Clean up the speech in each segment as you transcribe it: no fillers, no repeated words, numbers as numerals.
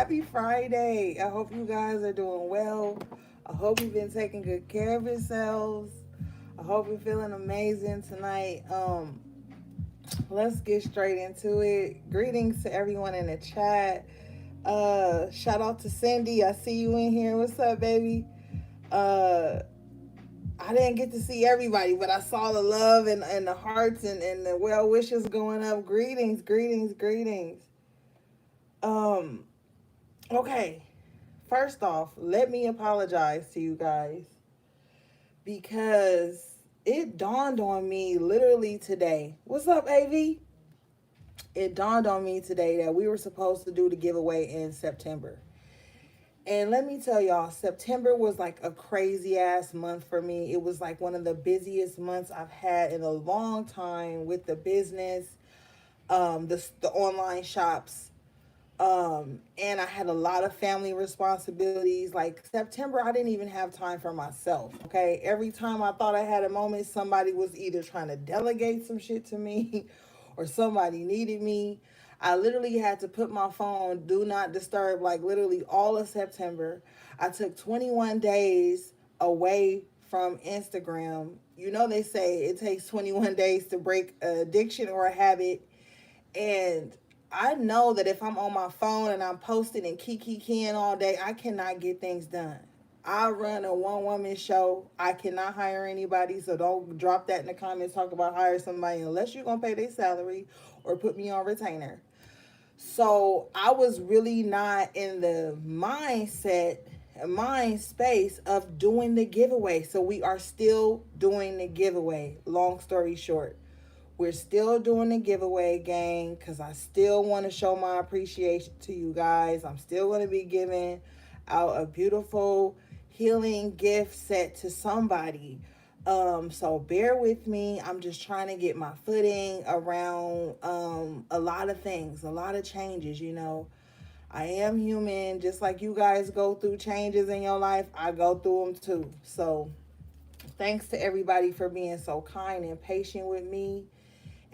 Happy Friday. I hope you guys are doing well. I hope you've been taking good care of yourselves. I hope you're feeling amazing tonight. Let's get straight into it. Greetings to everyone in the chat. Shout out to Cindy. I see you in here. What's up, baby? Uh I didn't get to see everybody, but I saw the love and the hearts and the well wishes going up. Greetings, greetings, greetings. Um, okay. First off, let me apologize to you guys because it dawned on me literally today. What's up, AV? It dawned on me today that we were supposed to do the giveaway in September. And let me tell y'all, September was like a crazy ass month for me. It was like one of the busiest months I've had in a long time with the business, the online shops. And I had a lot of family responsibilities. Like September, I didn't even have time for myself. Okay. Every time I thought I had a moment, somebody was either trying to delegate some shit to me or somebody needed me. I literally had to put my phone on do not disturb like literally all of September. I took 21 days away from Instagram. You know, they say it takes 21 days to break an addiction or a habit. And I know that if I'm on my phone and I'm posting and kiki all day, I cannot get things done. I run a one woman show. I cannot hire anybody, so don't drop that in the comments. Talk about hire somebody unless you're gonna pay their salary or put me on retainer. So I was really not in the mind space of doing the giveaway. So we are still doing the giveaway. Long story short, we're still doing the giveaway, gang, because I still want to show my appreciation to you guys. I'm still going to be giving out a beautiful healing gift set to somebody. So bear with me. I'm just trying to get my footing around a lot of things, a lot of changes, you know. I am human, just like you guys go through changes in your life. I go through them too. So thanks to everybody for being so kind and patient with me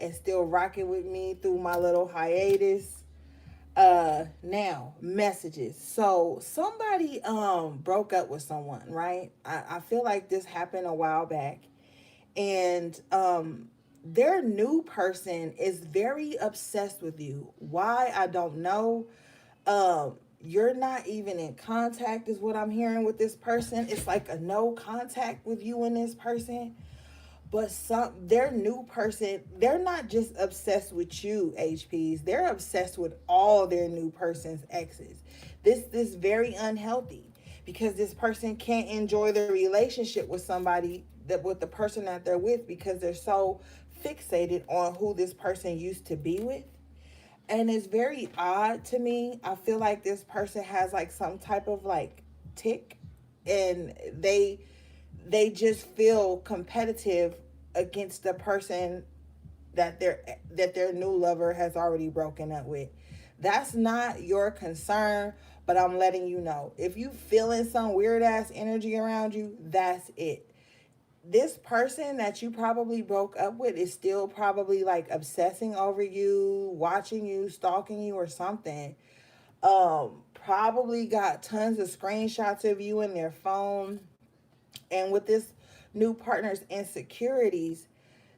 and still rocking with me through my little hiatus. Now messages. So somebody broke up with someone, right? I feel like this happened a while back. And their new person is very obsessed with you. Why? I don't know. You're not even in contact, is what I'm hearing with this person. It's like a no contact with you and this person. But their new person, they're not just obsessed with you, HPs. They're obsessed with all their new person's exes. This very unhealthy because this person can't enjoy their relationship with somebody that with the person that they're with because they're so fixated on who this person used to be with. And it's very odd to me. I feel like this person has like some type of like tick and they just feel competitive against the person that their new lover has already broken up with. That's not your concern, but I'm letting you know. If you feeling some weird ass energy around you, that's it. This person that you probably broke up with is still probably like obsessing over you, watching you, stalking you or something. Probably got tons of screenshots of you in their phone. And with this new partner's insecurities,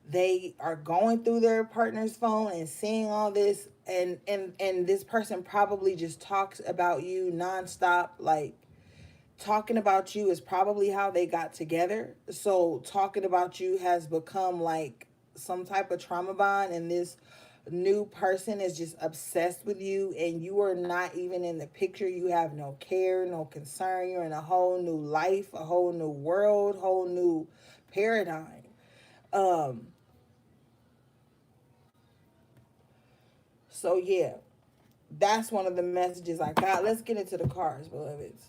they are going through their partner's phone and seeing all this, and this person probably just talks about you nonstop. Like talking about you is probably how they got together. So talking about you has become like some type of trauma bond, and this new person is just obsessed with you, and you are not even in the picture. You have no care, no concern. You're in a whole new life, a whole new world, whole new paradigm. um so yeah, that's one of the messages I got. Let's get into the cards, beloveds.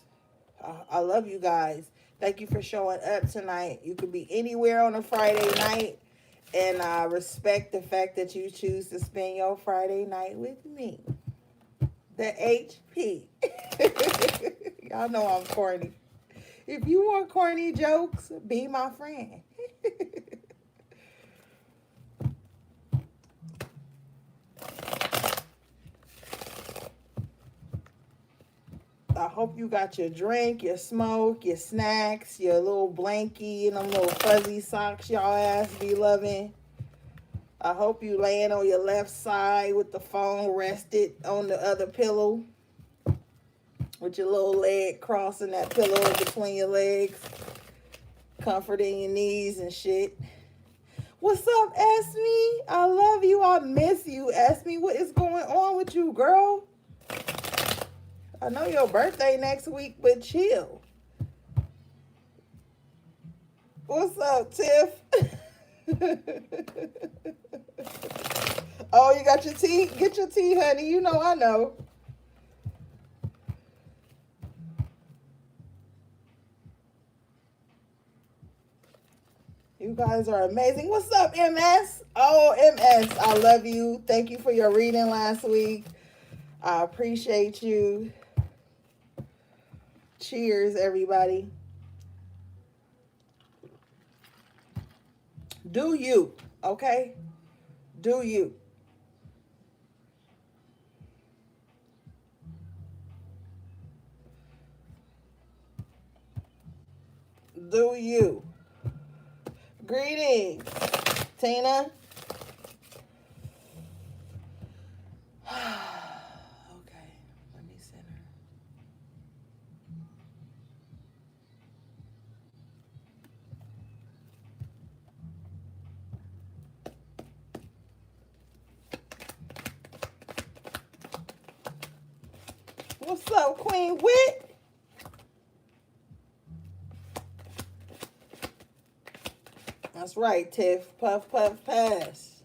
I love you guys. Thank you for showing up tonight. You could be anywhere on a Friday night, and I respect the fact that you choose to spend your Friday night with me. The HP. Y'all know I'm corny. If you want corny jokes, be my friend. hope you got your drink, your smoke, your snacks, your little blankie, and them little fuzzy socks y'all ass be loving. I hope you laying on your left side with the phone rested on the other pillow, with your little leg crossing that pillow between your legs, comforting your knees and shit. What's up, Esme? I love you. I miss you, Esme. What is going on with you, girl? I know your birthday next week, but chill. What's up, Tiff? Oh, you got your tea? Get your tea, honey. You know I know. You guys are amazing. What's up, MS? Oh, MS, I love you. Thank you for your reading last week. I appreciate you. Cheers, everybody. Do you, okay? Do you. Do you. Greetings, Tina. Okay, let me send her. What's up, Queen Wit? That's right, Tiff. Puff, puff, pass.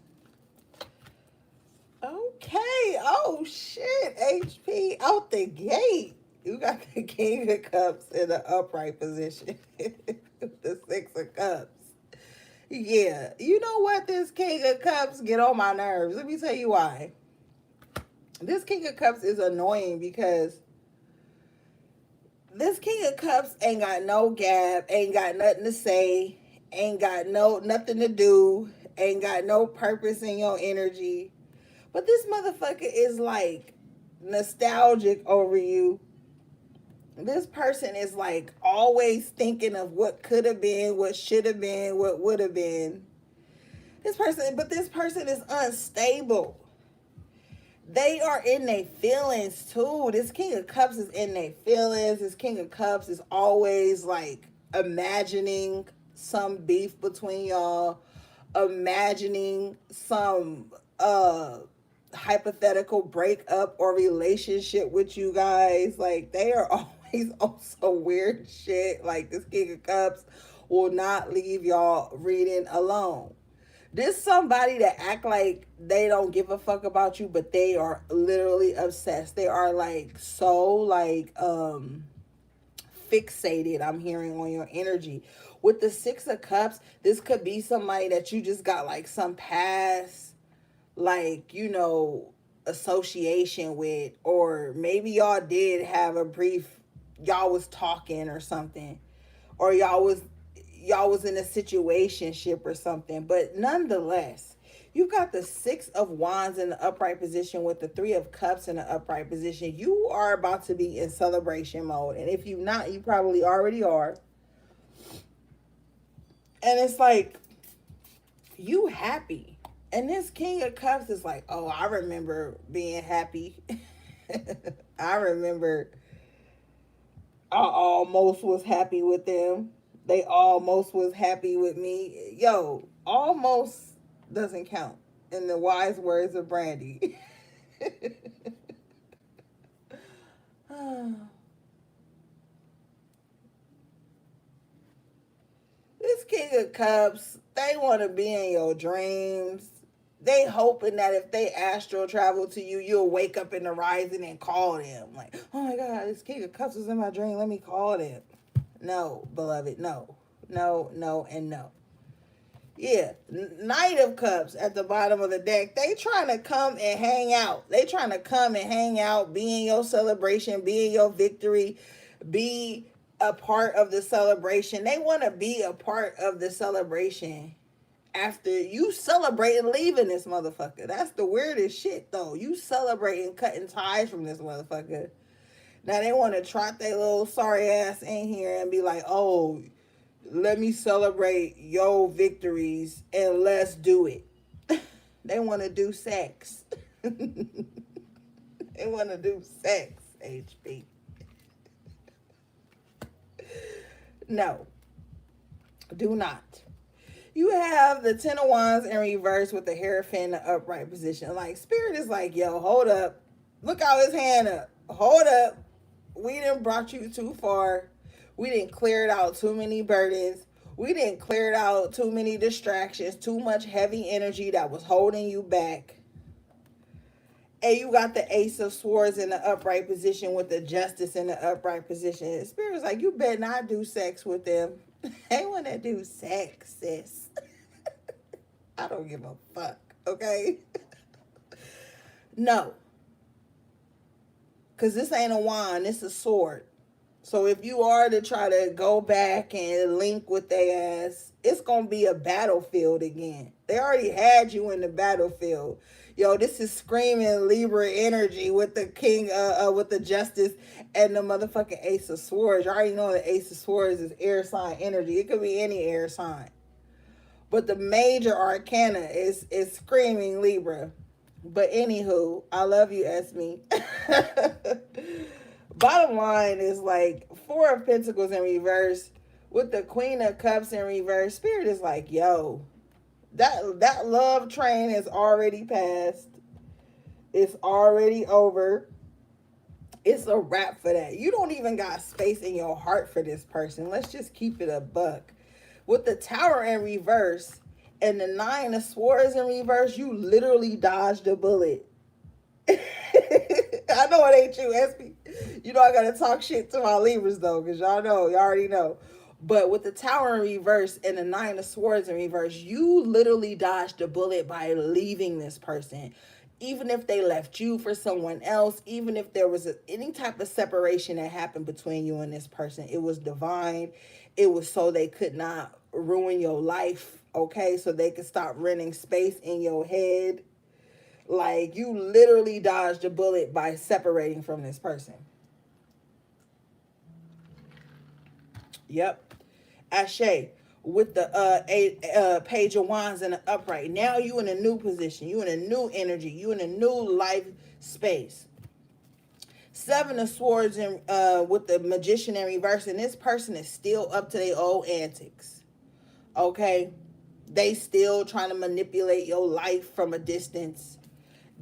Okay. Oh, shit. HP out the gate. You got the King of Cups in the upright position. The Six of Cups. Yeah. You know what? This King of Cups get on my nerves. Let me tell you why. This King of Cups is annoying because this King of Cups ain't got no gab, ain't got nothing to say, ain't got nothing to do, ain't got no purpose in your energy. But this motherfucker is like nostalgic over you. This person is like always thinking of what could have been, what should have been, what would have been. This person is unstable. They are in their feelings too. This King of Cups is in their feelings. This King of Cups is always like imagining some beef between y'all, imagining some hypothetical breakup or relationship with you guys. Like, they are always on some weird shit. Like, this King of Cups will not leave y'all reading alone. This somebody that act like they don't give a fuck about you, but they are literally obsessed. They are like so like fixated, I'm hearing, on your energy. With the Six of Cups, this could be somebody that you just got like some past, like, you know, association with, or maybe y'all did have a brief, y'all was talking or something, or y'all was in a situationship or something. But nonetheless, you got the Six of Wands in the upright position with the Three of Cups in the upright position. You are about to be in celebration mode. And if you're not, you probably already are. And it's like, you happy. And this King of Cups is like, oh, I remember being happy. I remember I almost was happy with them. They almost was happy with me. Yo, almost doesn't count in the wise words of Brandy. This King of Cups, they want to be in your dreams. They hoping that if they astral travel to you, you'll wake up in the rising and call them. Like, oh my God, this King of Cups was in my dream. Let me call them. No, beloved, no. No, no, and no. Yeah, Knight of Cups at the bottom of the deck. They trying to come and hang out. They trying to come and hang out, be in your celebration, be in your victory, be a part of the celebration. They want to be a part of the celebration after you celebrating leaving this motherfucker. That's the weirdest shit, though. You celebrating cutting ties from this motherfucker. Now they want to trot their little sorry ass in here and be like, oh, let me celebrate your victories and let's do it. They want to do sex. They want to do sex, HB. No, do not. You have the Ten of Wands in reverse with the Hierophant in the upright position. Like, Spirit is like, yo, hold up. Look out his hand up. Hold up. We didn't brought you too far. We didn't clear it out too many burdens. We didn't clear it out too many distractions, too much heavy energy that was holding you back. And you got the Ace of Swords in the upright position with the Justice in the upright position. Spirit's like, you better not do sex with them. They want to do sex, sis. I don't give a fuck, okay? No. Because this ain't a wand, it's a sword. So if you are to try to go back and link with their ass, it's going to be a battlefield again. They already had you in the battlefield. Yo, this is screaming Libra energy with the king, with the Justice and the motherfucking Ace of Swords. You already know the Ace of Swords is air sign energy. It could be any air sign. But the major arcana is screaming Libra. But anywho, I love you, Esme. Bottom line is like Four of Pentacles in reverse with the Queen of Cups in reverse. Spirit is like, yo, that love train is already passed. It's already over. It's a wrap for that. You don't even got space in your heart for this person. Let's just keep it a buck. With the Tower in reverse and the Nine of Swords in reverse, you literally dodged a bullet. I know it ain't you, SP. You know I gotta talk shit to my Libras though, because y'all already know. But with the Tower in reverse and the Nine of Swords in reverse, you literally dodged a bullet by leaving this person. Even if they left you for someone else, even if there was any type of separation that happened between you and this person, it was divine. It was so they could not ruin your life, okay? So they could stop renting space in your head. Like, you literally dodged a bullet by separating from this person. Yep. Ashe, with the Page of Wands in the upright. Now you in a new position. You in a new energy. You in a new life space. Seven of Swords in, with the Magician in reverse. And this person is still up to their old antics. Okay? They still trying to manipulate your life from a distance.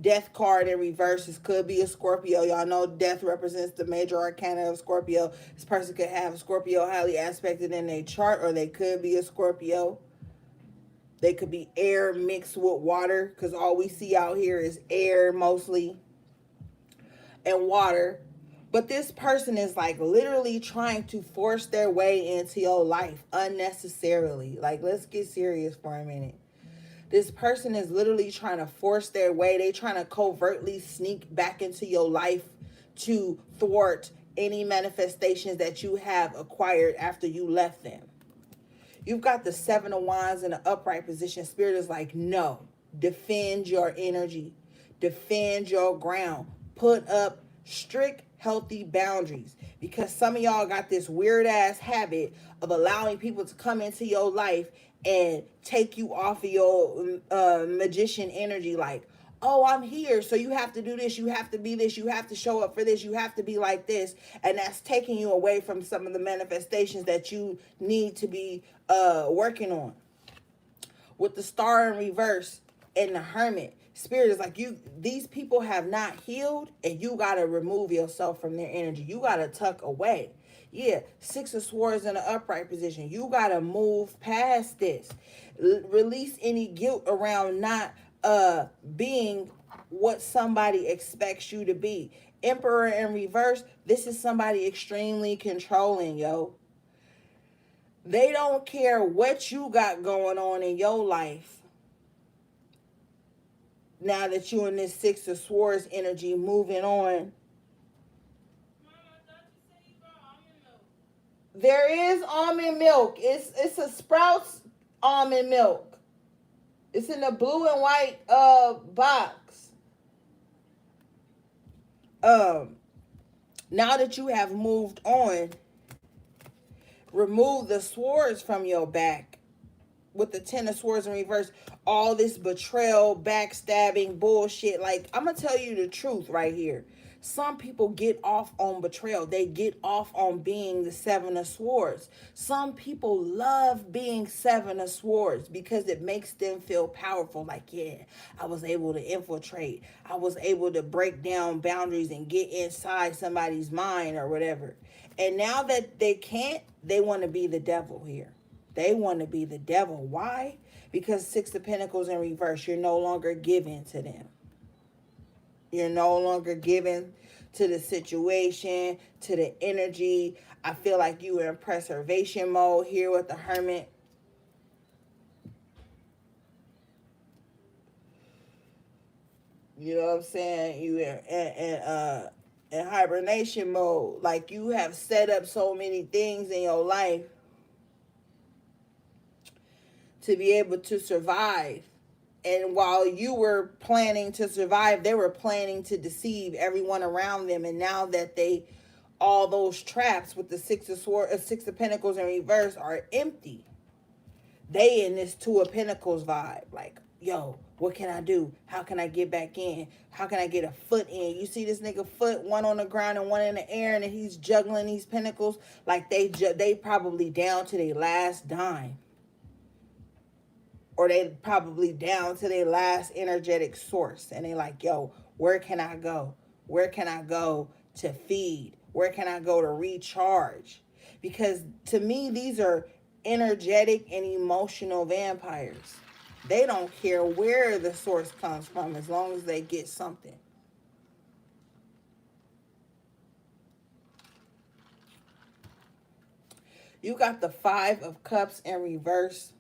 Death card in reverse. Could be a Scorpio. Y'all know death represents the major arcana of Scorpio. This person could have a Scorpio highly aspected in their chart, or they could be a Scorpio. They could be air mixed with water, because all we see out here is air mostly and water. But this person is like literally trying to force their way into your life unnecessarily. Like, let's get serious for a minute. This person is literally trying to force their way. They trying to covertly sneak back into your life to thwart any manifestations that you have acquired after you left them. You've got the Seven of Wands in an upright position. Spirit is like, no. Defend your energy. Defend your ground. Put up strict, healthy boundaries. Because some of y'all got this weird ass habit of allowing people to come into your life and take you off of your magician energy. Like, oh, I'm here, so you have to do this, you have to be this, you have to show up for this, you have to be like this. And that's taking you away from some of the manifestations that you need to be working on. With the Star in reverse and the Hermit, Spirit is like, these people have not healed, and you got to remove yourself from their energy. You got to tuck away. Yeah, Six of Swords in an upright position. You got to move past this. Release any guilt around not being what somebody expects you to be. Emperor in reverse, this is somebody extremely controlling, yo. They don't care what you got going on in your life. Now that you're in this Six of Swords energy, moving on. There is almond milk. It's a Sprouts almond milk. It's in a blue and white box. Now that you have moved on, remove the swords from your back with the Ten of Swords in reverse. All this betrayal, backstabbing, bullshit. Like, I'm going to tell you the truth right here. Some people get off on betrayal. They get off on being the Seven of Swords. Some people love being Seven of Swords because it makes them feel powerful. Like, yeah, I was able to infiltrate. I was able to break down boundaries and get inside somebody's mind or whatever. And now that they can't, they want to be the devil here. They want to be the devil. Why? Because Six of Pentacles in reverse. You're no longer giving to them. You're no longer giving to the situation, to the energy. I feel like you were in preservation mode here with the Hermit. You know what I'm saying? You in hibernation mode. Like, you have set up so many things in your life to be able to survive. And while you were planning to survive, they were planning to deceive everyone around them. And now that all those traps with the Six of Pentacles in reverse are empty, they in this Two of Pentacles vibe. Like, yo, what can I do? How can I get back in? How can I get a foot in? You see this nigga foot, one on the ground and one in the air, and he's juggling these pentacles. Like, they probably down to their last dime. Or they probably down to their last energetic source. And they like, yo, where can I go? Where can I go to feed? Where can I go to recharge? Because to me, these are energetic and emotional vampires. They don't care where the source comes from as long as they get something. You got the Five of Cups in reverse.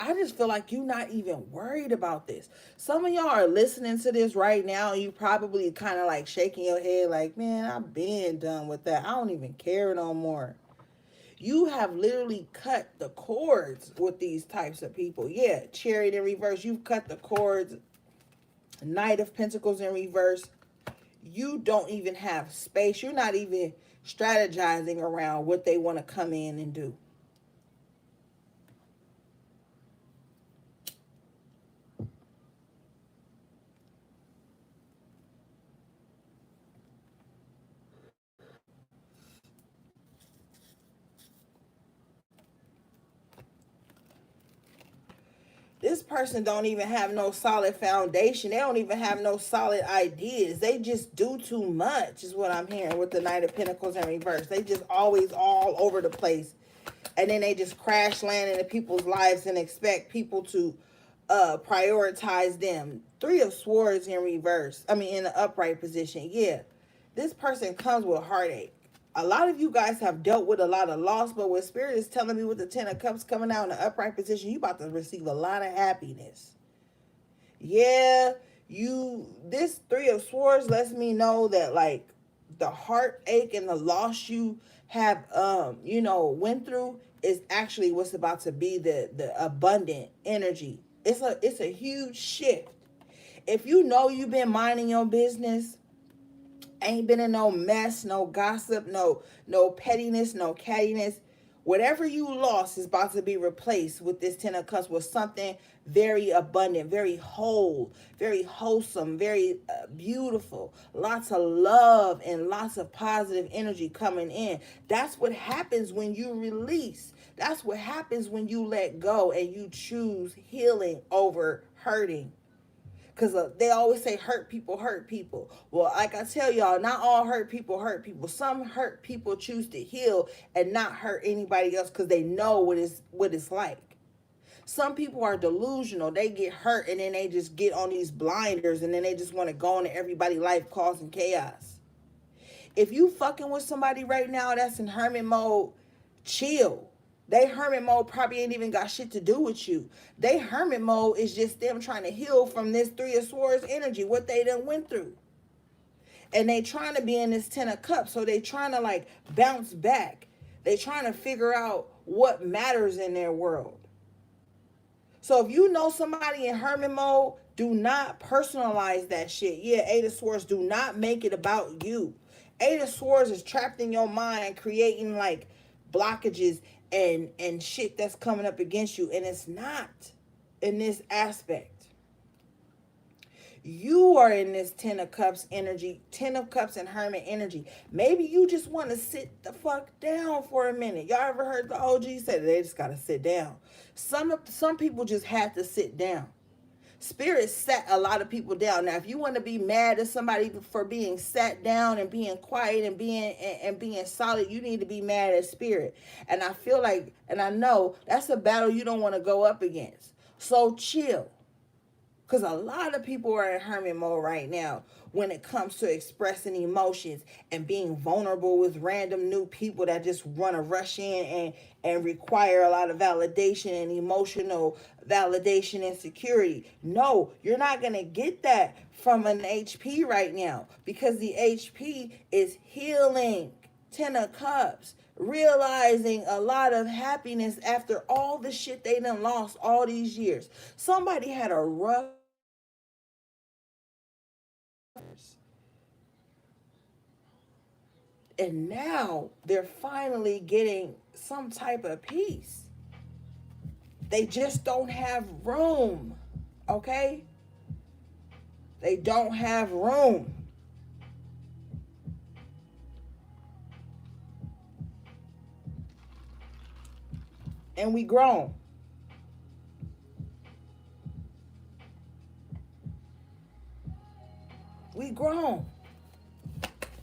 I just feel like you're not even worried about this. Some of y'all are listening to this right now, and you probably kind of like shaking your head like, man, I've been done with that. I don't even care no more. You have literally cut the cords with these types of people. Yeah, Chariot in reverse. You've cut the cords. Knight of Pentacles in reverse. You don't even have space. You're not even strategizing around what they want to come in and do. This person don't even have no solid foundation. They don't even have no solid ideas. They just do too much is what I'm hearing with the Knight of Pentacles in reverse. They just always all over the place. And then they just crash land into people's lives and expect people to prioritize them. Three of Swords in reverse. I mean, in the upright position. Yeah, this person comes with heartache. A lot of you guys have dealt with a lot of loss, but what Spirit is telling me with the Ten of Cups coming out in the upright position, you about to receive a lot of happiness. Yeah, this Three of Swords lets me know that, like, the heartache and the loss you have went through is actually what's about to be the abundant energy. It's a huge shift. If you know you've been minding your business, ain't been in no mess, no gossip, no pettiness, no cattiness. Whatever you lost is about to be replaced with this Ten of Cups with something very abundant, very whole, very wholesome, very beautiful. Lots of love and lots of positive energy coming in. That's what happens when you release. That's what happens when you let go and you choose healing over hurting. Because they always say hurt people hurt people. Well, like I tell y'all, not all hurt people hurt people. Some hurt people choose to heal and not hurt anybody else because they know what it's like. Some people are delusional. They get hurt and then they just get on these blinders and then they just want to go into everybody's life causing chaos. If you fucking with somebody right now that's in hermit mode, chill. They hermit mode probably ain't even got shit to do with you. They hermit mode is just them trying to heal from this Three of Swords energy, what they done went through. And they trying to be in this Ten of Cups, so they trying to like bounce back. They trying to figure out what matters in their world. So if you know somebody in hermit mode, do not personalize that shit. Yeah, Eight of Swords, do not make it about you. Eight of Swords is trapped in your mind, creating like blockages and shit that's coming up against you. And it's not in this aspect. You are in this Ten of Cups energy, Ten of Cups and Hermit energy. Maybe you just want to sit the fuck down for a minute. Y'all ever heard the OG say they just gotta sit down? Some people just have to sit down. Spirit sat a lot of people down. Now, if you want to be mad at somebody for being sat down and being quiet and being solid, you need to be mad at Spirit. And I feel like, and I know that's a battle you don't want to go up against. So chill. Because a lot of people are in hermit mode right now when it comes to expressing emotions and being vulnerable with random new people that just want to rush in and require a lot of validation and emotional validation and security. No, you're not going to get that from an HP right now because the HP is healing. Ten of Cups. Realizing a lot of happiness after all the shit they done lost all these years. Somebody had a rough and now they're finally getting some type of peace. They just don't have room. Okay? They don't have room. And we grown. We grown.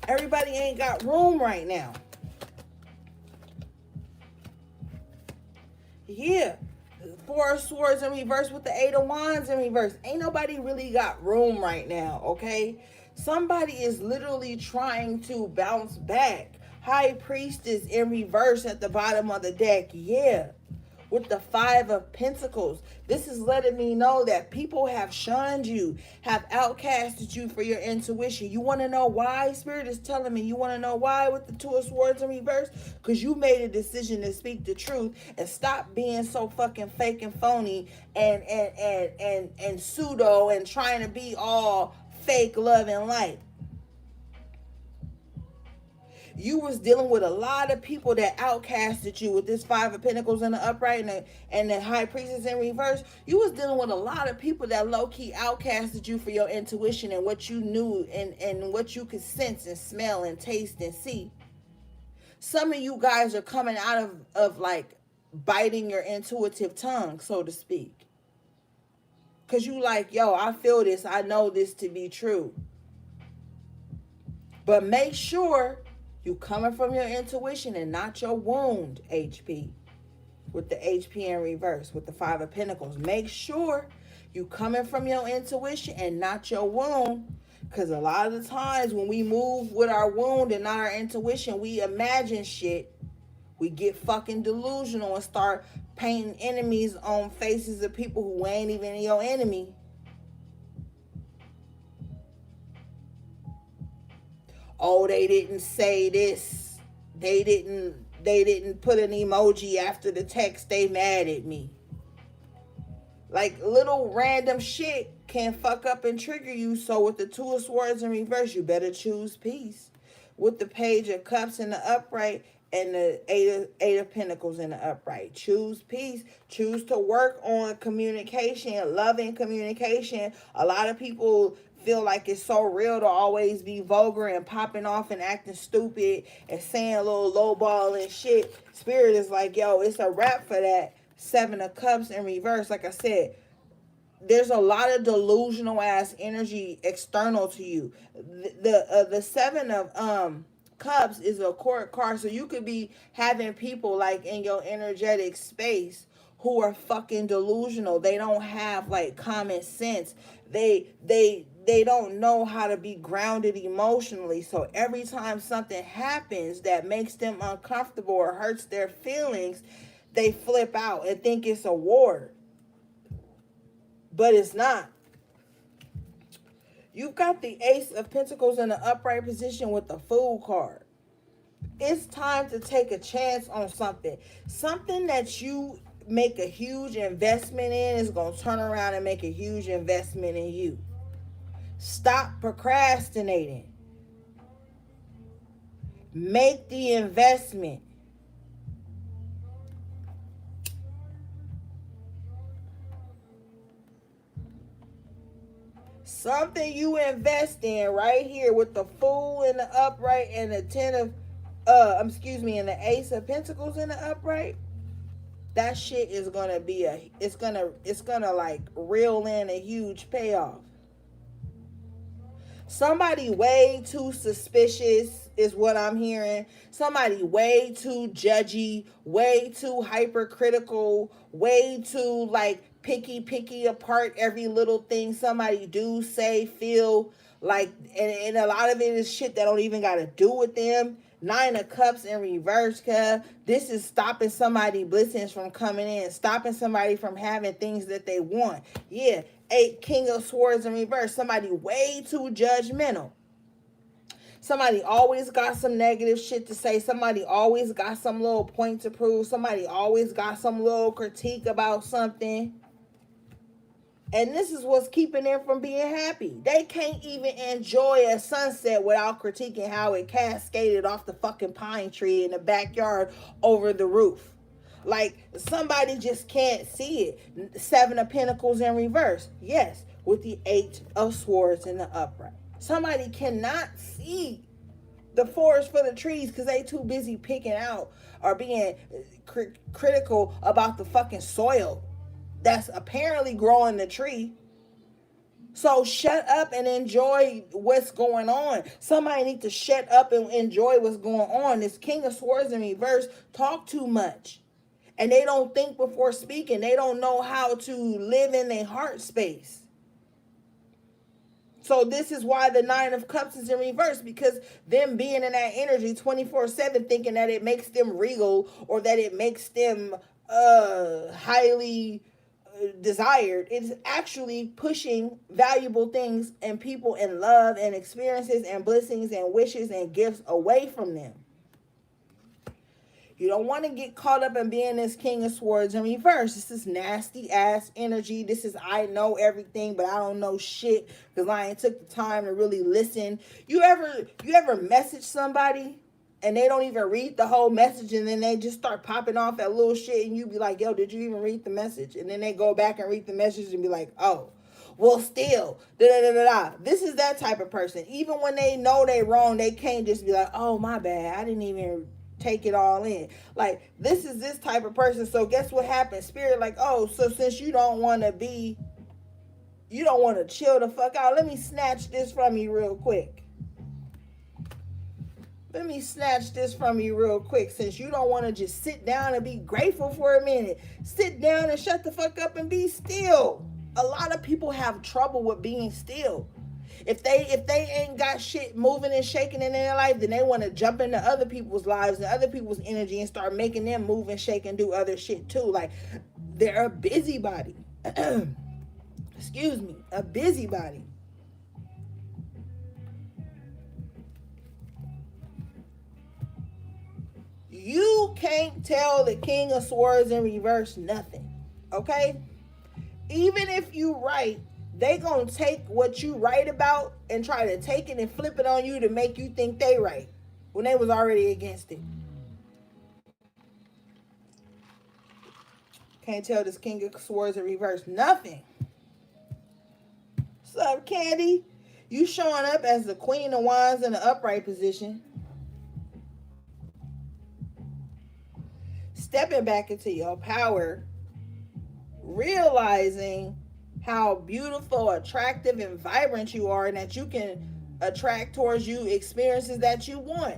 Everybody ain't got room right now. Yeah. Four of Swords in reverse with the Eight of Wands in reverse. Ain't nobody really got room right now, okay? Somebody is literally trying to bounce back. High Priestess in reverse at the bottom of the deck. Yeah. With the Five of Pentacles. This is letting me know that people have shunned you, have outcasted you for your intuition. You want to know why? Spirit is telling me you want to know why with the Two of Swords in reverse? Because you made a decision to speak the truth and stop being so fucking fake and phony and pseudo and trying to be all fake love and light. You was dealing with a lot of people that outcasted you with this Five of Pentacles in the upright and the High Priestess in reverse. You was dealing with a lot of people that low-key outcasted you for your intuition and what you knew and what you could sense and smell and taste and see. Some of you guys are coming out of like biting your intuitive tongue, so to speak. Because you like, yo, I feel this. I know this to be true. But make sure you coming from your intuition and not your wound, HP. With the HP in reverse, with the Five of Pentacles. Make sure you coming from your intuition and not your wound. Because a lot of the times when we move with our wound and not our intuition, we imagine shit. We get fucking delusional and start painting enemies on faces of people who ain't even your enemy. Oh, they didn't say this. They didn't put an emoji after the text. They mad at me. Like little random shit can fuck up and trigger you. So with the Two of Swords in reverse, you better choose peace. With the Page of Cups in the upright and the Eight of Pentacles in the upright. Choose peace. Choose to work on communication, loving communication. A lot of people feel like it's so real to always be vulgar and popping off and acting stupid and saying a little lowball and shit. Spirit is like, yo, it's a wrap for that. Seven of Cups in reverse. Like I said, there's a lot of delusional ass energy external to you. The Seven of Cups is a court card, so you could be having people like in your energetic space who are fucking delusional. They don't have like common sense. They don't know how to be grounded emotionally. So every time something happens that makes them uncomfortable or hurts their feelings, they flip out and think it's a war. But it's not. You've got the Ace of Pentacles in the upright position with the Fool card. It's time to take a chance on something. Something that you make a huge investment in is going to turn around and make a huge investment in you. Stop procrastinating. Make the investment. Something you invest in right here with the Fool in the upright and the Ten of, and the Ace of Pentacles in the upright. That shit is gonna be it's gonna like reel in a huge payoff. Somebody way too suspicious is what I'm hearing. Somebody way too judgy, way too hypercritical, way too like picky apart every little thing somebody do, say, feel like, and a lot of it is shit that don't even got to do with them. Nine of Cups in reverse, cuz this is stopping somebody blessings from coming in, stopping somebody from having things that they want. Yeah, Eight King of Swords in reverse. Somebody way too judgmental. Somebody always got some negative shit to say. Somebody always got some little point to prove. Somebody always got some little critique about something. And this is what's keeping them from being happy. They can't even enjoy a sunset without critiquing how it cascaded off the fucking pine tree in the backyard over the roof. Like, somebody just can't see it. Seven of Pentacles in reverse. Yes, with the Eight of Swords in the upright. Somebody cannot see the forest for the trees because they too busy picking out or being critical about the fucking soil that's apparently growing the tree. So shut up and enjoy what's going on. Somebody need to shut up and enjoy what's going on. This King of Swords in reverse talk too much. And they don't think before speaking. They don't know how to live in their heart space. So this is why the Nine of Cups is in reverse, because them being in that energy 24/7 thinking that it makes them regal or that it makes them highly desired, it's actually pushing valuable things and people and love and experiences and blessings and wishes and gifts away from them. You don't want to get caught up in being this King of Swords in reverse. This is nasty ass energy. This is I know everything, but I don't know shit because I ain't took the time to really listen. You ever message somebody and they don't even read the whole message and then they just start popping off that little shit and you be like, yo, did you even read the message? And then they go back and read the message and be like, oh, well, still, da-da-da-da-da. This is that type of person. Even when they know they wrong, they can't just be like, oh, my bad, I didn't even take it all in. Like, this is this type of person. So guess what happens? Spirit like, oh, so since you don't want to chill the fuck out, let me snatch this from you real quick. Let me snatch this from you real quick. Since you don't want to just sit down and be grateful for a minute, sit down and shut the fuck up and be still. A lot of people have trouble with being still. If they ain't got shit moving and shaking in their life, then they want to jump into other people's lives and other people's energy and start making them move and shake and do other shit too. Like, they're a busybody. Excuse me, a busybody. You can't tell the King of Swords in reverse nothing, okay? Even if you right, they gonna take what you write about and try to take it and flip it on you to make you think they right when they was already against it. Can't tell this King of Swords in reverse nothing. What's up, Candy? You showing up as the Queen of Wands in the upright position. Stepping back into your power. Realizing how beautiful, attractive, and vibrant you are, and that you can attract towards you experiences that you want.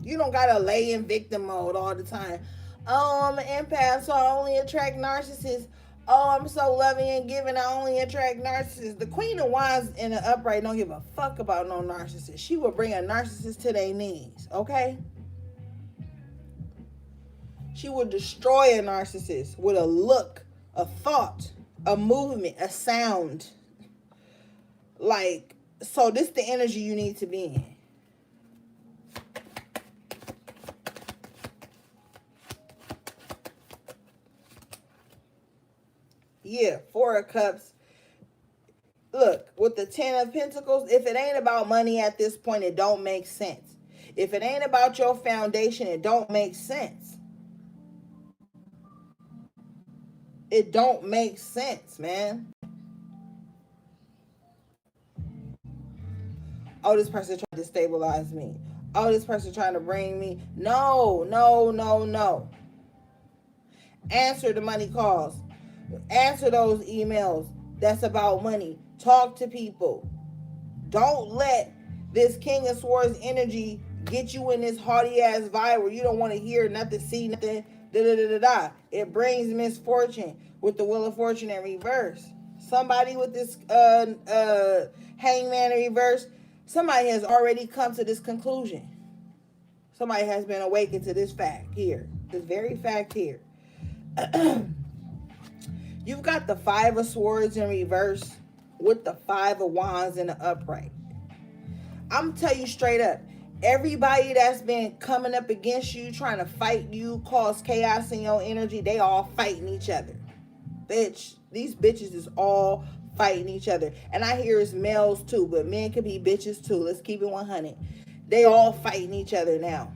You don't gotta lay in victim mode all the time. Oh, I'm an empath, so I only attract narcissists. Oh, I'm so loving and giving, I only attract narcissists. The Queen of Wands in the upright don't give a fuck about no narcissist. She will bring a narcissist to their knees, okay? She will destroy a narcissist with a look, a thought, a movement, a sound. Like, so this is the energy you need to be in. Yeah, Four of Cups. Look, with the Ten of Pentacles, if it ain't about money at this point, it don't make sense. If it ain't about your foundation, it don't make sense. It don't make sense, man. Oh, this person trying to destabilize me. Oh, this person trying to bring me. No, no, no, no. Answer the money calls. Answer those emails that's about money. Talk to people. Don't let this King of Swords energy get you in this haughty ass vibe where you don't want to hear nothing, see nothing. Da da da da da. It brings misfortune with the Wheel of Fortune in reverse. Somebody with this Hangman in reverse. Somebody has already come to this conclusion. Somebody has been awakened to this fact here. This very fact here. You've got the Five of Swords in reverse with the Five of Wands in the upright. I'm gonna tell you straight up, everybody that's been coming up against you, trying to fight you, cause chaos in your energy, they all fighting each other. Bitch, these bitches is all fighting each other. And I hear it's males too, but men can be bitches too. Let's keep it 100. They all fighting each other now.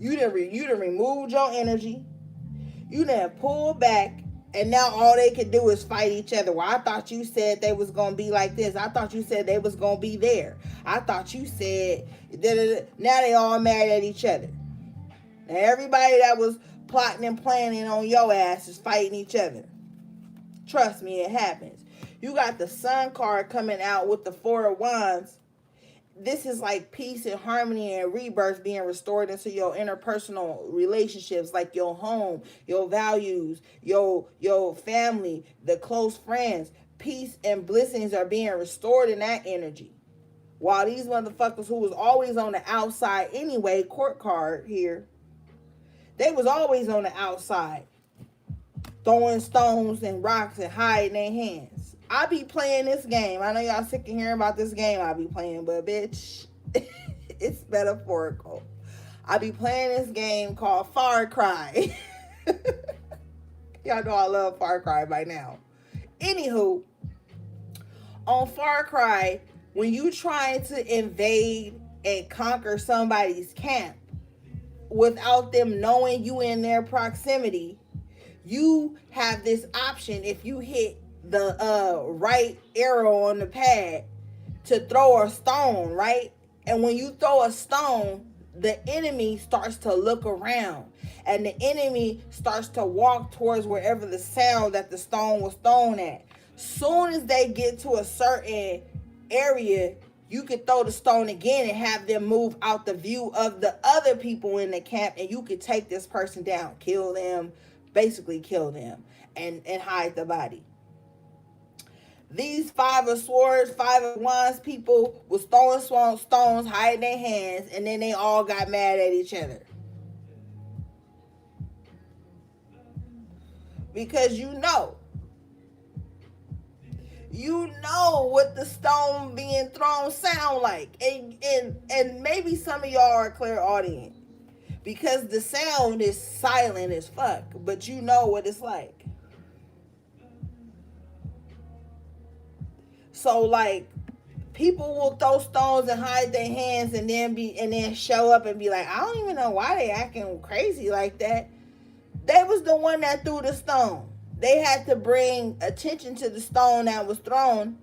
You done removed your energy. You done pulled back. And now all they can do is fight each other. Well, I thought you said they was going to be like this. I thought you said they was going to be there. I thought you said... Now they all mad at each other. Now everybody that was plotting and planning on your ass is fighting each other. Trust me, it happens. You got the Sun card coming out with the Four of Wands. This is like peace and harmony and rebirth being restored into your interpersonal relationships, like your home, your values, your family, the close friends. Peace and blessings are being restored in that energy. While these motherfuckers who was always on the outside anyway, court card here, they was always on the outside, throwing stones and rocks and hiding their hands. I be playing this game. I know y'all sick of hearing about this game I be playing, but bitch, it's metaphorical. I be playing this game called Far Cry. Y'all know I love Far Cry by now. Anywho, on Far Cry, when you trying to invade and conquer somebody's camp without them knowing you in their proximity, you have this option if you hit the right arrow on the pad to throw a stone, right? And when you throw a stone, the enemy starts to look around and the enemy starts to walk towards wherever the sound that the stone was thrown at. Soon as they get to a certain area, you could throw the stone again and have them move out the view of the other people in the camp, and you could take this person down, kill them, basically kill them, and hide the body. These Five of Swords, Five of Wands people was throwing stones, hiding their hands, and then they all got mad at each other. Because you know what the stone being thrown sound like. And maybe some of y'all are clairaudient, because the sound is silent as fuck, but you know what it's like. So like, people will throw stones and hide their hands and then show up and be like, I don't even know why they acting crazy like that. They was the one that threw the stone. They had to bring attention to the stone that was thrown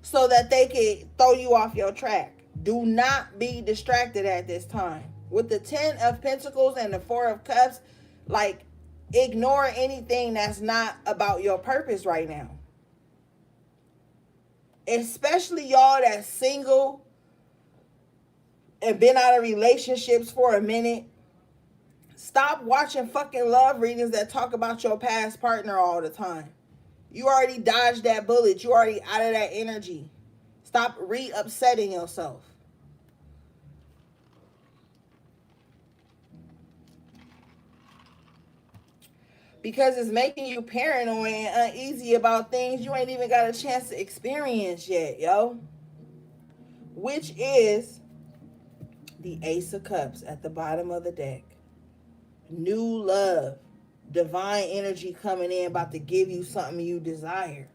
so that they could throw you off your track. Do not be distracted at this time. With the 10 of Pentacles and the 4 of Cups, like, ignore anything that's not about your purpose right now. Especially y'all that's single and been out of relationships for a minute. Stop watching fucking love readings that talk about your past partner all the time. You already dodged that bullet. You already out of that energy. Stop re-upsetting yourself. Because it's making you paranoid and uneasy about things you ain't even got a chance to experience yet, yo. Which is the Ace of Cups at the bottom of the deck. New love. Divine energy coming in, about to give you something you desire.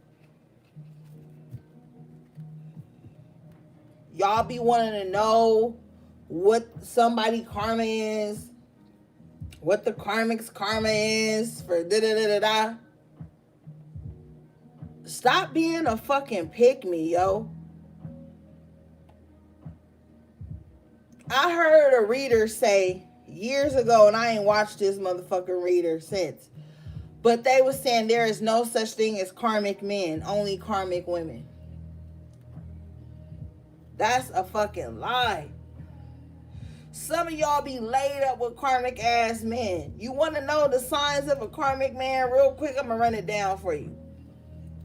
Y'all be wanting to know what somebody karma is, what the karmic's karma is for da da da da da. Stop being a fucking pick me, yo. I heard a reader say years ago, and I ain't watched this motherfucking reader since, but they was saying there is no such thing as karmic men, only karmic women. That's a fucking lie. Some of y'all be laid up with karmic ass men. You want to know the signs of a karmic man real quick? I'm going to run it down for you.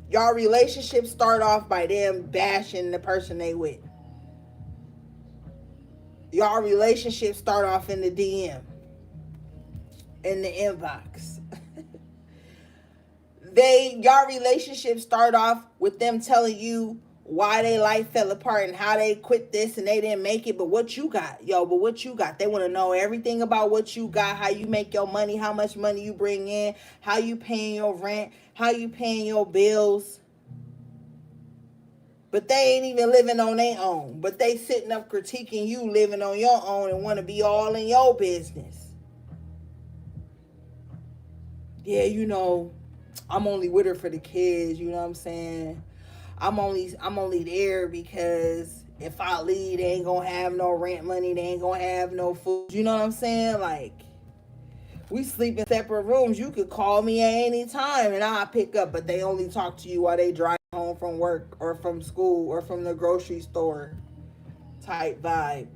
Y'all relationships start off by them bashing the person they with. Y'all relationships start off in the DM, in the inbox. Y'all relationships start off with them telling you why their life fell apart and how they quit this and they didn't make it, but what you got, but what you got. They want to know everything about what you got, how you make your money, how much money you bring in, how you paying your rent, how you paying your bills. But they ain't even living on their own. But they sitting up critiquing you living on your own and want to be all in your business. Yeah, I'm only with her for the kids, you know what I'm saying? I'm only there because if I leave, they ain't gonna have no rent money, they ain't gonna have no food. You know what I'm saying? Like, we sleep in separate rooms. You could call me at any time and I'll pick up, but they only talk to you while they drive home from work or from school or from the grocery store type vibe.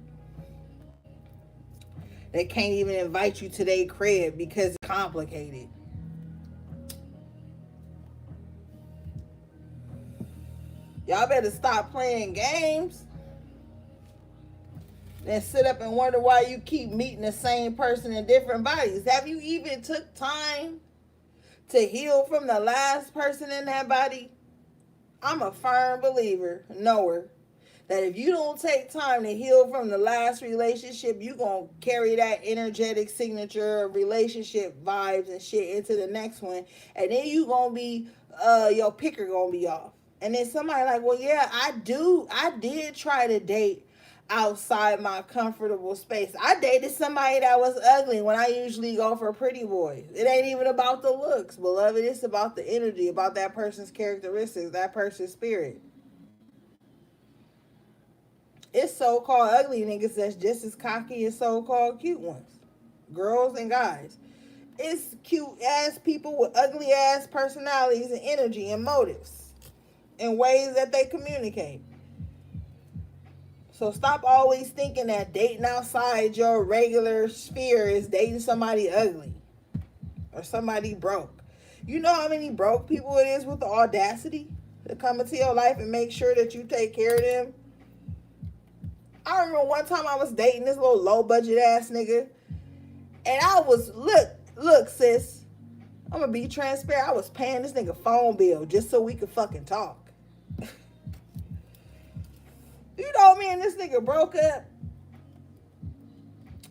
They can't even invite you to their crib because it's complicated. Y'all better stop playing games and sit up and wonder why you keep meeting the same person in different bodies. Have you even took time to heal from the last person in that body? I'm a firm believer, knower, that if you don't take time to heal from the last relationship, you going to carry that energetic signature of relationship vibes and shit into the next one. And then you going to be, your picker going to be off. And then somebody like, well, yeah, I did try to date outside my comfortable space. I dated somebody that was ugly when I usually go for pretty boys. It ain't even about the looks, beloved. It's about the energy, about that person's characteristics, that person's spirit. It's so-called ugly niggas that's just as cocky as so-called cute ones. Girls and guys. It's cute-ass people with ugly-ass personalities and energy and motives in ways that they communicate. So stop always thinking that dating outside your regular sphere is dating somebody ugly or somebody broke. You know how many broke people it is with the audacity to come into your life and make sure that you take care of them? I remember one time I was dating this little low budget ass nigga, and I was, look sis, I'm gonna be transparent. I was paying this nigga phone bill just so we could fucking talk. You know, me and this nigga broke up.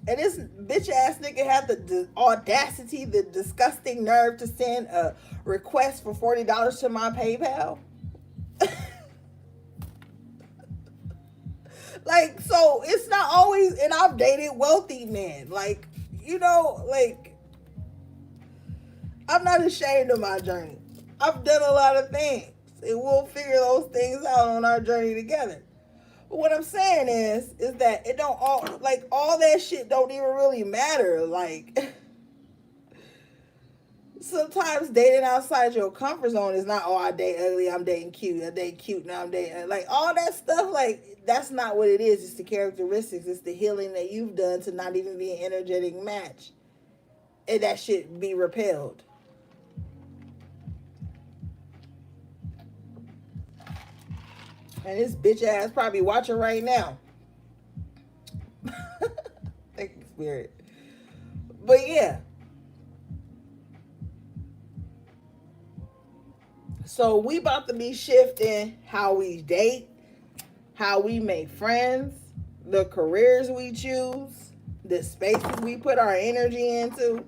And this bitch ass nigga had the audacity, the disgusting nerve to send a request for $40 to my PayPal. Like, so it's not always, and I've dated wealthy men. Like, I'm not ashamed of my journey. I've done a lot of things. And we'll figure those things out on our journey together. But what I'm saying is that it don't all that shit don't even really matter. Like, sometimes dating outside your comfort zone is not, I date ugly, I'm dating cute, I date cute, now I'm dating, like, all that stuff, like, that's not what it is. It's the characteristics, it's the healing that you've done to not even be an energetic match. And that shit be repelled. And this bitch ass probably watching right now. Thank you, Spirit. But yeah. So we about to be shifting how we date, how we make friends, the careers we choose, the spaces we put our energy into.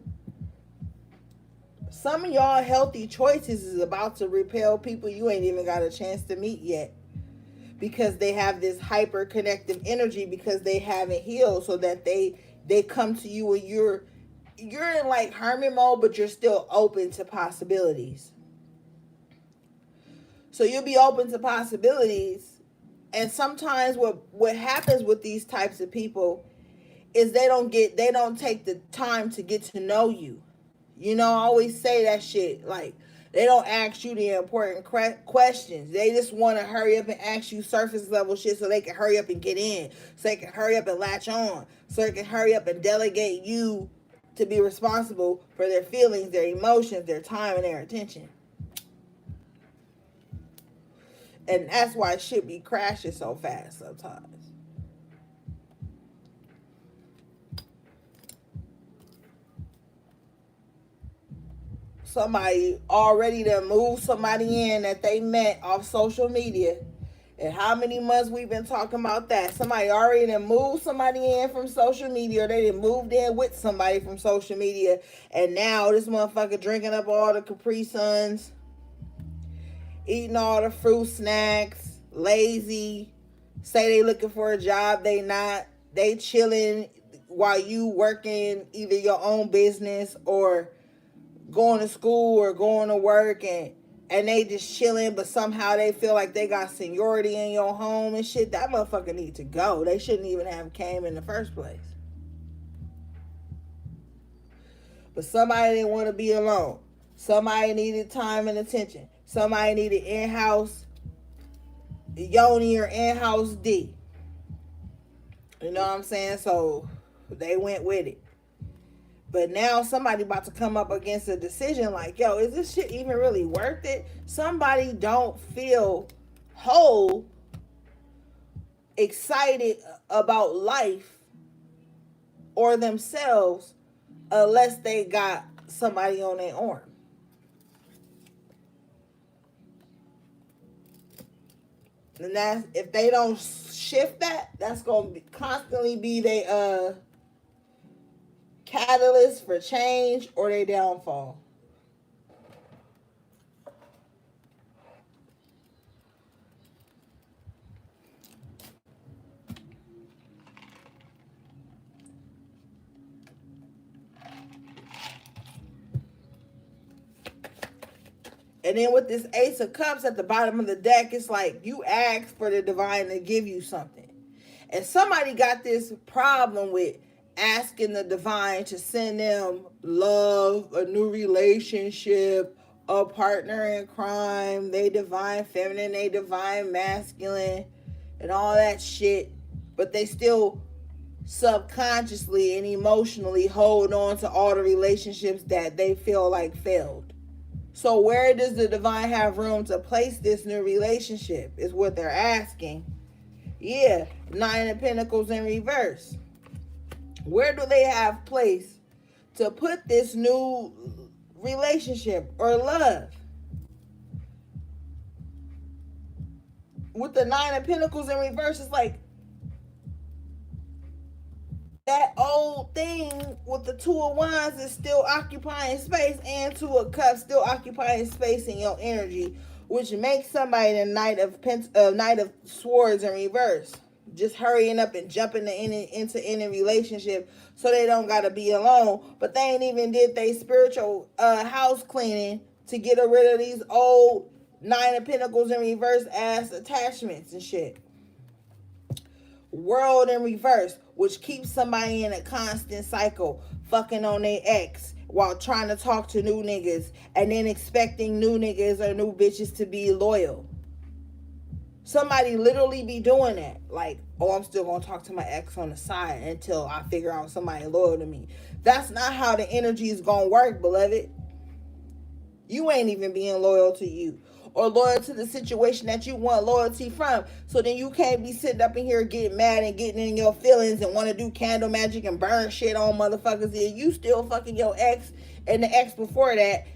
Some of y'all healthy choices is about to repel people you ain't even got a chance to meet yet. because they have this hyper connective energy because they haven't healed, so that they come to you and you're in like hermit mode, but you're still open to possibilities. So you'll be open to possibilities. And sometimes what happens with these types of people is they don't take the time to get to know you. You know, I always say that shit. Like, they don't ask you the important questions. They just want to hurry up and ask you surface level shit so they can hurry up and get in. So they can hurry up and latch on. So they can hurry up and delegate you to be responsible for their feelings, their emotions, their time, and their attention. And that's why shit be crashing so fast sometimes. Somebody already done moved somebody in that they met off social media. And how many months we've been talking about that? Somebody already done moved somebody in from social media, or they done moved in with somebody from social media. And now this motherfucker drinking up all the Capri Suns, eating all the fruit snacks, lazy, say they looking for a job, they not. They chilling while you working either your own business or going to school or going to work, and they just chilling, but somehow they feel like they got seniority in your home and shit. That motherfucker need to go. They shouldn't even have came in the first place. But somebody didn't want to be alone. Somebody needed time and attention. Somebody needed in-house Yoni or in-house D. You know what I'm saying? So they went with it. But now somebody about to come up against a decision like, yo, is this shit even really worth it? Somebody don't feel whole, excited about life or themselves unless they got somebody on their arm. And that's, if they don't shift that, that's going to constantly be their catalyst for change or their downfall. And then with this Ace of Cups at the bottom of the deck, it's like you ask for the divine to give you something. And somebody got this problem with asking the divine to send them love, a new relationship, a partner in crime, they divine feminine, they divine masculine, and all that shit. But they still subconsciously and emotionally hold on to all the relationships that they feel like failed. So where does the divine have room to place this new relationship is what they're asking. Yeah, Nine of Pentacles in reverse. Where do they have place to put this new relationship or love? With the Nine of Pentacles in reverse, it's like that old thing with the Two of Wands is still occupying space, and Two of Cups still occupying space in your energy, which makes somebody the Knight of Swords in reverse. Just hurrying up and jumping into any relationship so they don't got to be alone. But they ain't even did they spiritual house cleaning to get rid of these old Nine of Pentacles in reverse ass attachments and shit. World in reverse, which keeps somebody in a constant cycle, fucking on their ex while trying to talk to new niggas and then expecting new niggas or new bitches to be loyal. Somebody literally be doing that. Like, oh, I'm still going to talk to my ex on the side until I figure out somebody loyal to me. That's not how the energy is going to work, beloved. You ain't even being loyal to you or loyal to the situation that you want loyalty from. So then you can't be sitting up in here getting mad and getting in your feelings and want to do candle magic and burn shit on motherfuckers. And you still fucking your ex and the ex before that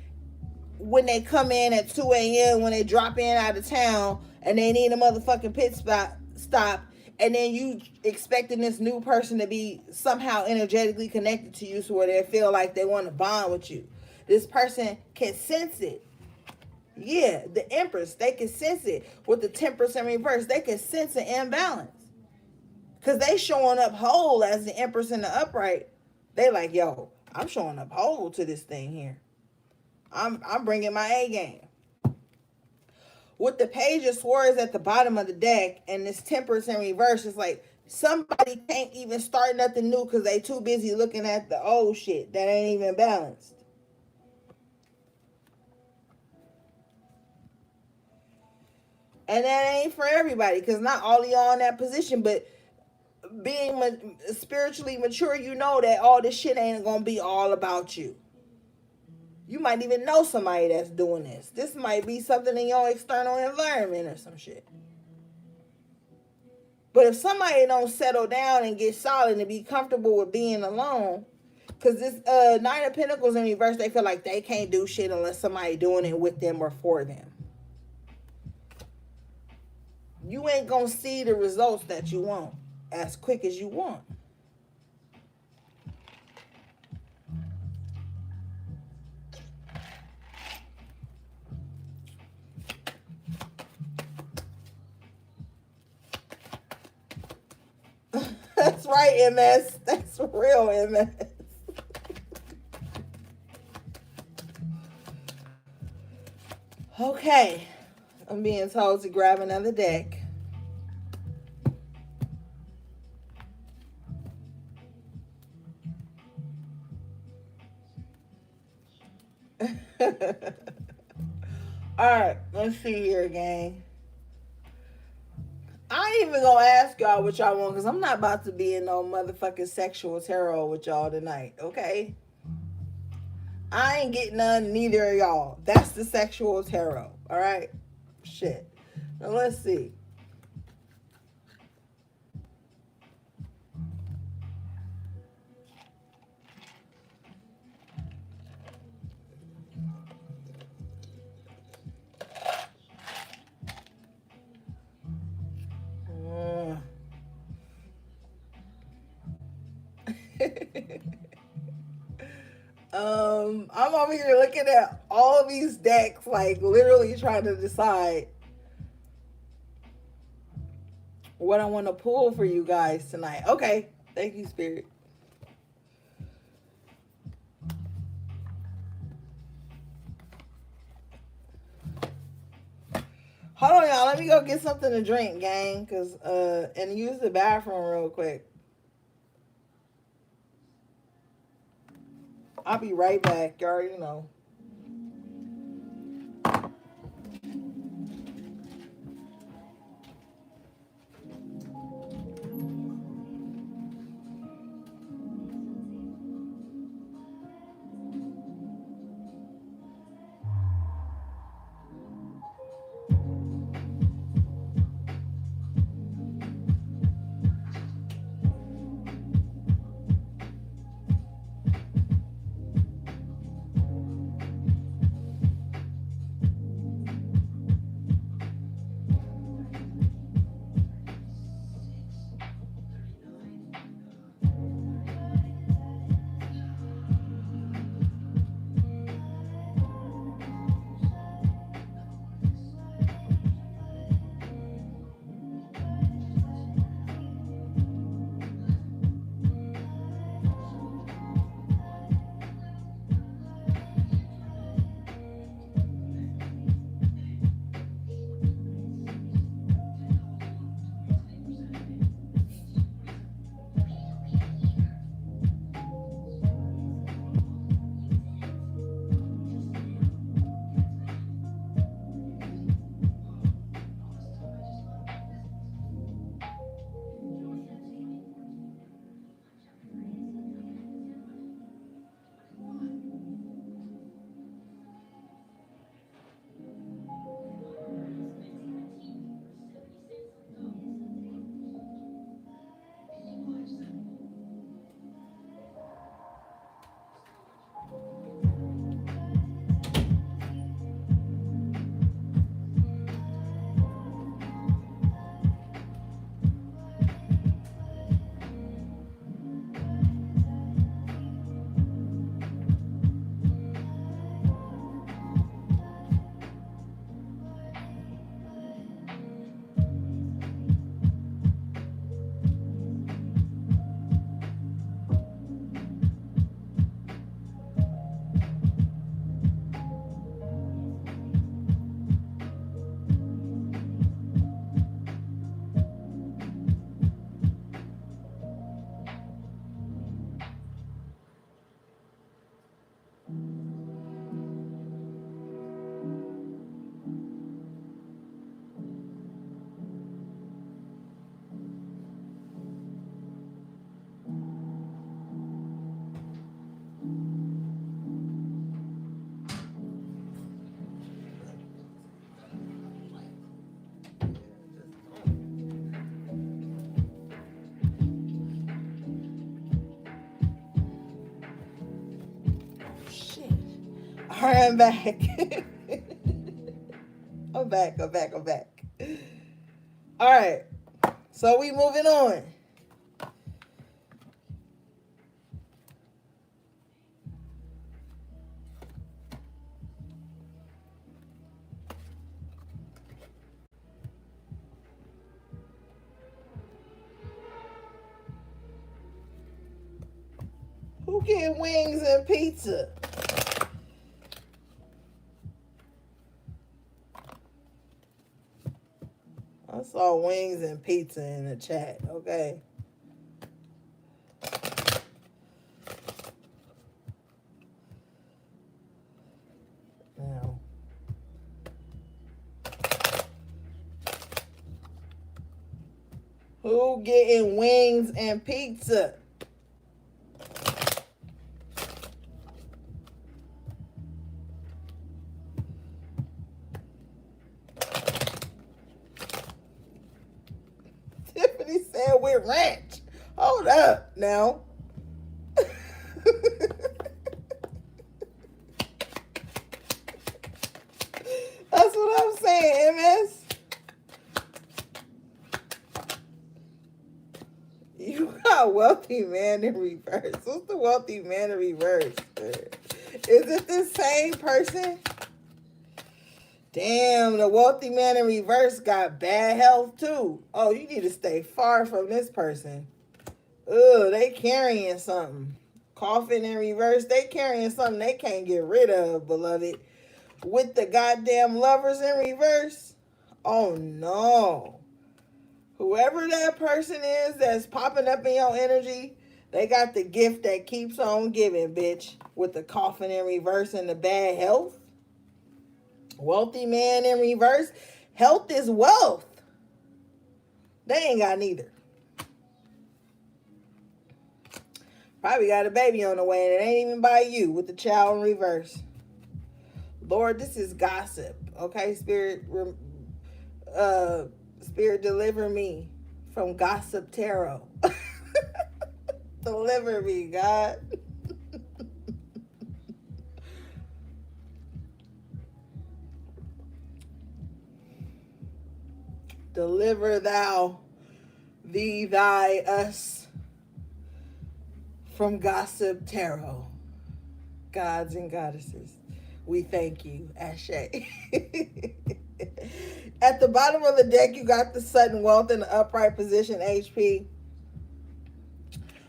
when they come in at 2 a.m. when they drop in out of town and they need a motherfucking pit stop, and then you expecting this new person to be somehow energetically connected to you so where they feel like they want to bond with you. This person can sense it. Yeah, the Empress, they can sense it with the Temperance in reverse. They can sense an imbalance. Because they showing up whole as the Empress in the upright. They like, yo, I'm showing up whole to this thing here. I'm bringing my A game. With the Page of Swords at the bottom of the deck and this Temperance in reverse, it's like somebody can't even start nothing new because they too busy looking at the old shit that ain't even balanced. And that ain't for everybody because not all of y'all in that position, but being spiritually mature, you know that all this shit ain't gonna be all about you. You might even know somebody that's doing this. This might be something in your external environment or some shit. But if somebody don't settle down and get solid and be comfortable with being alone, because this Nine of Pentacles in reverse, they feel like they can't do shit unless somebody doing it with them or for them. You ain't gonna see the results that you want as quick as you want. That's right, MS. That's real, MS. Okay. I'm being told to grab another deck. Alright, let's see here, gang. I ain't even gonna ask y'all what y'all want because I'm not about to be in no motherfucking sexual tarot with y'all tonight, okay? I ain't getting none, neither of y'all. That's the sexual tarot, alright? Shit. Now let's see. I'm over here looking at all of these decks, like literally trying to decide what I want to pull for you guys tonight. Okay, thank you, Spirit. Hold on, y'all. Let me go get something to drink, gang, and use the bathroom real quick. I'll be right back. You already know. right, I'm back. I'm back. All right. So we moving on. Who get wings and pizza? I saw wings and pizza in the chat. Okay. Now. Who getting wings and pizza? Tiffany said with ranch. Hold up now. That's what I'm saying, MS. You got wealthy man in reverse. What's the wealthy man in reverse? Is it the same person? Damn, the wealthy man in reverse got bad health too. Oh, you need to stay far from this person. Ugh, they carrying something. Coughing in reverse, they carrying something they can't get rid of, beloved. With the goddamn lovers in reverse. Oh no. Whoever that person is that's popping up in your energy, they got the gift that keeps on giving, bitch. With the coughing in reverse and the bad health. Wealthy man in reverse. Health is wealth. They ain't got neither. Probably got a baby on the way and it ain't even by you with the child in reverse. Lord, this is gossip. Okay, Spirit, Spirit, deliver me from gossip tarot. Deliver me, God. Deliver thou thee, thy, us from gossip tarot. Gods and goddesses, we thank you. Ashe. At the bottom of the deck, you got the sudden wealth in the upright position, HP.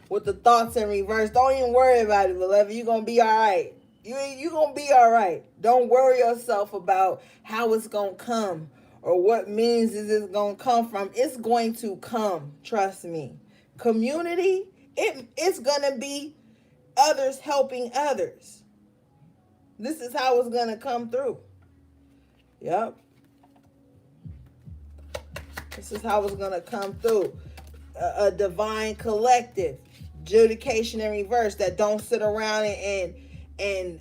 With the thoughts in reverse. Don't even worry about it, beloved. You're going to be all right. You're going to be all right. Don't worry yourself about how it's going to come or what means is it going to come from. It's going to come. Trust me. Community, it's going to be others helping others. This is how it's going to come through. Yep. This is how it's going to come through. A divine collective. Judication in reverse that don't sit around and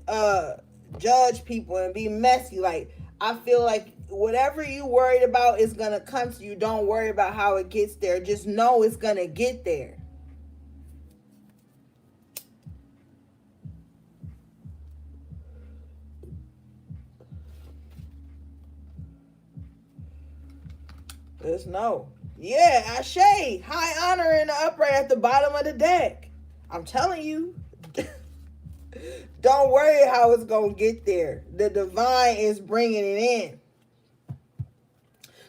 judge people and be messy. Like, I feel like whatever you worried about is going to come to you. Don't worry about how it gets there. Just know it's going to get there. Just know. Yeah, Ashe. High honor in the upright at the bottom of the deck. I'm telling you. Don't worry how it's going to get there. The divine is bringing it in.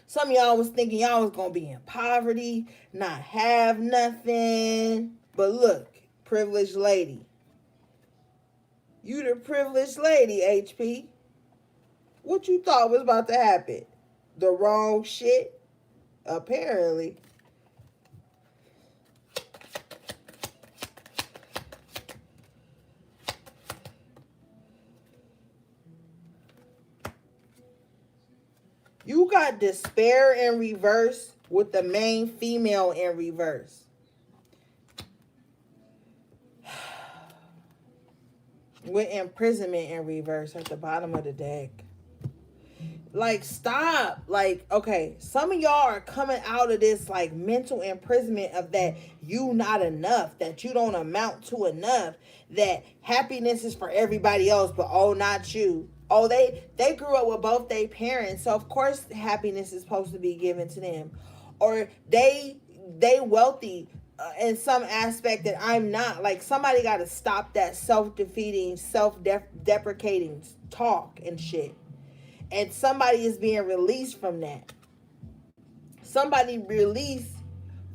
Some of y'all was thinking y'all was going to be in poverty, not have nothing. But look, privileged lady. You the privileged lady, HP. What you thought was about to happen? The wrong shit? Apparently. You got despair in reverse with the main female in reverse. With imprisonment in reverse at the bottom of the deck. Like, stop. Like, okay, some of y'all are coming out of this like mental imprisonment of that you not enough, that you don't amount to enough, that happiness is for everybody else, but oh, not you. Oh, they grew up with both their parents, so of course happiness is supposed to be given to them. Or they wealthy in some aspect that I'm not. Like, somebody got to stop that self-defeating, self-deprecating talk and shit. And somebody is being released from that. Somebody released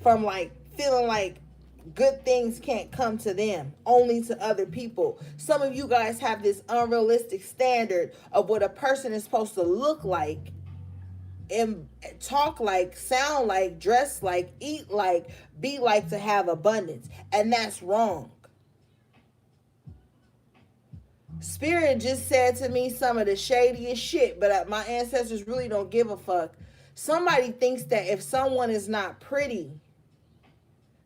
from like feeling like good things can't come to them, only to other people. Some of you guys have this unrealistic standard of what a person is supposed to look like and talk like, sound like, dress like, eat like, be like to have abundance. And that's wrong. Spirit just said to me some of the shadiest shit, but my ancestors really don't give a fuck. Somebody thinks that if someone is not pretty,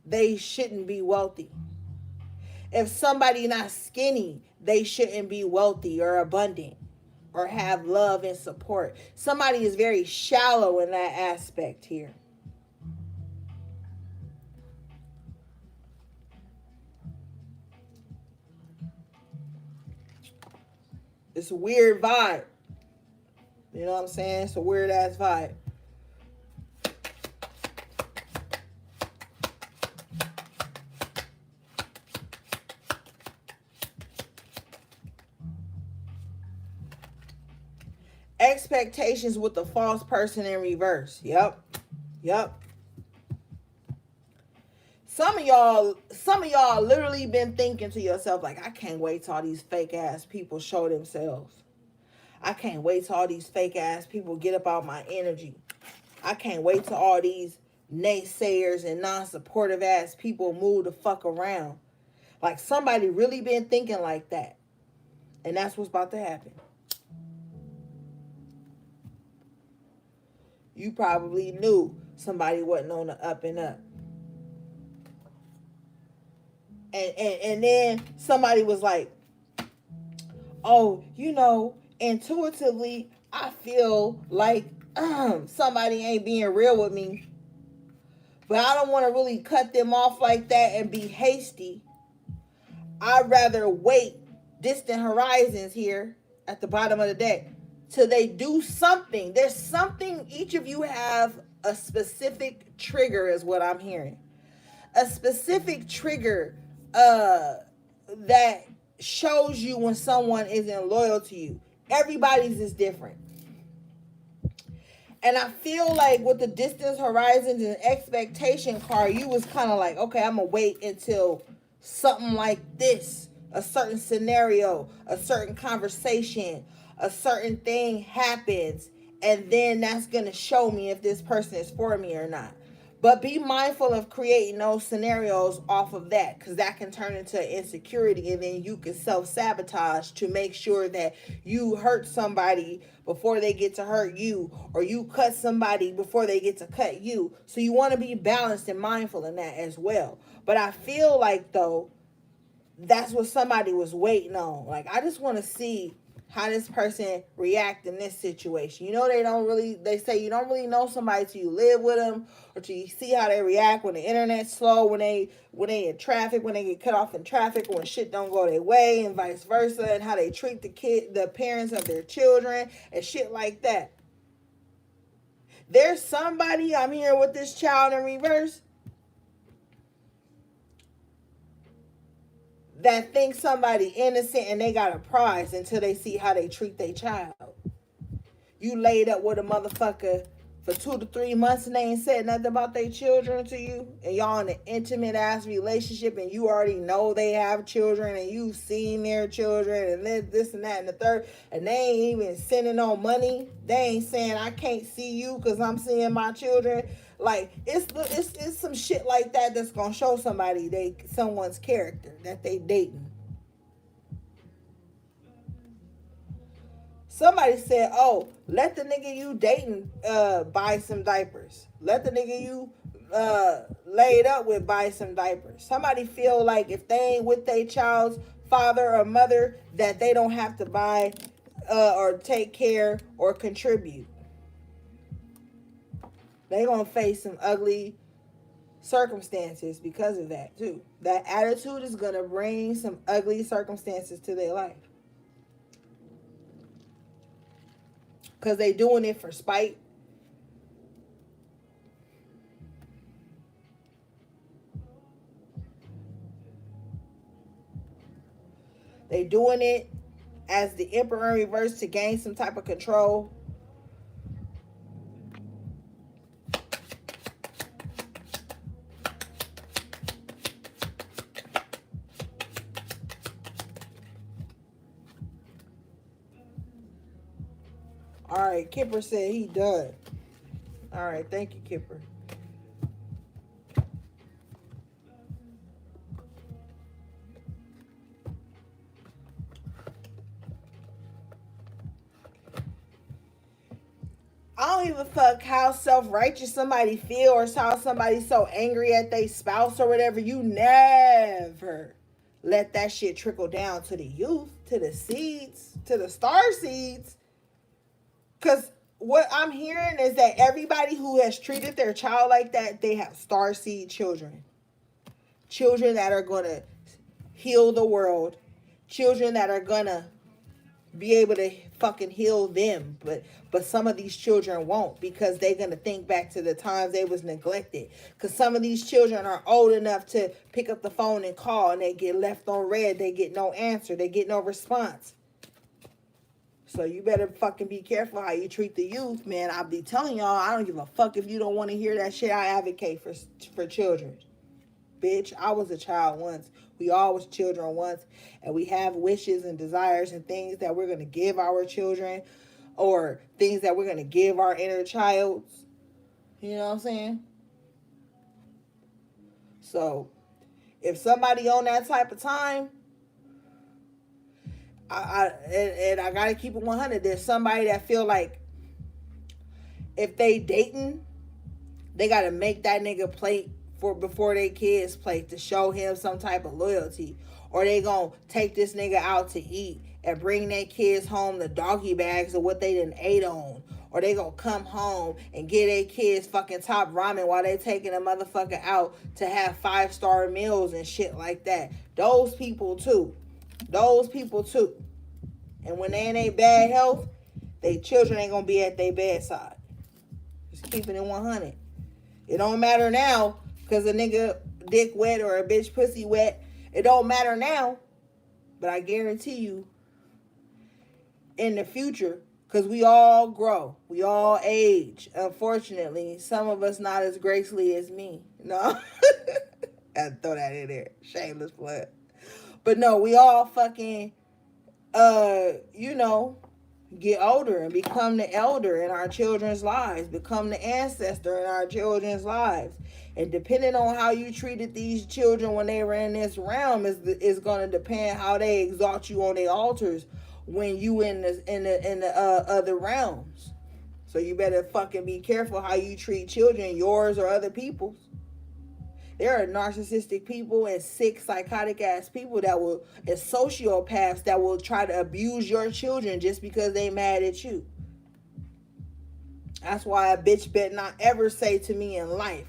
they shouldn't be wealthy. If somebody not skinny, they shouldn't be wealthy or abundant or have love and support. Somebody is very shallow in that aspect here. It's a weird vibe. You know what I'm saying? It's a weird ass vibe. Expectations with the false person in reverse. Yep. Some of y'all literally been thinking to yourself, like, I can't wait till all these fake ass people show themselves. I can't wait till all these fake ass people get up out my energy. I can't wait till all these naysayers and non-supportive ass people move the fuck around. Like, somebody really been thinking like that. And that's what's about to happen. You probably knew somebody wasn't on the up and up. And then somebody was like, oh, you know, intuitively, I feel like somebody ain't being real with me. But I don't want to really cut them off like that and be hasty. I'd rather wait, distant horizons here at the bottom of the deck, till they do something. There's something, each of you have a specific trigger is what I'm hearing. A specific trigger that shows you when someone isn't loyal to you. Everybody's is different. And I feel like with the distance horizons and expectation card, you was kind of like, okay, I'm going to wait until something like this, a certain scenario, a certain conversation, a certain thing happens, and then that's going to show me if this person is for me or not. But be mindful of creating those scenarios off of that, because that can turn into insecurity, and then you can self-sabotage to make sure that you hurt somebody before they get to hurt you, or you cut somebody before they get to cut you. So you want to be balanced and mindful in that as well. But I feel like, though, that's what somebody was waiting on. Like, I just want to see how this person react in this situation. You know, they say you don't really know somebody till you live with them, or till you see how they react when the internet's slow, when they in traffic, when they get cut off in traffic, when shit don't go their way, and vice versa, and how they treat the parents of their children and shit like that. There's somebody I'm here with this child in reverse that thinks somebody innocent and they got a prize until they see how they treat their child. You laid up with a motherfucker for 2 to 3 months and they ain't said nothing about their children to you, and y'all in an intimate ass relationship, and you already know they have children, and you've seen their children, and this and that and the third, and they ain't even sending no money. They ain't saying, I can't see you because I'm seeing my children. Like, it's some shit like that that's gonna show somebody someone's character that they dating. Somebody said, oh, let the nigga you dating buy some diapers. Let the nigga you laid up with buy some diapers. Somebody feel like if they ain't with their child's father or mother, that they don't have to buy or take care or contribute. They're going to face some ugly circumstances because of that too. That attitude is going to bring some ugly circumstances to their life. Because they doing it for spite. They doing it as the emperor in reverse to gain some type of control. All right, Kipper said he done. All right, thank you, Kipper. I don't give a fuck how self-righteous somebody feel or how somebody's so angry at their spouse or whatever. You never let that shit trickle down to the youth, to the seeds, to the star seeds. Because what I'm hearing is that everybody who has treated their child like that, they have star seed children. Children that are going to heal the world. Children that are going to be able to fucking heal them. But some of these children won't, because they're going to think back to the times they was neglected. Because some of these children are old enough to pick up the phone and call, and they get left on red. They get no answer. They get no response. So you better fucking be careful how you treat the youth, man. I'll be telling y'all, I don't give a fuck if you don't want to hear that shit. I advocate for children. Bitch, I was a child once. We all was children once. And we have wishes and desires and things that we're going to give our children, or things that we're going to give our inner childs. You know what I'm saying? So if somebody on that type of time, I gotta keep it 100. There's somebody that feel like if they dating, they gotta make that nigga play for before they kids play to show him some type of loyalty, or they gonna take this nigga out to eat and bring their kids home the doggy bags of what they done ate on, or they gonna come home and get their kids fucking top ramen while they taking a motherfucker out to have 5-star meals and shit like that. Those people too. And when they in a bad health, they children ain't gonna be at their bedside. Just keeping it 100. It don't matter now because a nigga dick wet or a bitch pussy wet. It don't matter now. But I guarantee you, in the future, because we all grow, we all age. Unfortunately, some of us not as gracefully as me. No, I throw that in there. Shameless plug. But no, we all fucking, get older and become the elder in our children's lives, become the ancestor in our children's lives. And depending on how you treated these children when they were in this realm is going to depend how they exalt you on their altars when you in the other realms. So you better fucking be careful how you treat children, yours or other people's. There are narcissistic people and sick, psychotic ass people and sociopaths that will try to abuse your children just because they mad at you. That's why a bitch better not ever say to me in life,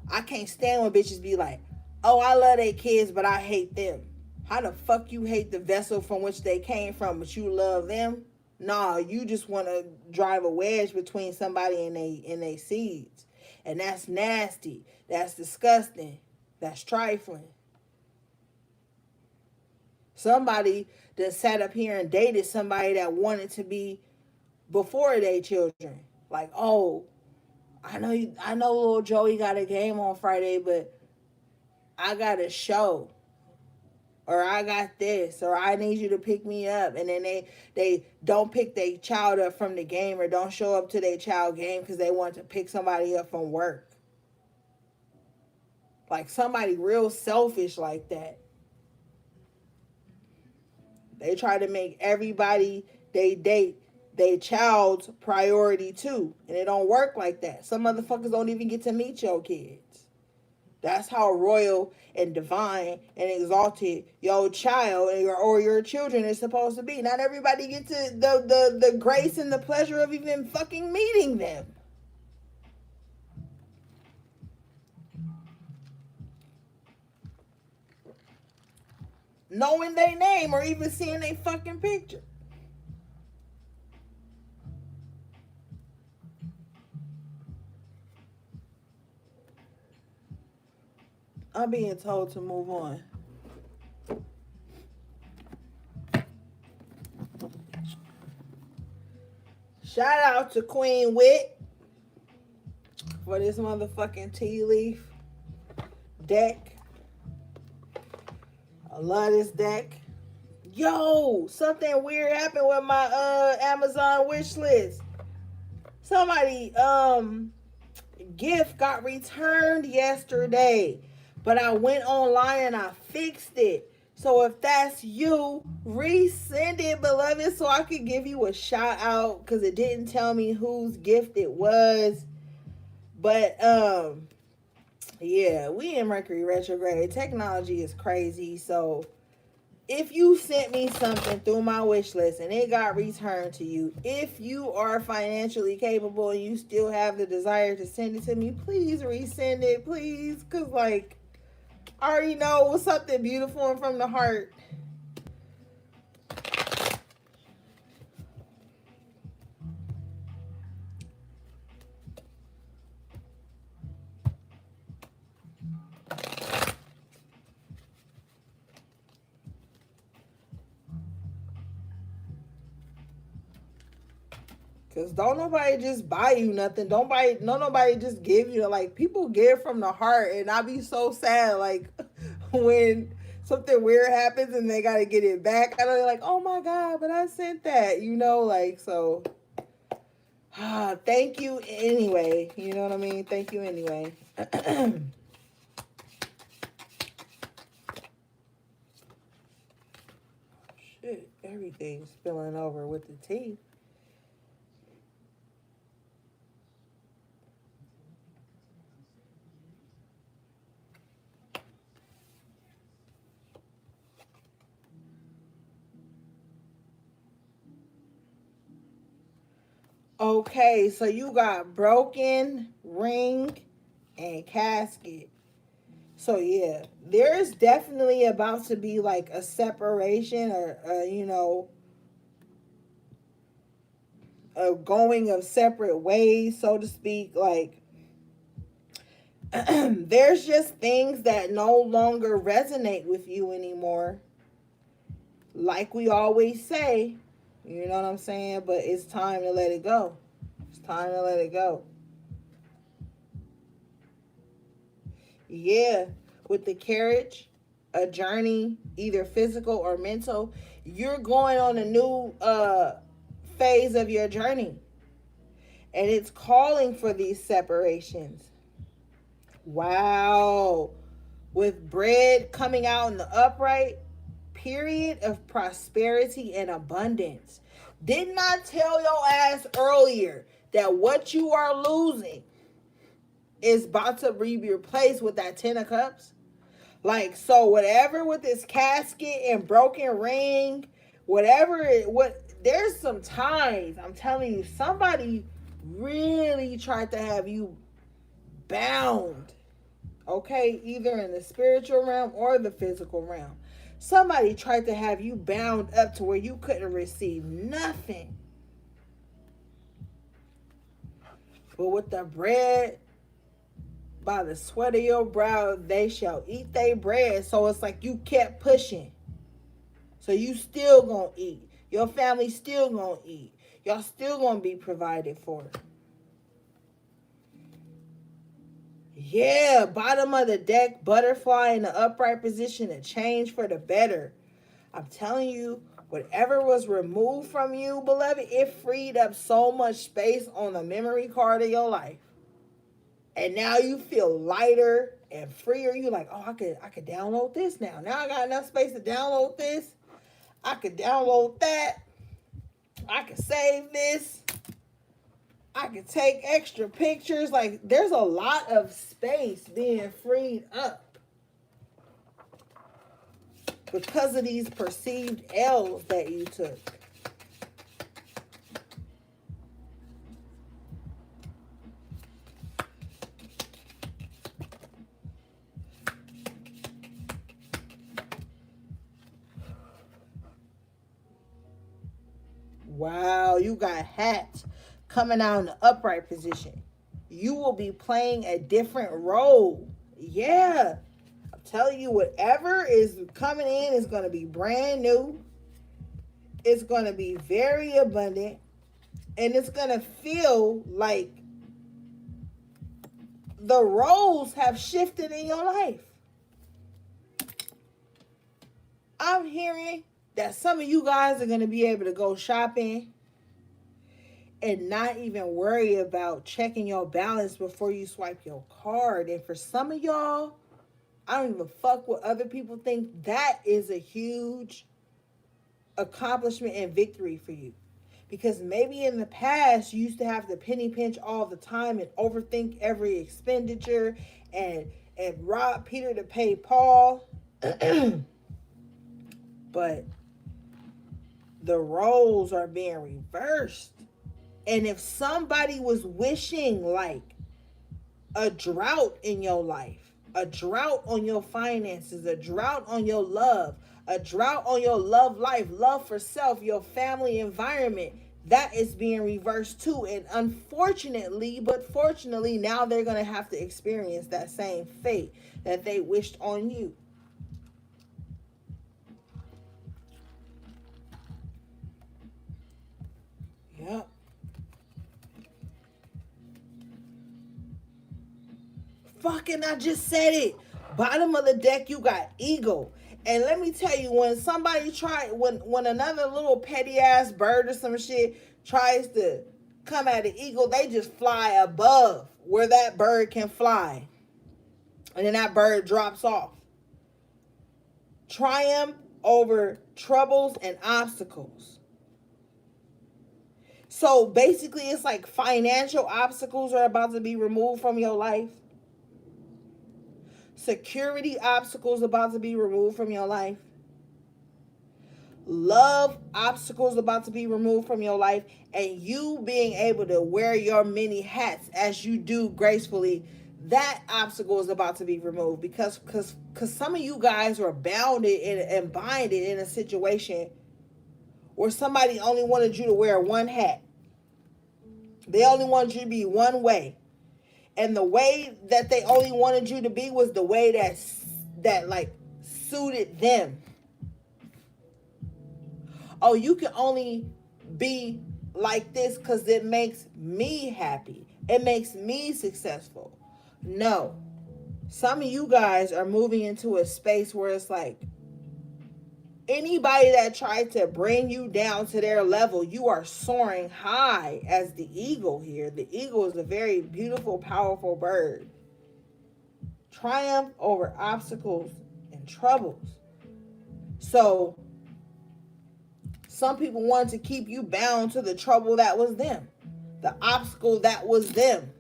I can't stand when bitches be like, oh, I love their kids, but I hate them. How the fuck you hate the vessel from which they came from, but you love them? Nah, you just want to drive a wedge between somebody and they seeds. And that's nasty. That's disgusting. That's trifling. Somebody that sat up here and dated somebody that wanted to be before they children. Like, oh, I know little Joey got a game on Friday, but I got a show. Or I got this, or I need you to pick me up. And then they don't pick their child up from the game, or don't show up to their child game because they want to pick somebody up from work. Like somebody real selfish like that. They try to make everybody they date their child's priority too. And it don't work like that. Some motherfuckers don't even get to meet your kids. That's how royal and divine and exalted your child or your children is supposed to be. Not everybody gets the grace and the pleasure of even fucking meeting them. Knowing their name or even seeing their fucking picture. I'm being told to move on. Shout out to Queen Wit for this motherfucking tea leaf deck. I love this deck. Yo, something weird happened with my Amazon wish list. Somebody gift got returned yesterday, but I went online and I fixed it. So if that's you, resend it, beloved, so I could give you a shout out, because it didn't tell me whose gift it was. But yeah, we in Mercury retrograde. Technology is crazy. So if you sent me something through my wish list and it got returned to you, if you are financially capable and you still have the desire to send it to me, please resend it, please. Because, like, I already know it was something beautiful and from the heart. Cause don't nobody just buy you nothing. Nobody just give you, like, people give from the heart, and I be so sad, like, when something weird happens and they gotta get it back. I know they're like, oh my God, but I sent that, like, so thank you anyway. You know what I mean? Thank you anyway. Shit, everything's spilling over with the tea. Okay, so you got broken ring and casket. So yeah, there's definitely about to be like a separation or a going of separate ways, so to speak. Like there's just things that no longer resonate with you anymore. Like we always say, you know what I'm saying? But it's time to let it go. It's time to let it go. Yeah, with the carriage, a journey, either physical or mental, you're going on a new phase of your journey. And it's calling for these separations. Wow. With bread coming out in the upright, period of prosperity and abundance. Didn't I tell your ass earlier that what you are losing is about to be replaced with that 10 of cups? Like, so whatever with this casket and broken ring, there's some ties. I'm telling you, somebody really tried to have you bound. Okay, either in the spiritual realm or the physical realm. Somebody tried to have you bound up to where you couldn't receive nothing. But with the bread, by the sweat of your brow, they shall eat their bread. So it's like you kept pushing. So you still gonna eat. Your family still gonna eat. Y'all still gonna be provided for. Yeah, bottom of the deck, butterfly in the upright position, a change for the better. I'm telling you, whatever was removed from you, beloved, it freed up so much space on the memory card of your life. And now you feel lighter and freer. You like, oh, I could download this now. Now I got enough space to download this. I could download that. I could save this. I can take extra pictures. Like, there's a lot of space being freed up because of these perceived L's that you took. Wow, you got hats coming out in the upright position. You will be playing a different role. Yeah. I'm telling you, whatever is coming in is going to be brand new. It's going to be very abundant. And it's going to feel like the roles have shifted in your life. I'm hearing that some of you guys are going to be able to go shopping and not even worry about checking your balance before you swipe your card. And for some of y'all, I don't even fuck what other people think. That is a huge accomplishment and victory for you. Because maybe in the past, you used to have to penny pinch all the time and overthink every expenditure and rob Peter to pay Paul. But the roles are being reversed. And if somebody was wishing like a drought in your life, a drought on your finances, a drought on your love, a drought on your love life, love for self, your family environment, that is being reversed too. And unfortunately, but fortunately, now they're going to have to experience that same fate that they wished on you. Yep. Fucking, I just said it. Bottom of the deck, you got ego. And let me tell you, when somebody when another little petty ass bird or some shit tries to come at an eagle, they just fly above where that bird can fly. And then that bird drops off. Triumph over troubles and obstacles. So basically, it's like financial obstacles are about to be removed from your life. Security obstacles about to be removed from your life. Love obstacles about to be removed from your life. And you being able to wear your many hats as you do gracefully, that obstacle is about to be removed. Because some of you guys were bounded and binded in a situation where somebody only wanted you to wear one hat. They only wanted you to be one way. And the way that they only wanted you to be was the way that like suited them. Oh, you can only be like this because it makes me happy. It makes me successful. No. Some of you guys are moving into a space where it's like, anybody that tried to bring you down to their level, you are soaring high as the eagle here. The eagle is a very beautiful, powerful bird. Triumph over obstacles and troubles. So, some people wanted to keep you bound to the trouble that was them, the obstacle that was them.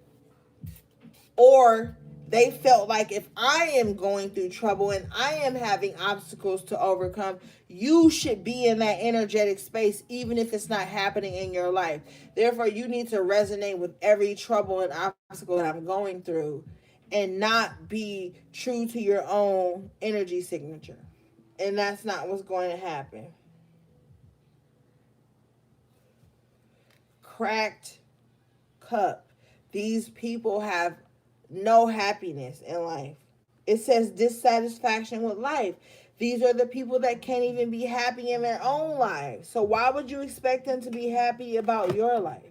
Or they felt like, if I am going through trouble and I am having obstacles to overcome, you should be in that energetic space, even if it's not happening in your life. Therefore, you need to resonate with every trouble and obstacle that I'm going through and not be true to your own energy signature. And that's not what's going to happen. Cracked cup. These people have no happiness in life. It says dissatisfaction with life. These are the people that can't even be happy in their own lives. So why would you expect them to be happy about your life?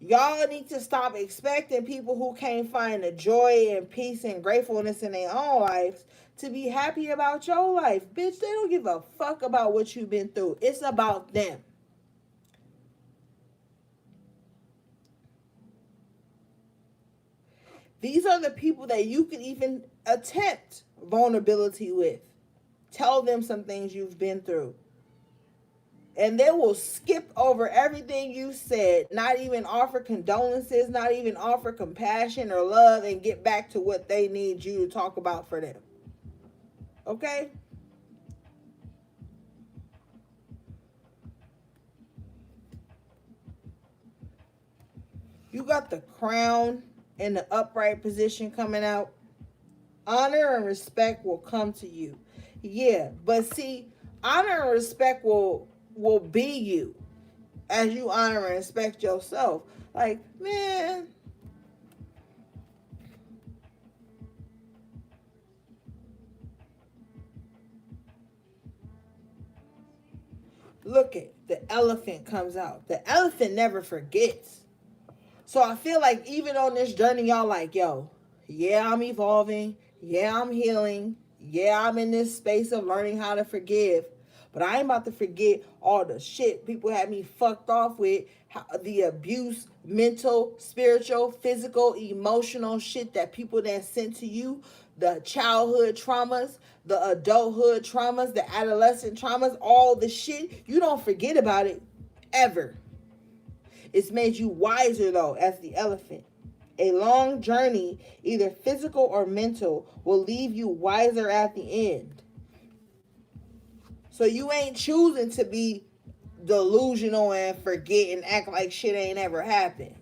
Y'all need to stop expecting people who can't find the joy and peace and gratefulness in their own lives to be happy about your life. Bitch, they don't give a fuck about what you've been through. It's about them. These are the people that you can even attempt vulnerability with. Tell them some things you've been through. And they will skip over everything you said, not even offer condolences, not even offer compassion or love, and get back to what they need you to talk about for them. Okay? You got the crown in the upright position coming out. Honor and respect will come to you. Yeah, but see, honor and respect will be you as you honor and respect yourself. Like, man, look it, the elephant comes out. The elephant never forgets. So I feel like even on this journey, y'all like, yo, yeah, I'm evolving. Yeah, I'm healing. Yeah, I'm in this space of learning how to forgive. But I ain't about to forget all the shit people had me fucked off with, the abuse, mental, spiritual, physical, emotional shit that people then sent to you, the childhood traumas, the adulthood traumas, the adolescent traumas, all the shit. You don't forget about it ever. It's made you wiser, though, as the elephant. A long journey, either physical or mental, will leave you wiser at the end. So you ain't choosing to be delusional and forget and act like shit ain't ever happened.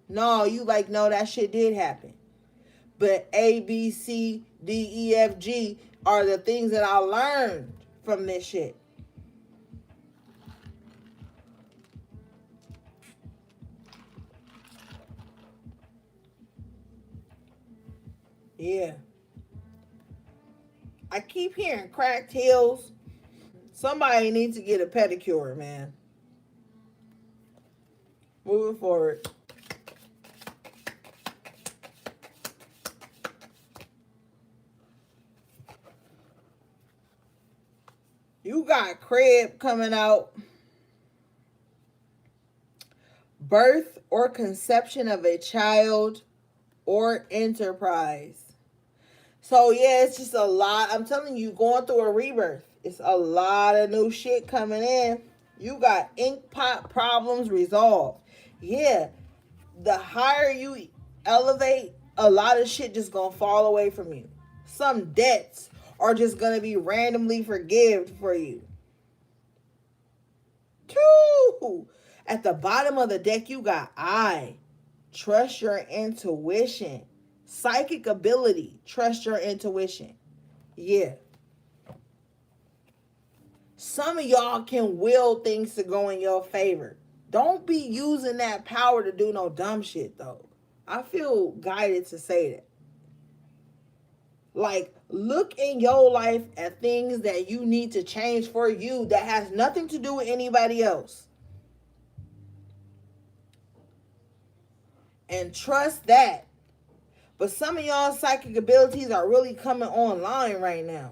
No, you like, no, that shit did happen. But A, B, C, D, E, F, G are the things that I learned from this shit. Yeah. I keep hearing cracked heels. Somebody needs to get a pedicure, man. Moving forward. You got crib coming out. Birth or conception of a child or enterprise. So yeah, it's just a lot. I'm telling you, going through a rebirth. It's a lot of new shit coming in. You got ink pot problems resolved. Yeah, the higher you elevate, a lot of shit just gonna fall away from you. Some debts are just gonna be randomly forgiven for you. Two. At the bottom of the deck, you got I. Trust your intuition. Psychic ability. Trust your intuition. Yeah. Some of y'all can will things to go in your favor. Don't be using that power to do no dumb shit, though. I feel guided to say that. Like, look in your life at things that you need to change for you that has nothing to do with anybody else. And trust that. But some of y'all's psychic abilities are really coming online right now.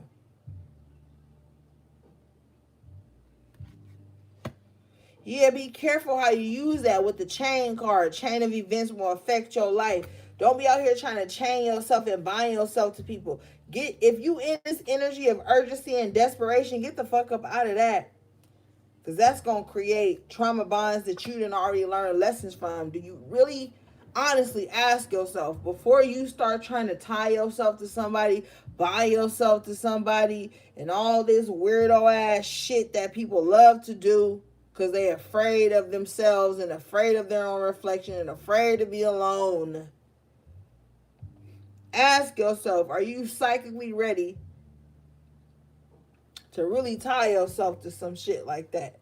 Yeah, be careful how you use that with the chain card. Chain of events will affect your life. Don't be out here trying to chain yourself and bind yourself to people. If you in this energy of urgency and desperation, get the fuck up out of that. Because that's going to create trauma bonds that you didn't already learn lessons from. Do you really honestly ask yourself before you start trying to tie yourself to somebody, bind yourself to somebody, and all this weirdo ass shit that people love to do because they're afraid of themselves and afraid of their own reflection and afraid to be alone? Ask yourself, are you psychically ready to really tie yourself to some shit like that?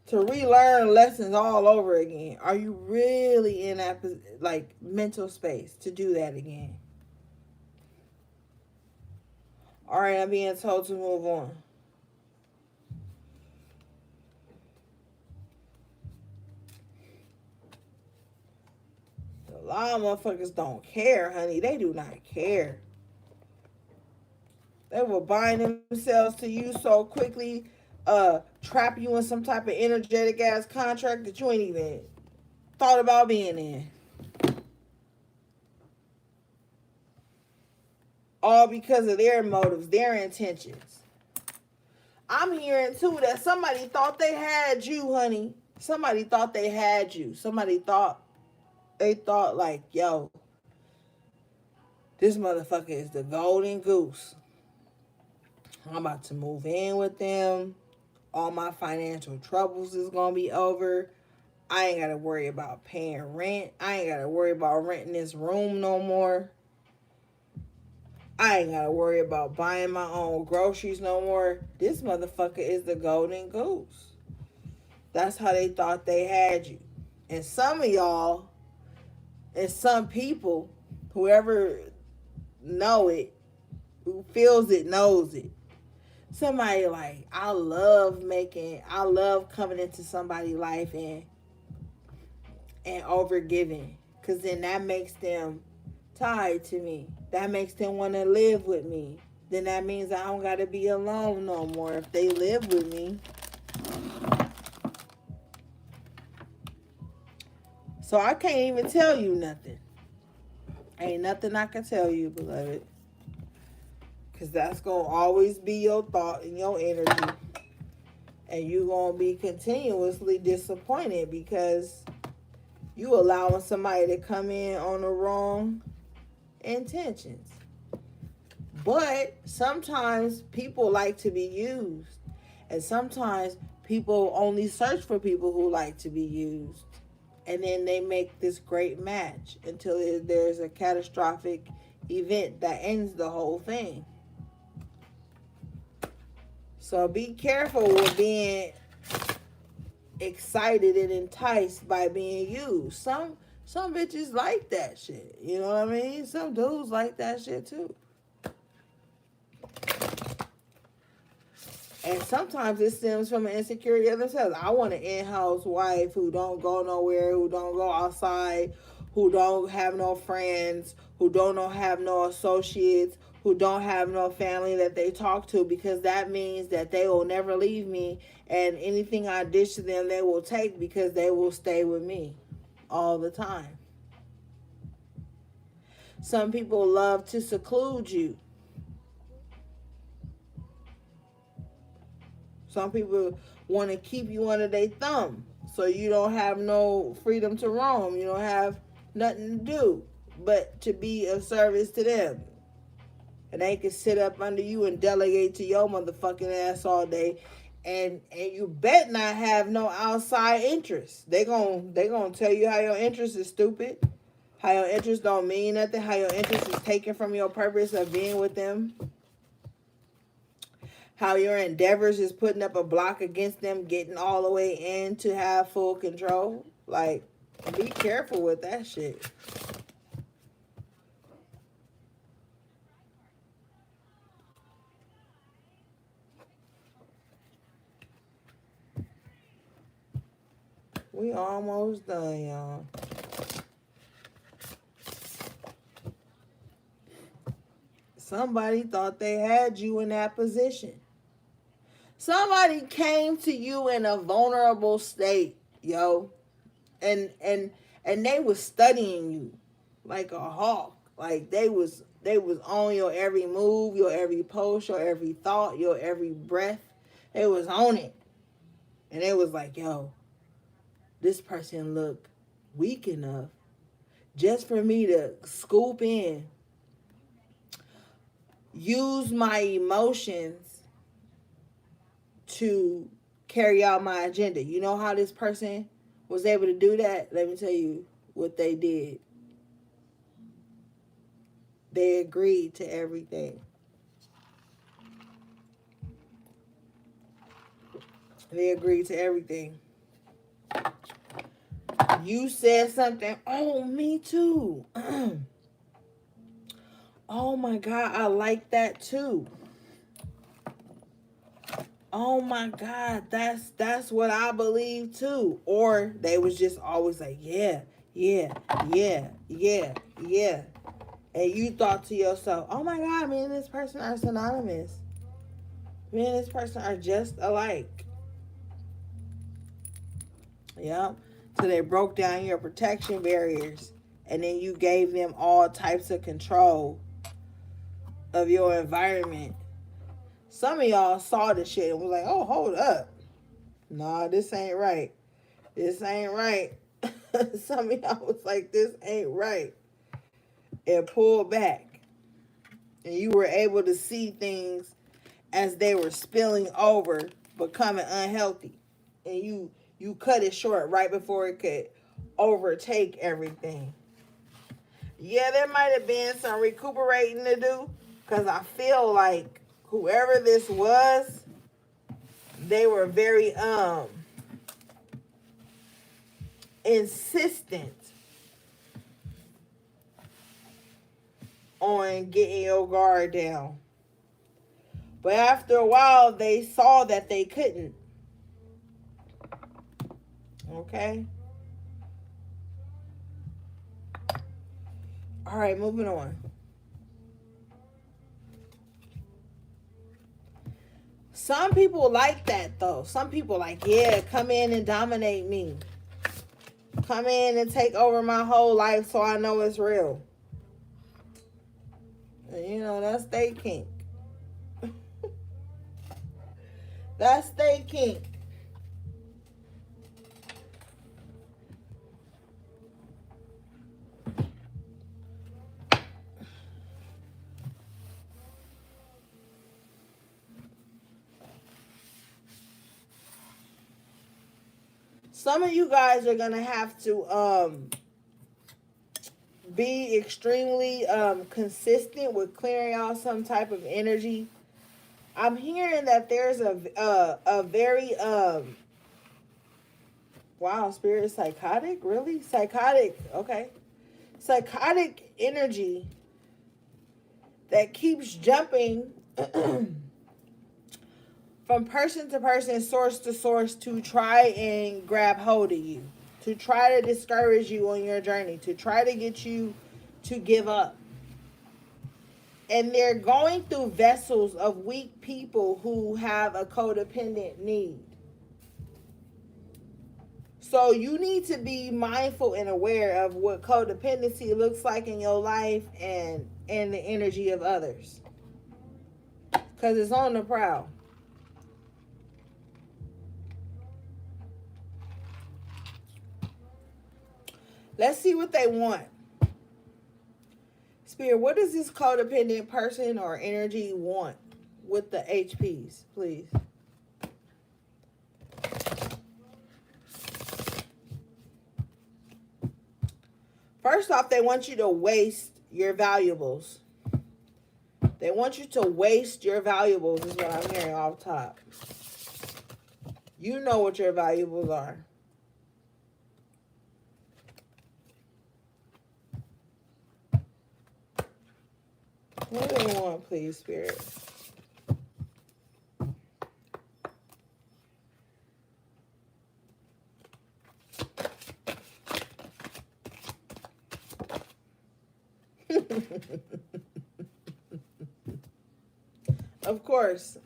To relearn lessons all over again. Are you really in that like mental space to do that again? All right, I'm being told to move on. A lot of motherfuckers don't care, honey. They do not care. They will bind themselves to you so quickly, trap you in some type of energetic ass contract that you ain't even thought about being in. All because of their motives, their intentions. I'm hearing too that somebody thought they had you, honey. Somebody thought they had you. Somebody thought like, yo, this motherfucker is the golden goose. I'm about to move in with them. All my financial troubles is gonna be over. I ain't gotta worry about paying rent. I ain't gotta worry about renting this room no more. I ain't gotta worry about buying my own groceries no more. This motherfucker is the golden goose. That's how they thought they had you. And some of y'all, and some people, whoever know it, who feels it, knows it. Somebody like, I love coming into somebody's life and overgiving. Because then that makes them tied to me. That makes them want to live with me. Then that means I don't got to be alone no more if they live with me. So I can't even tell you nothing. Ain't nothing I can tell you, beloved. Because that's going to always be your thought and your energy. And you're going to be continuously disappointed because you allowing somebody to come in on the wrong intentions. But sometimes people like to be used. And sometimes people only search for people who like to be used. And then they make this great match until there's a catastrophic event that ends the whole thing. So be careful with being excited and enticed by being used. Some bitches like that shit. You know what I mean? Some dudes like that shit too. And sometimes it stems from an insecurity of themselves. I want an in-house wife who don't go nowhere, who don't go outside, who don't have no friends, who don't have no associates, who don't have no family that they talk to, because that means that they will never leave me, and anything I dish to them they will take because they will stay with me all the time. Some people love to seclude you. Some people want to keep you under their thumb so you don't have no freedom to roam. You don't have nothing to do but to be of service to them. And they can sit up under you and delegate to your motherfucking ass all day. And you bet not have no outside interests. They gonna tell you how your interest is stupid. How your interest don't mean nothing. How your interest is taken from your purpose of being with them. How your endeavors is putting up a block against them getting all the way in to have full control. Like, be careful with that shit. We almost done, y'all. Somebody thought they had you in that position. Somebody came to you in a vulnerable state, yo. And they was studying you like a hawk. Like they was on your every move, your every post, your every thought, your every breath. They was on it. And it was like, yo, this person look weak enough just for me to scoop in, use my emotions to carry out my agenda. You know how this person was able to do that? Let me tell you what they did. They agreed to everything. They agreed to everything. You said something. Oh, me too. Oh my God, I like that too. Oh my God, that's what I believe too. Or they was just always like, yeah. And you thought to yourself, oh my God, me and this person are synonymous. Me and this person are just alike. Yep. So they broke down your protection barriers, and then you gave them all types of control of your environment Some of y'all saw the shit and was like, oh, hold up. Nah, this ain't right. This ain't right. Some of y'all was like, this ain't right. And pulled back. And you were able to see things as they were spilling over, becoming unhealthy. And you cut it short right before it could overtake everything. Yeah, there might have been some recuperating to do. Because I feel like whoever this was, they were very insistent on getting your guard down. But after a while, they saw that they couldn't. Okay? All right, moving on. Some people like that, though. Some people like, yeah, come in and dominate me. Come in and take over my whole life so I know it's real. And, you know, that's their kink. That's their kink. Some of you guys are going to have to be extremely consistent with clearing out some type of energy. I'm hearing that there's a very wow, spirit psychotic, really psychotic. Okay, psychotic energy that keeps jumping from person to person, source to source, to try and grab hold of you, to try to discourage you on your journey, to try to get you to give up. And they're going through vessels of weak people who have a codependent need. So you need to be mindful and aware of what codependency looks like in your life and the energy of others. Because it's on the prowl. Let's see what they want. Spirit, what does this codependent person or energy want with the HPs, please? First off, they want you to waste your valuables. They want you to waste your valuables is what I'm hearing off top. You know what your valuables are. What do they want, please, Spirit? Of course.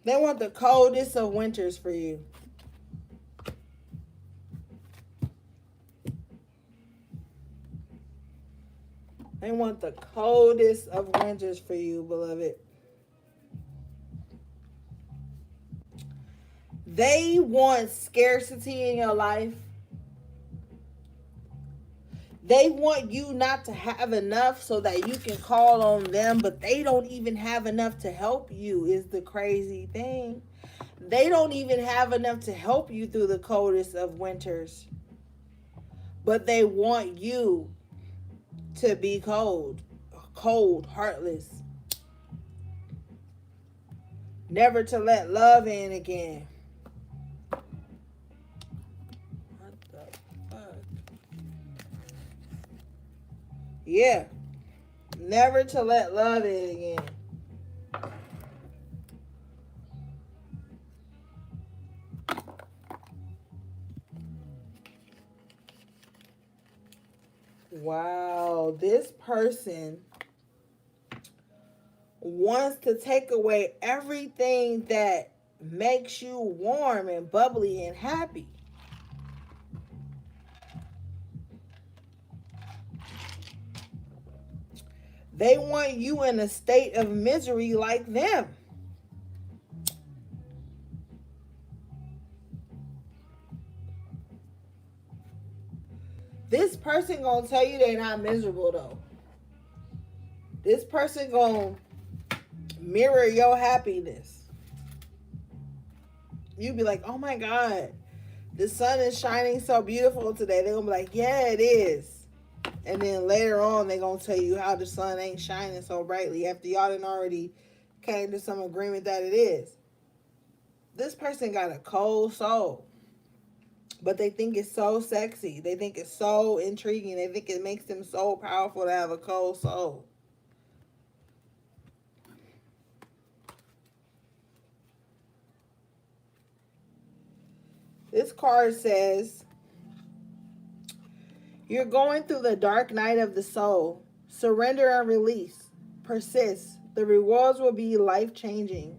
They want the coldest of winters for you. They want the coldest of winters for you, beloved. They want scarcity in your life. They want you not to have enough so that you can call on them, but they don't even have enough to help you is the crazy thing. They don't even have enough to help you through the coldest of winters. But they want you to be cold, heartless. Never to let love in again. Yeah. Never to let love in again. Wow. This person wants to take away everything that makes you warm and bubbly and happy. They want you in a state of misery like them. This person gonna tell you they're not miserable though. This person gonna mirror your happiness. You be like, oh my God, the sun is shining so beautiful today. They're gonna be like, yeah, it is. And then later on, they're gonna tell you how the sun ain't shining so brightly after y'all done already came to some agreement that it is. This person got a cold soul, but they think it's so sexy. They think it's so intriguing. They think it makes them so powerful to have a cold soul. This card says, you're going through the dark night of the soul. Surrender and release. Persist. The rewards will be life-changing.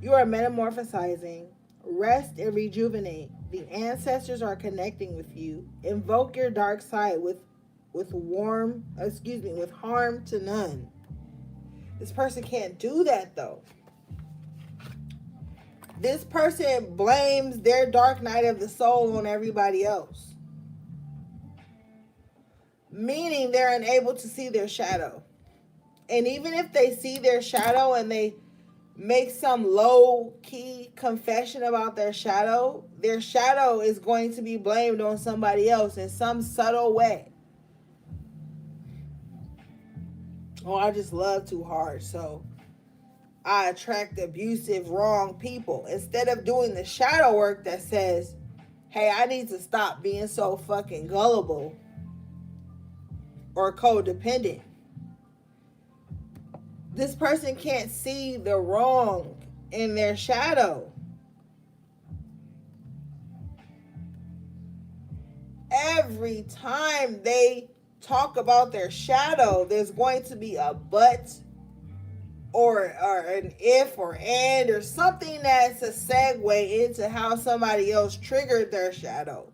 You are metamorphosizing. Rest and rejuvenate. The ancestors are connecting with you. Invoke your dark side with harm to none. This person can't do that though. This person blames their dark night of the soul on everybody else. Meaning they're unable to see their shadow. And even if they see their shadow and they make some low-key confession about their shadow is going to be blamed on somebody else in some subtle way. Oh, I just love too hard, so I attract abusive, wrong people. Instead of doing the shadow work that says, hey, I need to stop being so fucking gullible or codependent. This person can't see the wrong in their shadow. Every time they talk about their shadow, there's going to be a but or an if or and or something that's a segue into how somebody else triggered their shadow,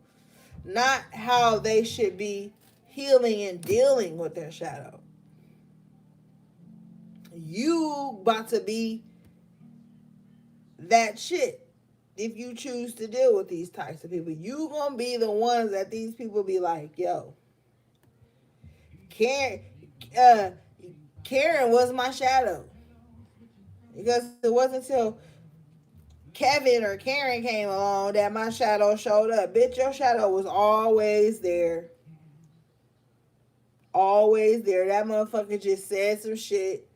not how they should be healing and dealing with their shadow. You about to be that shit if you choose to deal with these types of people. You gonna be the ones that these people be like, yo, Karen was my shadow. Because it wasn't until Kevin or Karen came along that my shadow showed up. Bitch, your shadow was always there. Always there. That motherfucker just said some shit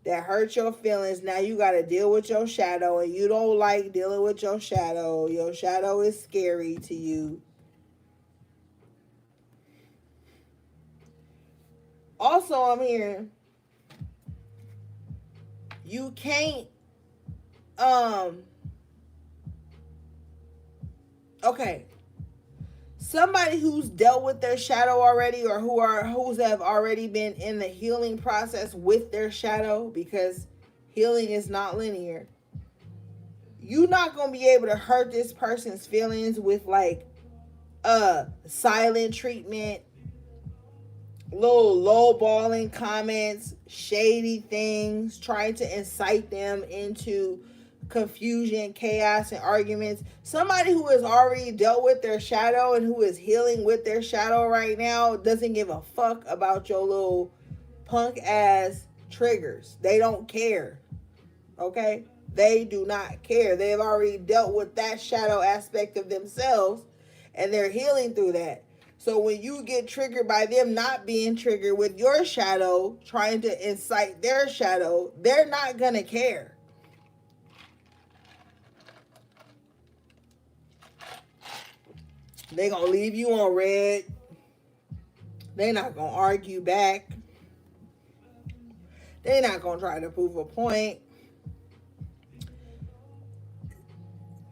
that hurt your feelings. Now you got to deal with your shadow, and you don't like dealing with your shadow. Your shadow is scary to you. Also, I'm hearing you can't okay, somebody who's dealt with their shadow already, or who's have already been in the healing process with their shadow, because healing is not linear. You're not gonna be able to hurt this person's feelings with like silent treatment, little lowballing comments, shady things, trying to incite them into confusion, chaos, and arguments. Somebody who has already dealt with their shadow and who is healing with their shadow right now doesn't give a fuck about your little punk ass triggers. They don't care. Okay? They do not care. They've already dealt with that shadow aspect of themselves, and they're healing through that. So when you get triggered by them not being triggered with your shadow, trying to incite their shadow, they're not gonna care. They're gonna leave you on red. They're not gonna argue back. They're not gonna try to prove a point.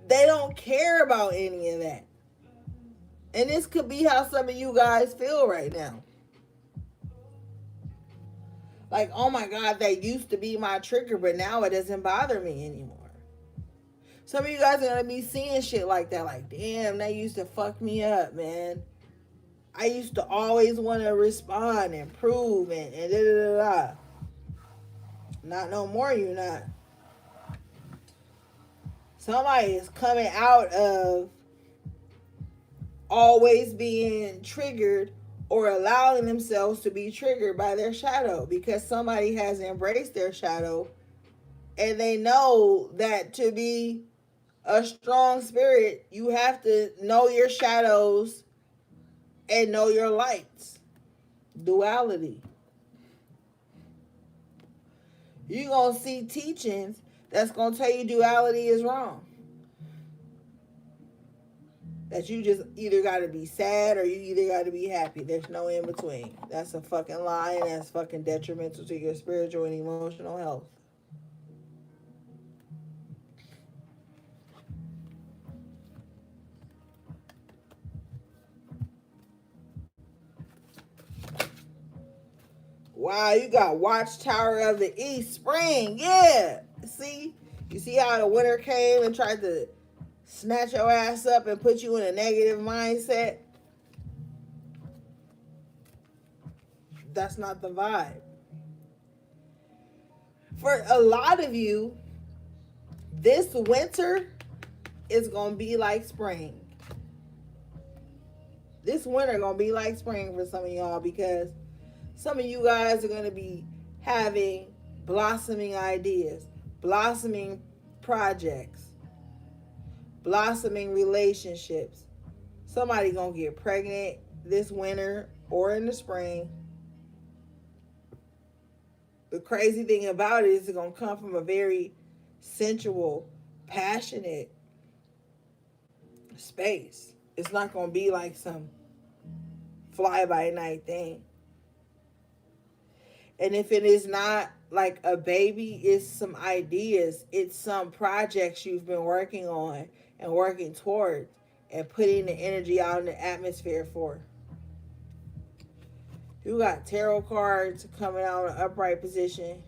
They don't care about any of that. And this could be how some of you guys feel right now. Like, oh my God, that used to be my trigger, but now it doesn't bother me anymore. Some of you guys are going to be seeing shit like that. Like, damn, that used to fuck me up, man. I used to always want to respond and prove and da da da da. Not no more, you're not. Somebody is coming out of always being triggered or allowing themselves to be triggered by their shadow because somebody has embraced their shadow and they know that to be a strong spirit, you have to know your shadows and know your lights. Duality. You're going to see teachings that's going to tell you duality is wrong. That you just either got to be sad or you either got to be happy. There's no in between. That's a fucking lie and that's fucking detrimental to your spiritual and emotional health. Wow, you got Watchtower of the East Spring. Yeah. See? You see how the winter came and tried to snatch your ass up and put you in a negative mindset? That's not the vibe. For a lot of you, this winter is going to be like spring. This winter going to be like spring for some of y'all because some of you guys are going to be having blossoming ideas, blossoming projects, blossoming relationships. Somebody going to get pregnant this winter or in the spring. The crazy thing about it is it's going to come from a very sensual, passionate space. It's not going to be like some fly-by-night thing. And if it is not like a baby, it's some ideas. It's some projects you've been working on and working towards and putting the energy out in the atmosphere for. You got tarot cards coming out in an upright position.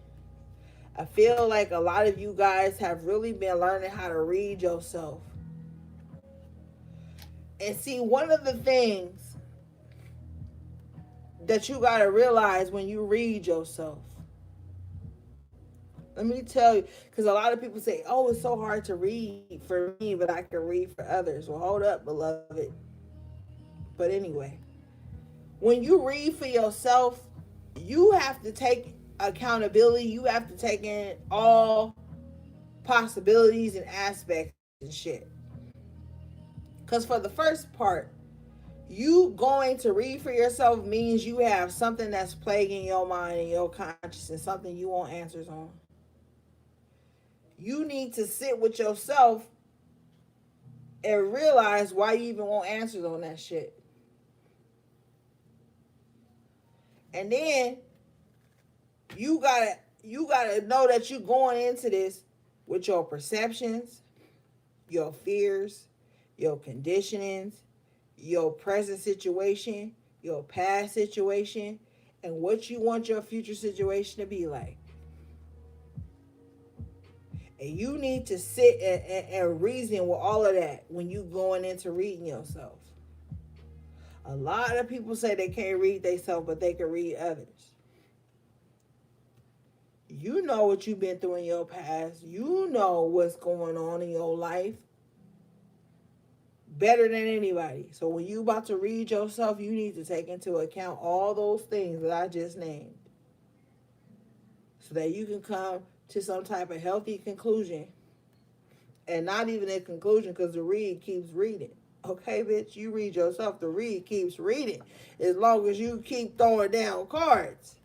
I feel like a lot of you guys have really been learning how to read yourself. And see, one of the things that you got to realize when you read yourself, let me tell you, because a lot of people say, oh, it's so hard to read for me, but I can read for others. Well, hold up, beloved. But anyway, when you read for yourself, you have to take accountability. You have to take in all possibilities and aspects and shit. Because for the first part, you going to read for yourself means you have something that's plaguing your mind and your consciousness, something you want answers on. You need to sit with yourself and realize why you even want answers on that shit. And then you gotta know that you're going into this with your perceptions, your fears, your conditionings, your present situation, your past situation, and what you want your future situation to be like. And you need to sit and reason with all of that when you going into reading yourself. A lot of people say they can't read themselves, but they can read others. You know what you've been through in your past. You know what's going on in your life better than anybody. So when you about to read yourself, you need to take into account all those things that I just named, so that you can come to some type of healthy conclusion. And not even a conclusion, because the read keeps reading. Okay, bitch, you read yourself, the read keeps reading. As long as you keep throwing down cards.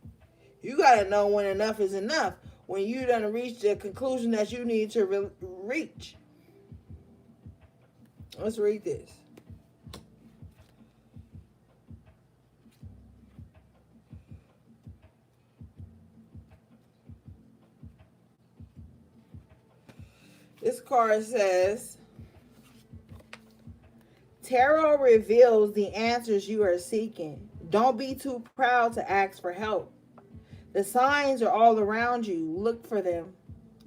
You got to know when enough is enough. When you done reach the conclusion that you need to reach. Let's read this. This card says, tarot reveals the answers you are seeking. Don't be too proud to ask for help. The signs are all around you. Look for them.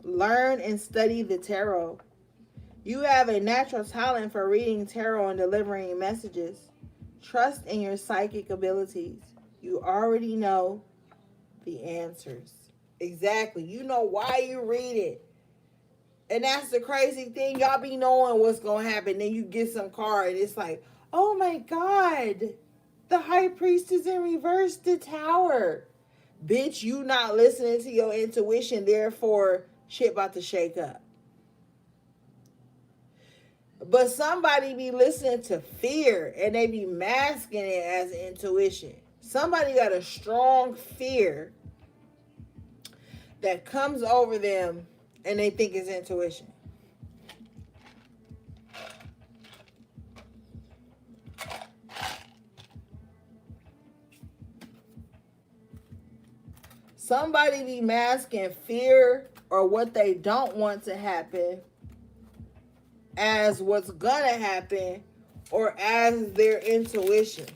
Learn and study the tarot. You have a natural talent for reading tarot and delivering messages. Trust in your psychic abilities. You already know the answers. Exactly. You know why you read it. And that's the crazy thing. Y'all be knowing what's going to happen. Then you get some card. It's like, oh my God. The high priest is in reverse, the tower. Bitch, you not listening to your intuition. Therefore, shit about to shake up. But somebody be listening to fear and they be masking it as intuition. Somebody got a strong fear that comes over them and they think it's intuition. Somebody be masking fear or what they don't want to happen as what's gonna happen or as their intuition.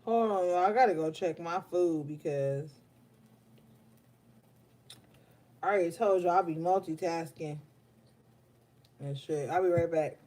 Hold on, y'all. I gotta go check my food because I already told you I'll be multitasking and shit. I'll be right back.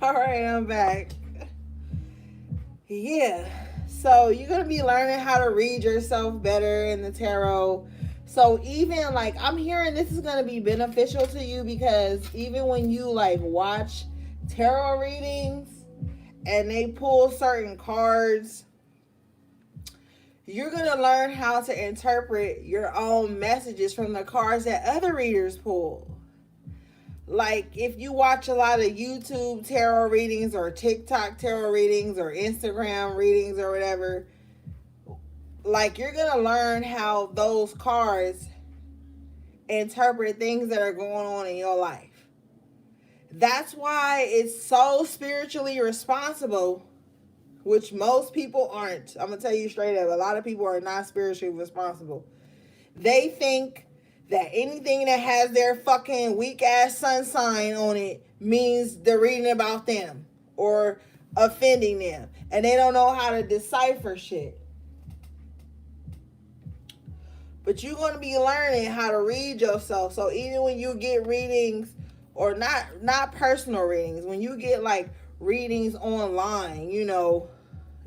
All right, I'm back. Yeah. So you're going to be learning how to read yourself better in the tarot. So even like I'm hearing this is going to be beneficial to you because even when you like watch tarot readings and they pull certain cards, you're going to learn how to interpret your own messages from the cards that other readers pull. Like if you watch a lot of YouTube tarot readings or TikTok tarot readings or Instagram readings or whatever, like you're going to learn how those cards interpret things that are going on in your life. That's why it's so spiritually responsible, which most people aren't. I'm going to tell you straight up, a lot of people are not spiritually responsible. They think that anything that has their fucking weak ass sun sign on it means they're reading about them or offending them. And they don't know how to decipher shit. But you're going to be learning how to read yourself. So even when you get readings, or not personal readings, when you get like readings online, you know,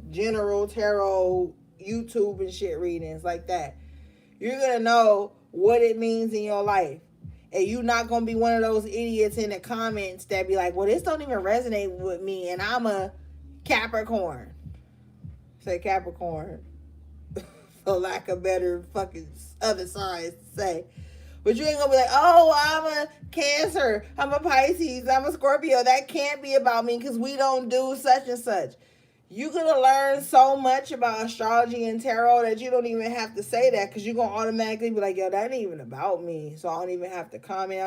general tarot, YouTube and shit readings like that, you're going to know what it means in your life. And you're not going to be one of those idiots in the comments that be like, well, this don't even resonate with me and I'm a Capricorn. Say Capricorn. For lack of better fucking other signs to say. But you ain't gonna be like, oh, I'm a Cancer, I'm a Pisces, I'm a Scorpio. That can't be about me because we don't do such and such. You're gonna learn so much about astrology and tarot that you don't even have to say that because you're gonna automatically be like, yo, that ain't even about me. So I don't even have to comment.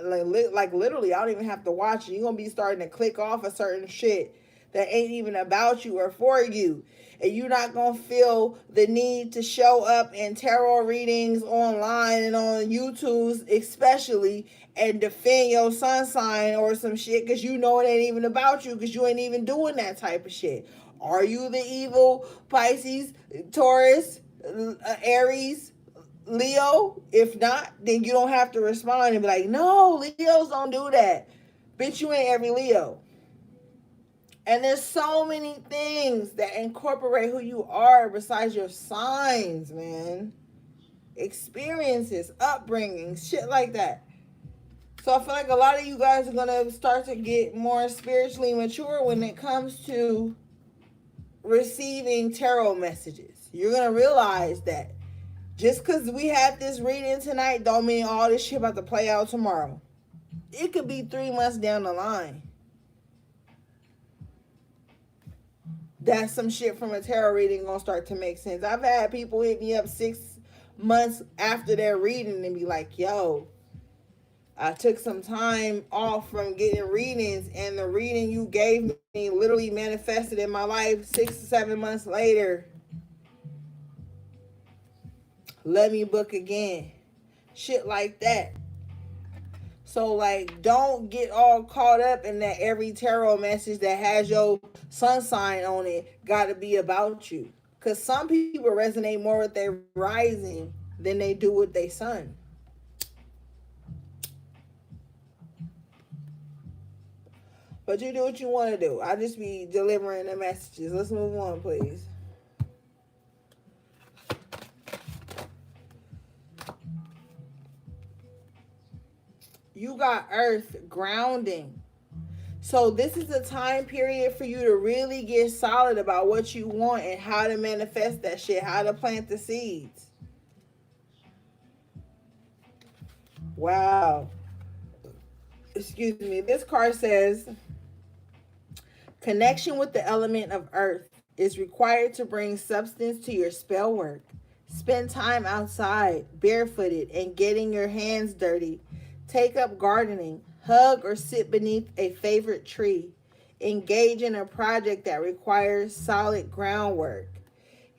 Like literally, I don't even have to watch it. You're gonna be starting to click off a certain shit that ain't even about you or for you. And you're not going to feel the need to show up in tarot readings online and on YouTube especially and defend your sun sign or some shit because you know it ain't even about you because you ain't even doing that type of shit. Are you the evil Pisces, Taurus, Aries, Leo? If not, then you don't have to respond and be like, no, Leos don't do that. Bitch, you ain't every Leo. And there's so many things that incorporate who you are besides your signs, man. Experiences, upbringing, shit like that. So I feel like a lot of you guys are going to start to get more spiritually mature when it comes to receiving tarot messages. You're going to realize that just because we had this reading tonight don't mean all this shit about to play out tomorrow. It could be 3 months down the line. That's some shit from a tarot reading gonna start to make sense. I've had people hit me up 6 months after their reading and be like, yo, I took some time off from getting readings and the reading you gave me literally manifested in my life 6 to 7 months later. Let me book again. Shit like that. So, like, don't get all caught up in that every tarot message that has your sun sign on it got to be about you. Because some people resonate more with their rising than they do with their sun. But you do what you want to do. I just be delivering the messages. Let's move on, please. You got earth grounding. So this is a time period for you to really get solid about what you want and how to manifest that shit, how to plant the seeds. Wow. Excuse me. This card says, connection with the element of earth is required to bring substance to your spell work. Spend time outside, barefooted, and getting your hands dirty. Take up gardening. Hug or sit beneath a favorite tree. Engage in a project that requires solid groundwork.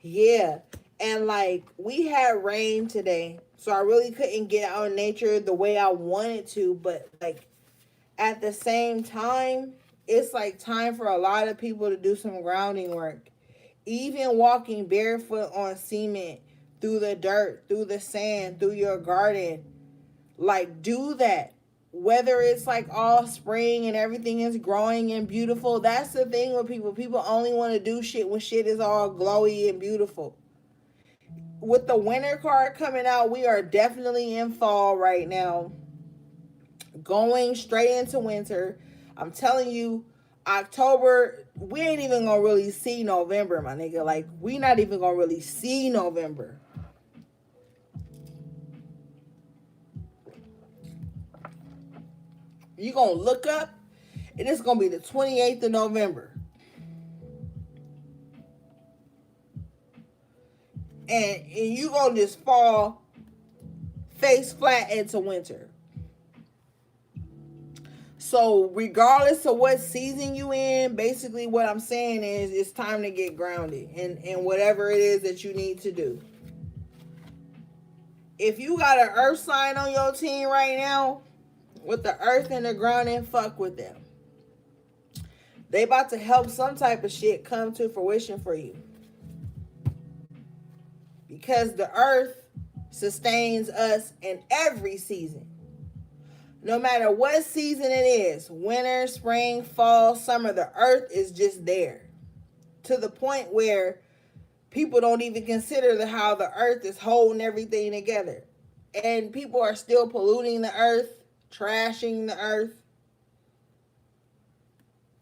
Yeah. And like we had rain today, so I really couldn't get out in nature the way I wanted to. But like at the same time, it's like time for a lot of people to do some grounding work. Even walking barefoot on cement, through the dirt, through the sand, through your garden. Like do that. whether it's like all spring and everything is growing and beautiful. That's the thing with people. People only want to do shit when shit is all glowy and beautiful. With the winter card coming out, we are definitely in fall right now, going straight into winter. I'm telling you, October, we ain't even gonna really see November, my nigga. Like, we not even gonna really see November. You gonna look up, and it's gonna be the 28th of November. And you gonna just fall face flat into winter. So regardless of what season you in, basically what I'm saying is it's time to get grounded in whatever it is that you need to do. If you got an earth sign on your team right now, with the earth and the grounding, fuck with them. They about to help some type of shit come to fruition for you. Because the earth sustains us in every season. No matter what season it is, winter, spring, fall, summer, the earth is just there. To the point where people don't even consider how the earth is holding everything together. And people are still polluting the earth, trashing the earth.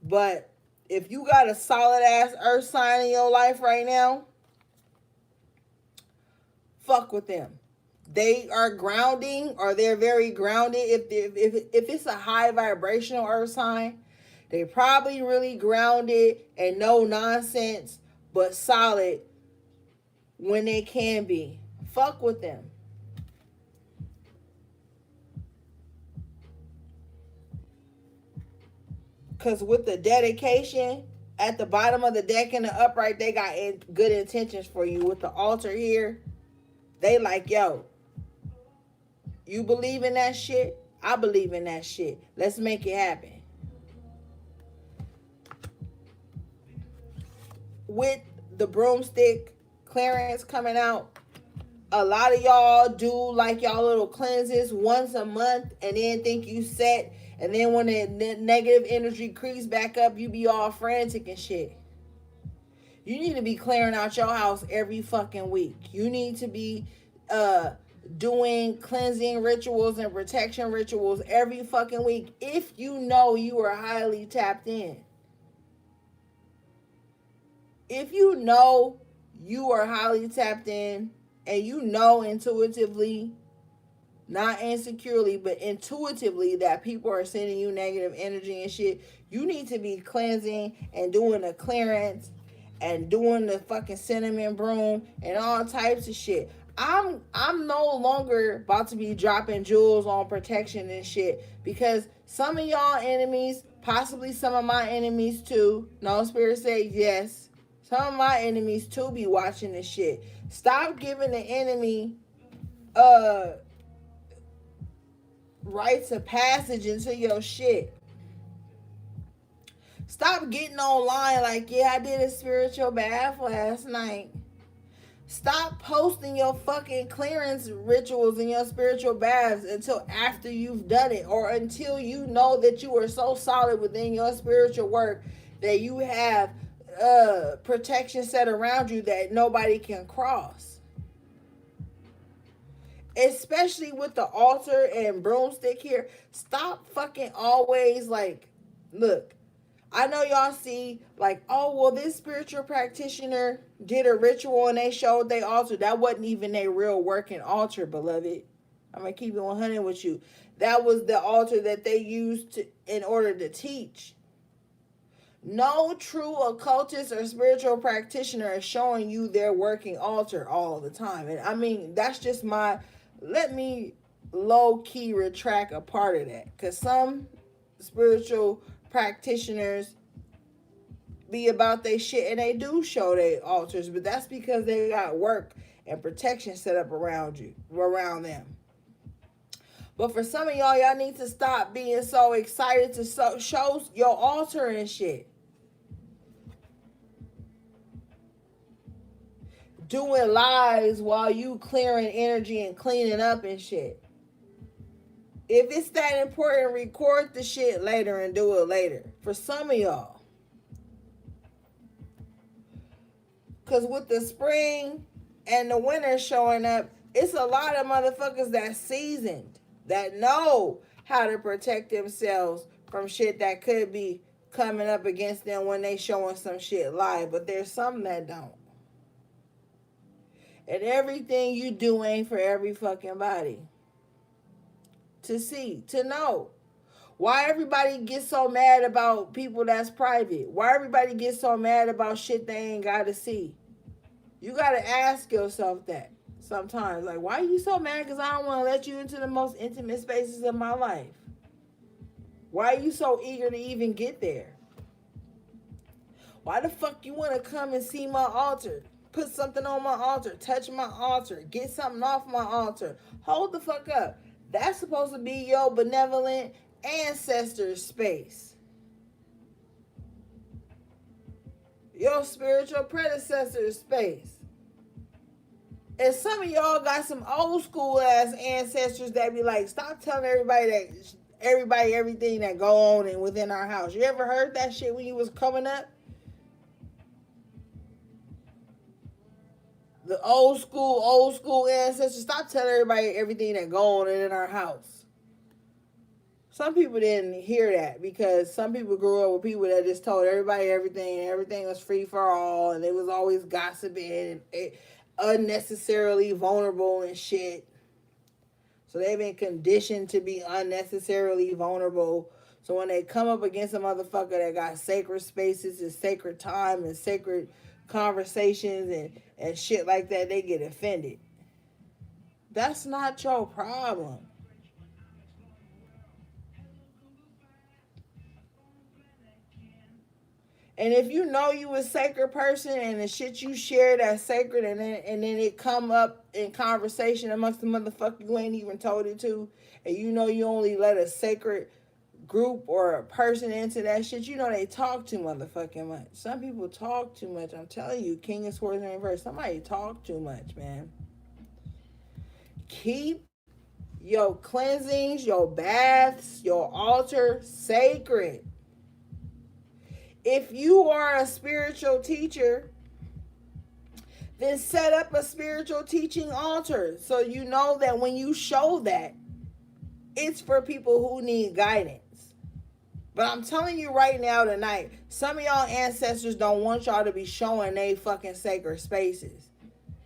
But if you got a solid ass earth sign in your life right now, fuck with them. They are grounding, or they're very grounded. If it's a high vibrational earth sign, they probably really grounded and no nonsense, but solid when they can be. Fuck with them. Because with the dedication at the bottom of the deck and the upright, they got good intentions for you. With the altar here, they like, yo, you believe in that shit? I believe in that shit. Let's make it happen. With the broomstick clearance coming out, a lot of y'all do like y'all little cleanses once a month and then think you set. And then when the negative energy creeps back up, you be all frantic and shit. You need to be clearing out your house every fucking week. You need to be doing cleansing rituals and protection rituals every fucking week if you know you are highly tapped in. If you know you are highly tapped in and you know intuitively, not insecurely, but intuitively, that people are sending you negative energy and shit, you need to be cleansing and doing a clearance and doing the fucking cinnamon broom and all types of shit. I'm no longer about to be dropping jewels on protection and shit, because some of y'all enemies, possibly some of my enemies too, no, spirit say yes, some of my enemies too be watching this shit. Stop giving the enemy rites of passage into your shit. Stop getting online like, yeah, I did a spiritual bath last night. Stop posting your fucking clearance rituals and your spiritual baths until after you've done it, or until you know that you are so solid within your spiritual work that you have protection set around you that nobody can cross. Especially with the altar and broomstick here. Stop fucking always like, look, I know y'all see like, oh, well, this spiritual practitioner did a ritual and they showed their altar. That wasn't even a real working altar, beloved. I'm going to keep it 100 with you. That was the altar that they used in order to teach. No true occultist or spiritual practitioner is showing you their working altar all the time. And I mean, that's just let me low-key retract a part of that. Because some spiritual practitioners be about their shit and they do show their altars, but that's because they got work and protection set up around them. But for some of y'all need to stop being so excited to show your altar and shit. Doing lives while you clearing energy and cleaning up and shit. If it's that important, record the shit later and do it later. For some of y'all. Because with the spring and the winter showing up, it's a lot of motherfuckers that's seasoned, that know how to protect themselves from shit that could be coming up against them when they showing some shit live. But there's some that don't. And everything you do ain't for every fucking body to see, to know. Why everybody gets so mad about people that's private? Why everybody gets so mad about shit they ain't got to see? You got to ask yourself that sometimes. Like, why are you so mad? Because I don't want to let you into the most intimate spaces of my life. Why are you so eager to even get there? Why the fuck you want to come and see my altar? Put something on my altar. Touch my altar. Get something off my altar. Hold the fuck up. That's supposed to be your benevolent ancestor space. Your spiritual predecessor space. And some of y'all got some old school ass ancestors that be like, stop telling everybody everything that go on and within our house. You ever heard that shit when you was coming up? The old school ancestors, stop telling everybody everything that go on in our house. Some people didn't hear that because some people grew up with people that just told everybody everything, and everything was free for all, and they was always gossiping and unnecessarily vulnerable and shit. So they've been conditioned to be unnecessarily vulnerable. So when they come up against a motherfucker that got sacred spaces and sacred time and sacred conversations and shit like that, they get offended. That's not your problem. And if you know you a sacred person and the shit you share that's sacred, and then it come up in conversation amongst the motherfucker you ain't even told it to, and you know you only let a sacred group or a person into that shit, you know they talk too motherfucking much. Some people talk too much. I'm telling you, King of Swords in reverse. Somebody talk too much, man. Keep your cleansings, your baths, your altar sacred. If you are a spiritual teacher, then set up a spiritual teaching altar so you know that when you show that, it's for people who need guidance. But I'm telling you right now tonight, some of y'all ancestors don't want y'all to be showing they fucking sacred spaces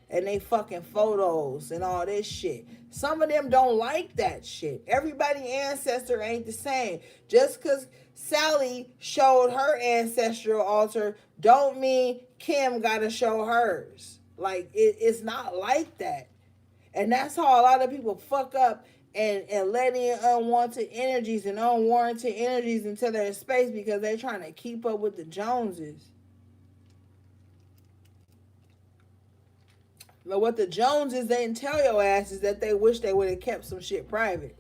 and they fucking photos and all this shit. Some of them don't like that shit. Everybody ancestor ain't the same. Just because Sally showed her ancestral altar don't mean Kim gotta show hers. Like, it's not like that. And that's how a lot of people fuck up and let in unwanted energies and unwarranted energies into their space because they're trying to keep up with the Joneses. But what the Joneses didn't tell your ass is that they wish they would have kept some shit private.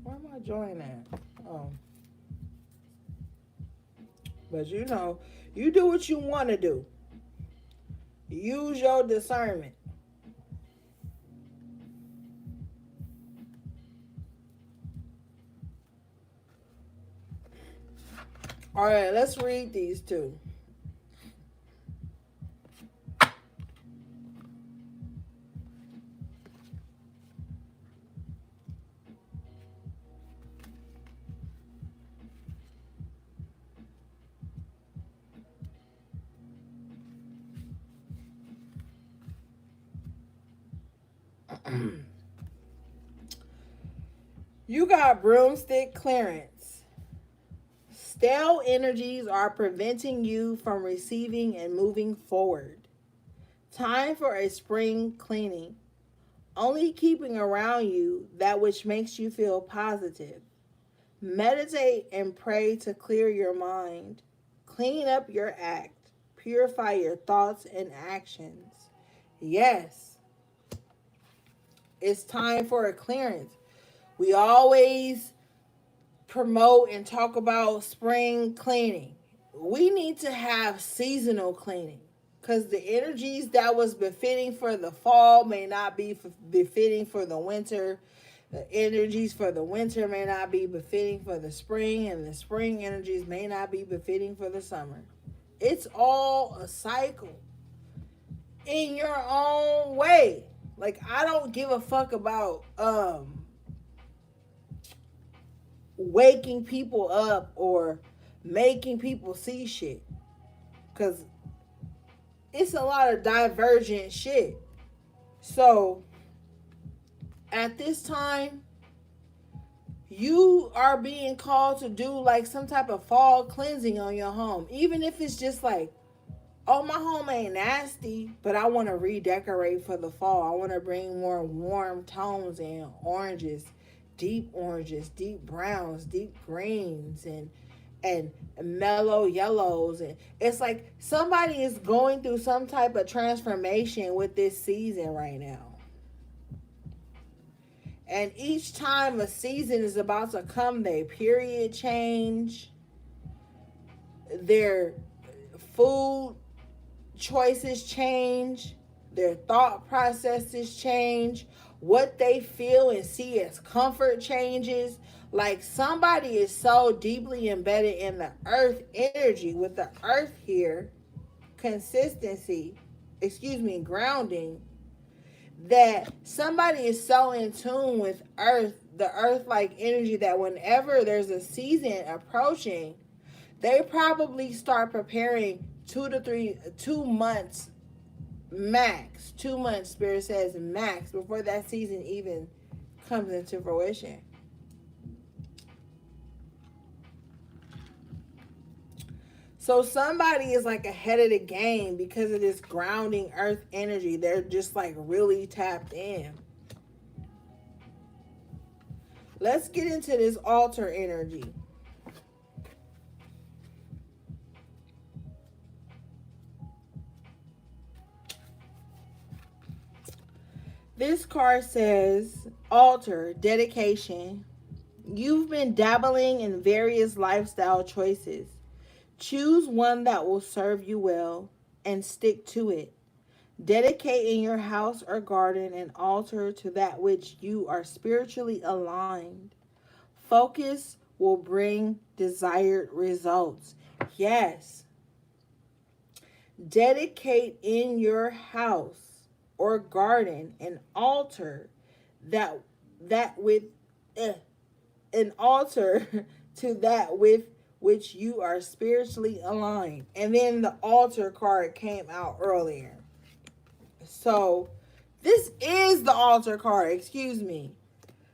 Where am I joining at? Oh. But you know, you do what you want to do. Use your discernment. All right, let's read these two. You got broomstick clearance. Stale energies are preventing you from receiving and moving forward. Time for a spring cleaning. Only keeping around you that which makes you feel positive. Meditate and pray to clear your mind. Clean up your act. Purify your thoughts and actions. Yes, it's time for a clearance. We always promote and talk about spring cleaning. We need to have seasonal cleaning. Because the energies that was befitting for the fall may not be befitting for the winter. The energies for the winter may not be befitting for the spring, and the spring energies may not be befitting for the summer. It's all a cycle in your own way. Like, I don't give a fuck about waking people up or making people see shit, because it's a lot of divergent shit. So at this time, you are being called to do like some type of fall cleansing on your home. Even if it's just like, oh, my home ain't nasty, but I want to redecorate for the fall. I want to bring more warm tones in, oranges, deep browns, deep greens, and mellow yellows. And it's like somebody is going through some type of transformation with this season right now. And each time a season is about to come, their period change, their food choices change, their thought processes change, what they feel and see as comfort changes. Like, somebody is so deeply embedded in the earth energy, with the earth here, consistency, grounding, that somebody is so in tune with earth, the earth like energy, that whenever there's a season approaching, they probably start preparing 2 months max. 2 months, Spirit says max, before that season even comes into fruition. So somebody is like ahead of the game because of this grounding earth energy. They're just like really tapped in. Let's get into this altar energy. This card says altar, dedication. You've been dabbling in various lifestyle choices. Choose one that will serve you well and stick to it. Dedicate in your house or garden an altar to that which you are spiritually aligned. Focus will bring desired results. Yes. Dedicate in your house or garden an altar that with an altar to that with which you are spiritually aligned. And then the altar card came out earlier. So this is the altar card, excuse me.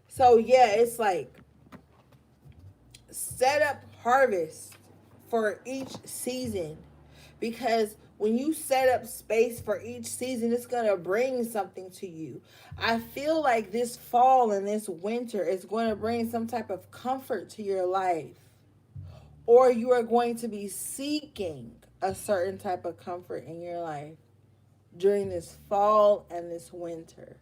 So yeah, it's like set up harvest for each season, because when you set up space for each season, it's going to bring something to you. I feel like this fall and this winter is going to bring some type of comfort to your life, or you are going to be seeking a certain type of comfort in your life during this fall and this winter.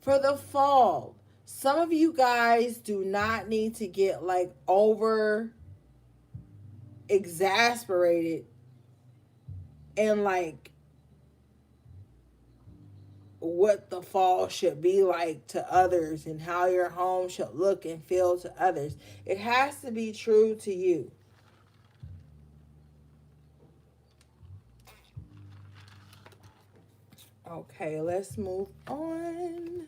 For the fall, some of you guys do not need to get like over exasperated and like what the fall should be like to others and how your home should look and feel to others. It has to be true to you. Okay, let's move on.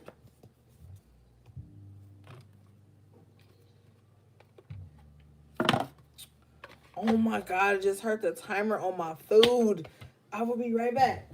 Oh my God, I just heard the timer on my food. I will be right back.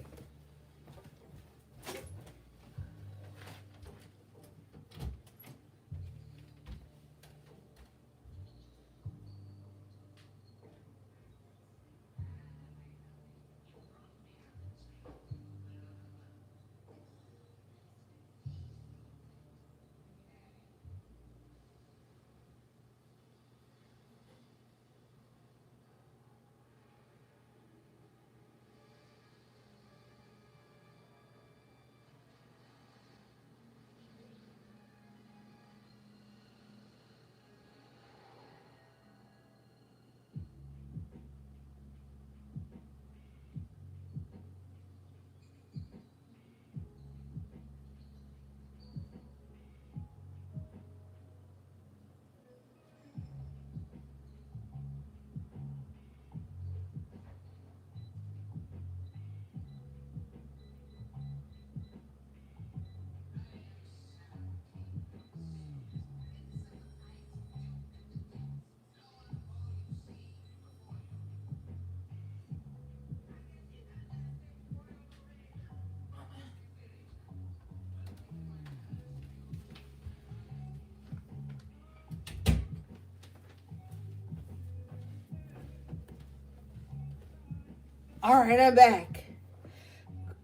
All right, I'm back.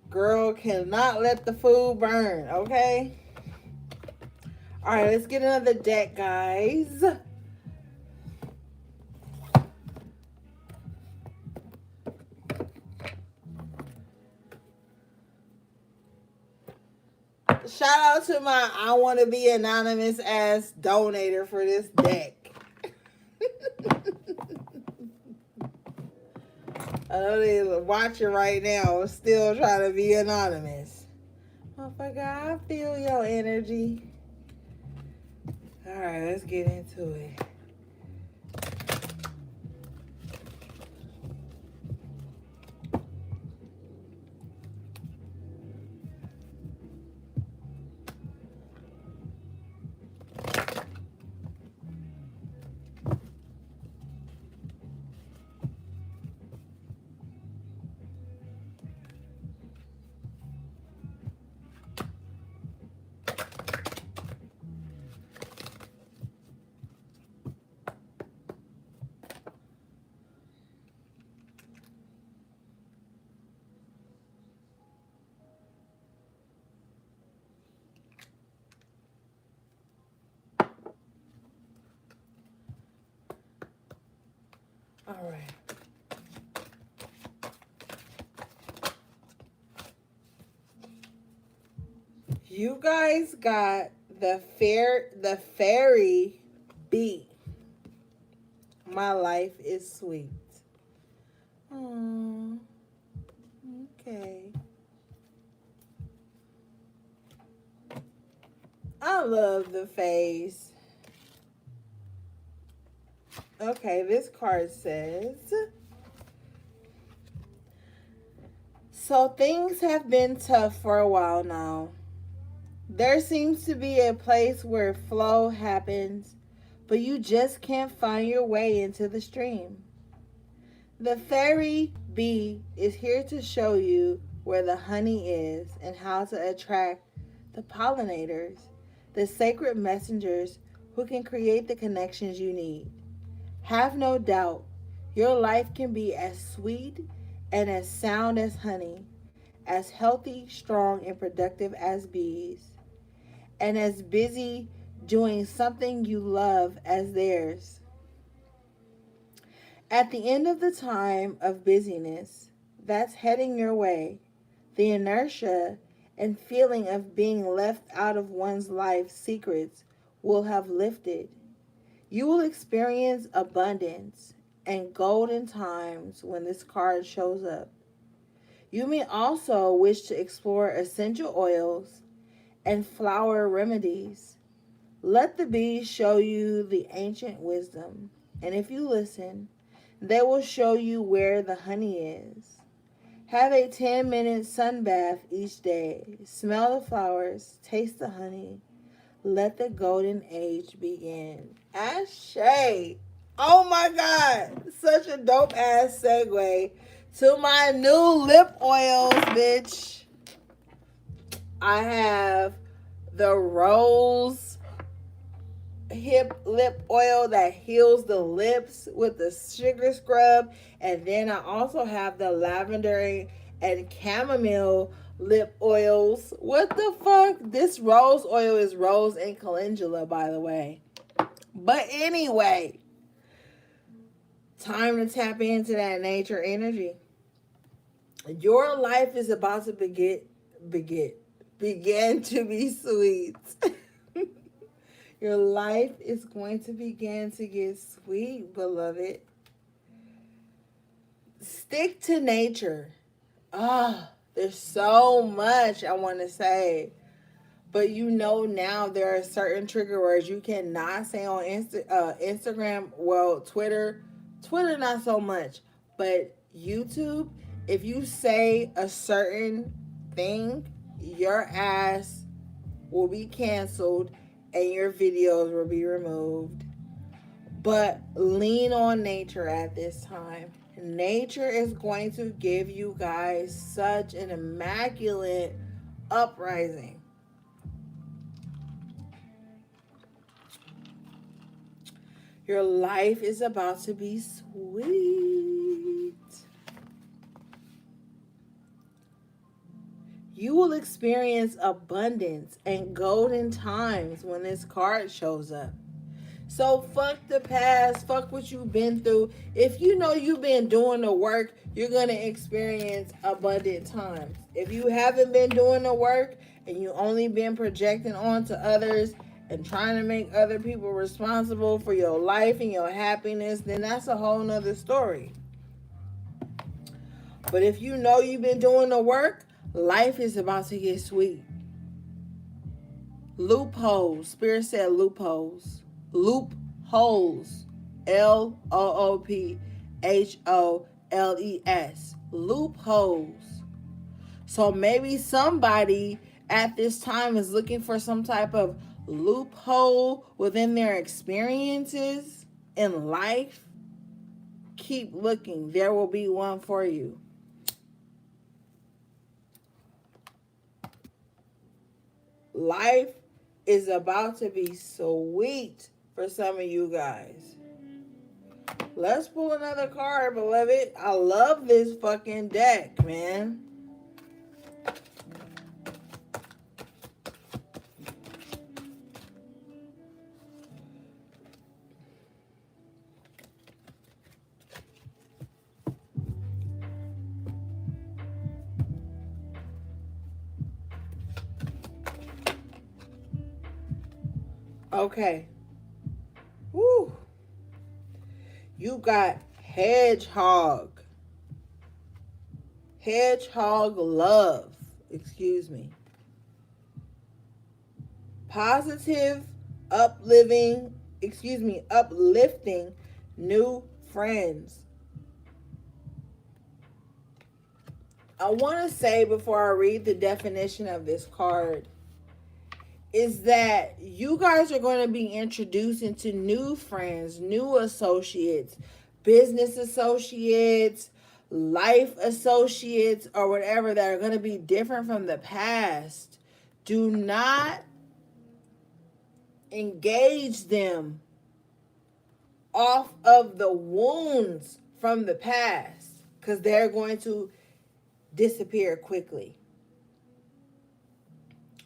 Girl cannot let the food burn, okay? All right, let's get another deck, guys. Shout out to my I want to be anonymous ass donator for this deck. I know they're watching right now, still trying to be anonymous. Motherfucker, I feel your energy. All right, let's get into it. All right. You guys got the fairy bee. My life is sweet. Oh, okay. I love the face. Okay, this card says, so things have been tough for a while now. There seems to be a place where flow happens, but you just can't find your way into the stream. The fairy bee is here to show you where the honey is and how to attract the pollinators, the sacred messengers who can create the connections you need. Have no doubt, your life can be as sweet and as sound as honey, as healthy, strong, and productive as bees, and as busy doing something you love as theirs. At the end of the time of busyness that's heading your way, the inertia and feeling of being left out of one's life secrets will have lifted. You will experience abundance and golden times when this card shows up. You may also wish to explore essential oils and flower remedies. Let the bees show you the ancient wisdom, and if you listen, they will show you where the honey is. Have a 10-minute sun bath each day. Smell the flowers, taste the honey. Let the golden age begin. Ashe. Oh my God. Such a dope ass segue to my new lip oils, bitch. I have the rose hip lip oil that heals the lips with the sugar scrub, and then I also have the lavender and chamomile lip oils. What the fuck? This rose oil is rose and calendula, by the way. But anyway, time to tap into that nature energy. Your life is about to begin to be sweet. Your life is going to begin to get sweet, beloved. Stick to nature. There's so much I want to say. But you know now there are certain trigger words you cannot say on Instagram. Well, Twitter not so much. But YouTube, if you say a certain thing, your ass will be canceled and your videos will be removed. But lean on nature at this time. Nature is going to give you guys such an immaculate uprising. Your life is about to be sweet. You will experience abundance and golden times when this card shows up. So fuck the past, fuck what you've been through. If you know you've been doing the work, you're going to experience abundant times. If you haven't been doing the work and you only been projecting onto others and trying to make other people responsible for your life and your happiness, then that's a whole nother story. But if you know you've been doing the work, life is about to get sweet. Loopholes. Spirit said loopholes. Loopholes. Loopholes. Loopholes. So maybe somebody at this time is looking for some type of loophole within their experiences in life. Keep looking. There will be one for you. Life is about to be sweet for some of you guys. Let's pull another card, beloved. I love this fucking deck, man. Okay. Woo. You got hedgehog. Hedgehog love. Excuse me. Positive, uplifting new friends. I want to say before I read the definition of this card is that you guys are going to be introduced into new friends, new associates, business associates, life associates, or whatever that are going to be different from the past. Do not engage them off of the wounds from the past because they're going to disappear quickly.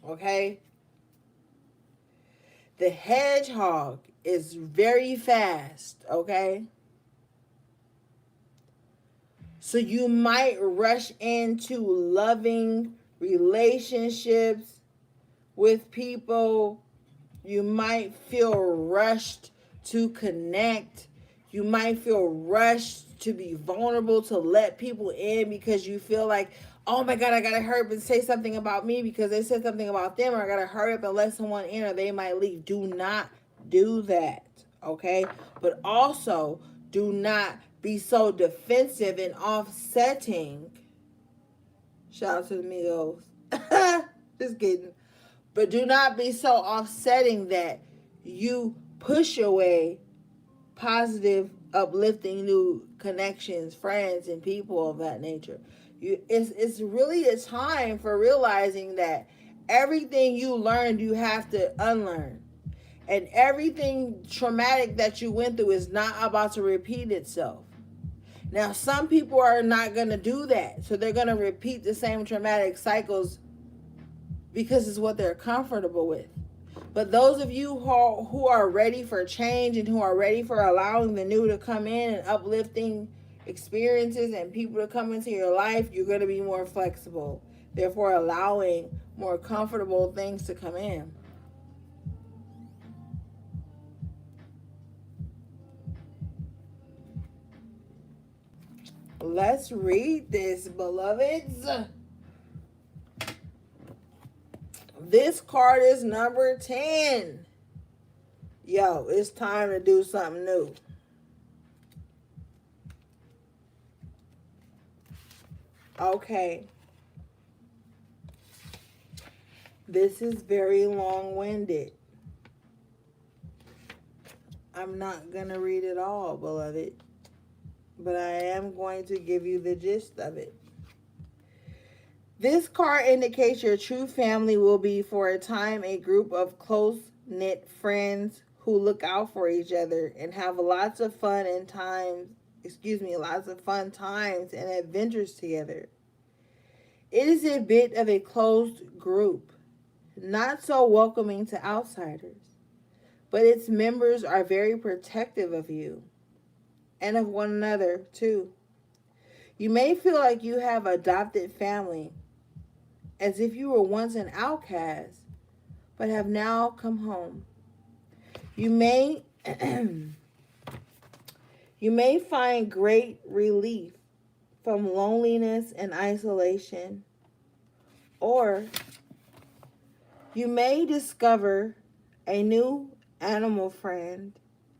Okay? The hedgehog is very fast, okay? So you might rush into loving relationships with people. You might feel rushed to connect. You might feel rushed to be vulnerable, to let people in because you feel like, oh my God, I gotta hurry up and say something about me because they said something about them, or I gotta hurry up and let someone in or they might leave. Do not do that, okay? But also, do not be so defensive and offsetting. Shout out to the Migos. Just kidding. But do not be so offsetting that you push away positive, uplifting new connections, friends, and people of that nature. It's really a time for realizing that everything you learned, you have to unlearn. And everything traumatic that you went through is not about to repeat itself. Now, some people are not going to do that. So they're going to repeat the same traumatic cycles because it's what they're comfortable with. But those of you who are ready for change and who are ready for allowing the new to come in and uplifting experiences and people to come into your life, you're going to be more flexible. Therefore, allowing more comfortable things to come in. Let's read this, beloveds. This card is number 10. Yo, it's time to do something new. Okay. This is very long-winded. I'm not going to read it all, beloved. But I am going to give you the gist of it. This card indicates your true family will be for a time a group of close-knit friends who look out for each other and have lots of fun times and adventures together. It is a bit of a closed group, not so welcoming to outsiders, but its members are very protective of you and of one another too. You may feel like you have adopted family, as if you were once an outcast, but have now come home. You may you may find great relief from loneliness and isolation, or you may discover a new animal friend,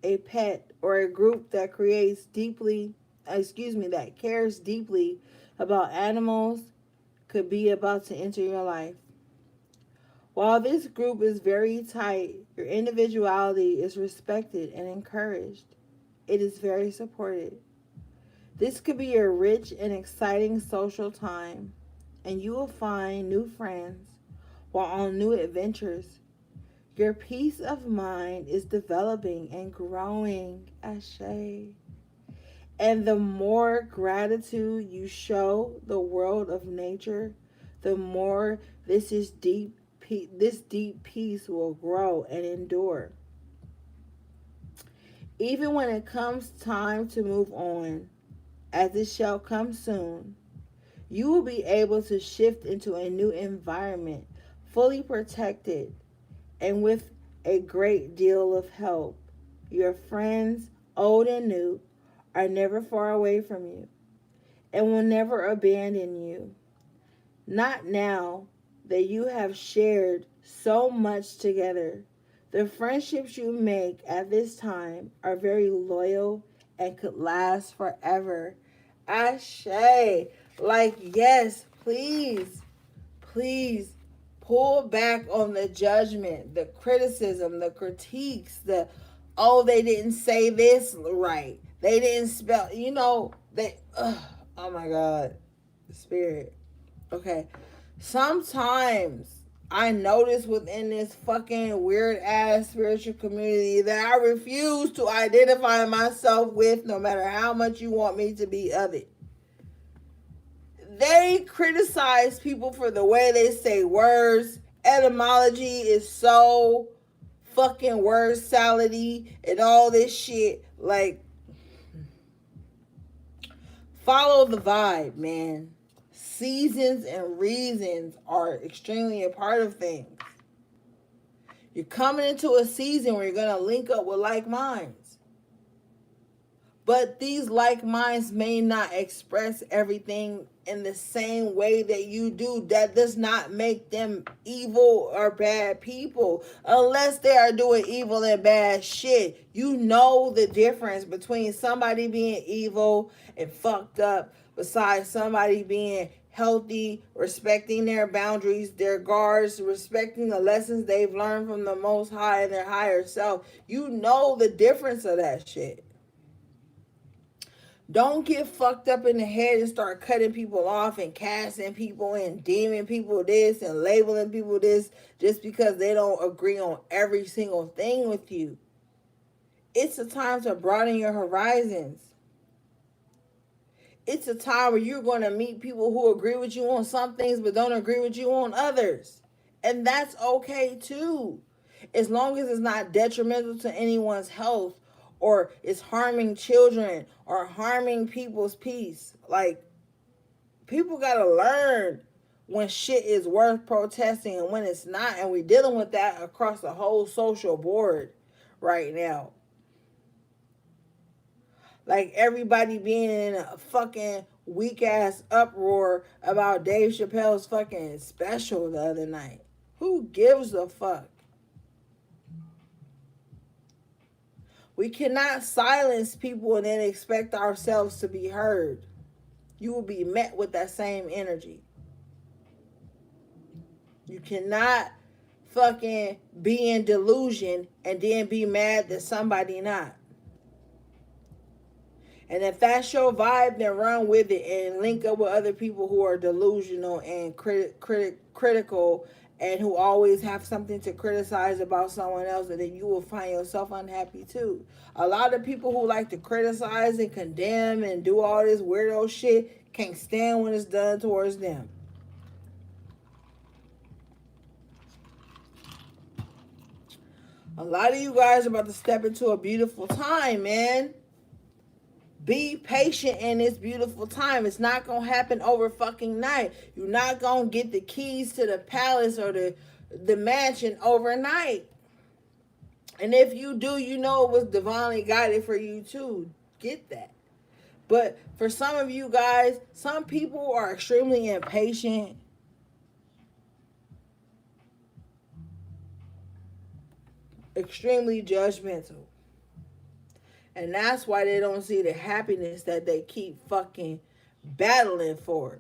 a pet, or a group that that cares deeply about animals could be about to enter your life. While this group is very tight, your individuality is respected and encouraged. It is very supported. This could be a rich and exciting social time, and you will find new friends while on new adventures. Your peace of mind is developing and growing, Ashe. And the more gratitude you show the world of nature, the more this deep peace will grow and endure. Even when it comes time to move on, as it shall come soon, you will be able to shift into a new environment, fully protected and with a great deal of help. Your friends, old and new, are never far away from you and will never abandon you. Not now that you have shared so much together. The friendships you make at this time are very loyal and could last forever. Ashe. Like, yes, please, please pull back on the judgment, the criticism, the critiques, oh, they didn't say this right. They didn't spell, oh my God, the spirit. Okay. Sometimes I notice within this fucking weird ass spiritual community that I refuse to identify myself with, no matter how much you want me to be of it. They criticize people for the way they say words. Etymology is so fucking word salady and all this shit. Like, follow the vibe, man. Seasons and reasons are extremely a part of things. You're coming into a season where you're going to link up with like minds. But these like minds may not express everything in the same way that you do. That does not make them evil or bad people. Unless they are doing evil and bad shit. You know the difference between somebody being evil and fucked up besides somebody being healthy, respecting their boundaries, their guards, respecting the lessons they've learned from the Most High and their higher self. You know the difference of that shit. Don't get fucked up in the head and start cutting people off and casting people and deeming people this and labeling people this just because they don't agree on every single thing with you. It's a time to broaden your horizons. It's a time where you're going to meet people who agree with you on some things but don't agree with you on others. And that's okay too. As long as it's not detrimental to anyone's health or it's harming children or harming people's peace. Like, people got to learn when shit is worth protesting and when it's not. And we're dealing with that across the whole social board right now. Like, everybody being in a fucking weak ass uproar about Dave Chappelle's fucking special the other night. Who gives a fuck? We cannot silence people and then expect ourselves to be heard. You will be met with that same energy. You cannot fucking be in delusion and then be mad that somebody not. And if that's your vibe, then run with it and link up with other people who are delusional and critical and who always have something to criticize about someone else, and then you will find yourself unhappy too. A lot of people who like to criticize and condemn and do all this weirdo shit can't stand when it's done towards them. A lot of you guys are about to step into a beautiful time, man. Be patient in this beautiful time. It's not going to happen over fucking night. You're not going to get the keys to the palace or the mansion overnight. And if you do, you know it was divinely guided for you to get that. But for some of you guys, some people are extremely impatient. Extremely judgmental. And that's why they don't see the happiness that they keep fucking battling for.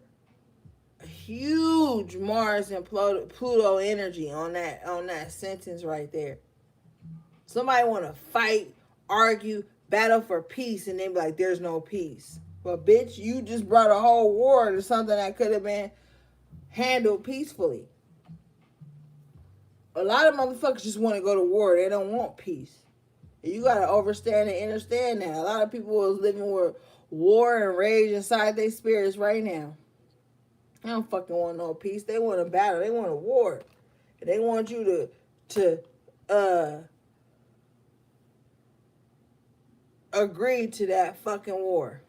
A huge Mars and Pluto energy on that sentence right there. Somebody want to fight, argue, battle for peace, and they be like, there's no peace. But bitch, you just brought a whole war to something that could have been handled peacefully. A lot of motherfuckers just want to go to war. They don't want peace. You got to understand and understand that. A lot of people is living with war and rage inside their spirits right now. They don't fucking want no peace. They want a battle. They want a war. They want you to agree to that fucking war.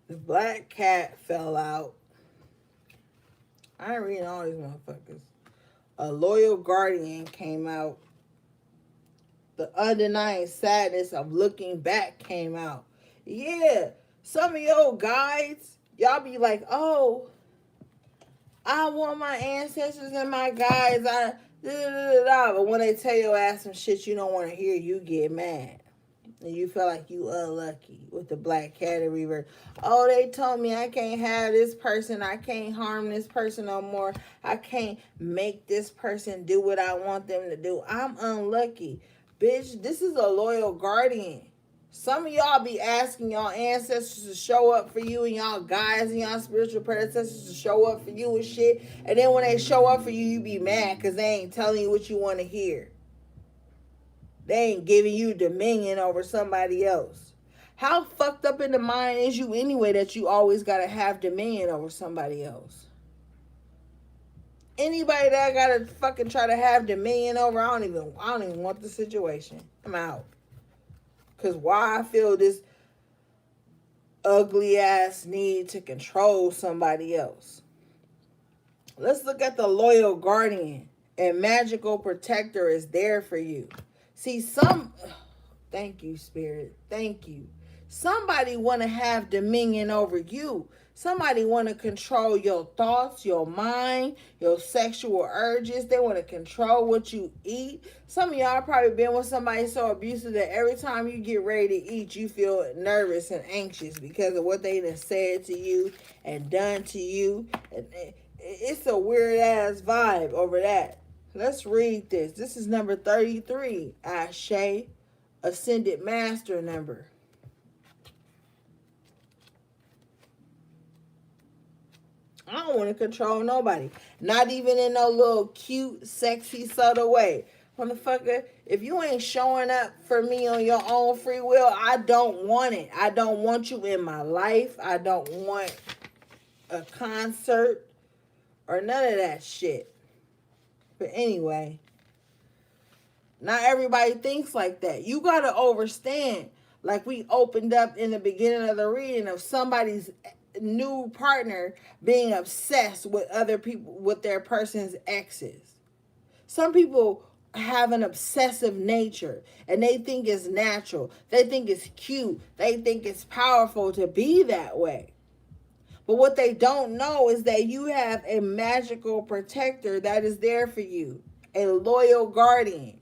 The black cat fell out. I ain't reading all these motherfuckers. A loyal guardian came out. The undenying sadness of looking back came out. Yeah, some of your guides, y'all be like, oh, I want my ancestors and my guides. But when they tell your ass some shit you don't want to hear, you get mad. And you feel like you unlucky with the black cat in reverse. Oh, they told me I can't have this person. I can't harm this person no more. I can't make this person do what I want them to do. I'm unlucky. Bitch, this is a loyal guardian. Some of y'all be asking y'all ancestors to show up for you and y'all guides and y'all spiritual predecessors to show up for you and shit. And then when they show up for you, you be mad because they ain't telling you what you want to hear. They ain't giving you dominion over somebody else. How fucked up in the mind is you anyway that you always got to have dominion over somebody else? Anybody that I got to fucking try to have dominion over, I don't even want the situation. I'm out. Because why I feel this ugly ass need to control somebody else. Let's look at the loyal guardian and magical protector is there for you. See, thank you, Spirit. Thank you. Somebody want to have dominion over you. Somebody want to control your thoughts, your mind, your sexual urges. They want to control what you eat. Some of y'all probably been with somebody so abusive that every time you get ready to eat, you feel nervous and anxious because of what they done said to you and done to you. And it's a weird ass vibe over that. Let's read this. This is number 33. Ashe, Ascended Master number. I don't want to control nobody. Not even in no little cute, sexy, subtle way. Motherfucker, if you ain't showing up for me on your own free will, I don't want it. I don't want you in my life. I don't want a concert or none of that shit. But anyway, not everybody thinks like that. You got to understand, like we opened up in the beginning of the reading, of somebody's new partner being obsessed with other people, with their person's exes. Some people have an obsessive nature and they think it's natural. They think it's cute. They think it's powerful to be that way. But what they don't know is that you have a magical protector that is there for you, a loyal guardian.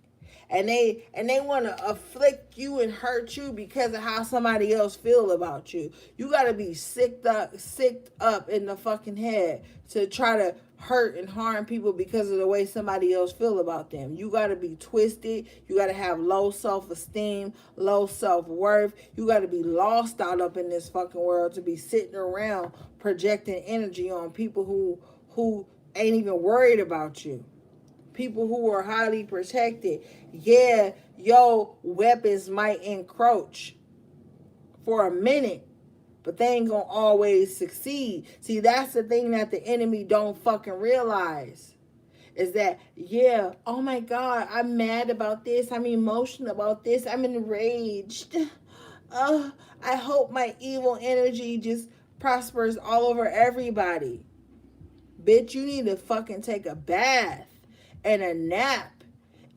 And they want to afflict you and hurt you because of how somebody else feel about you. You got to be sicked up in the fucking head to try to hurt and harm people because of the way somebody else feel about them. You got to be twisted. You got to have low self-esteem, low self-worth. You got to be lost out up in this fucking world to be sitting around projecting energy on people who ain't even worried about you. people who are highly protected, yeah, your weapons might encroach for a minute, but they ain't gonna always succeed. See, that's the thing that the enemy don't fucking realize. Is that, yeah, oh my God, I'm mad about this. I'm emotional about this. I'm enraged. I hope my evil energy just prospers all over everybody. Bitch, you need to fucking take a bath and a nap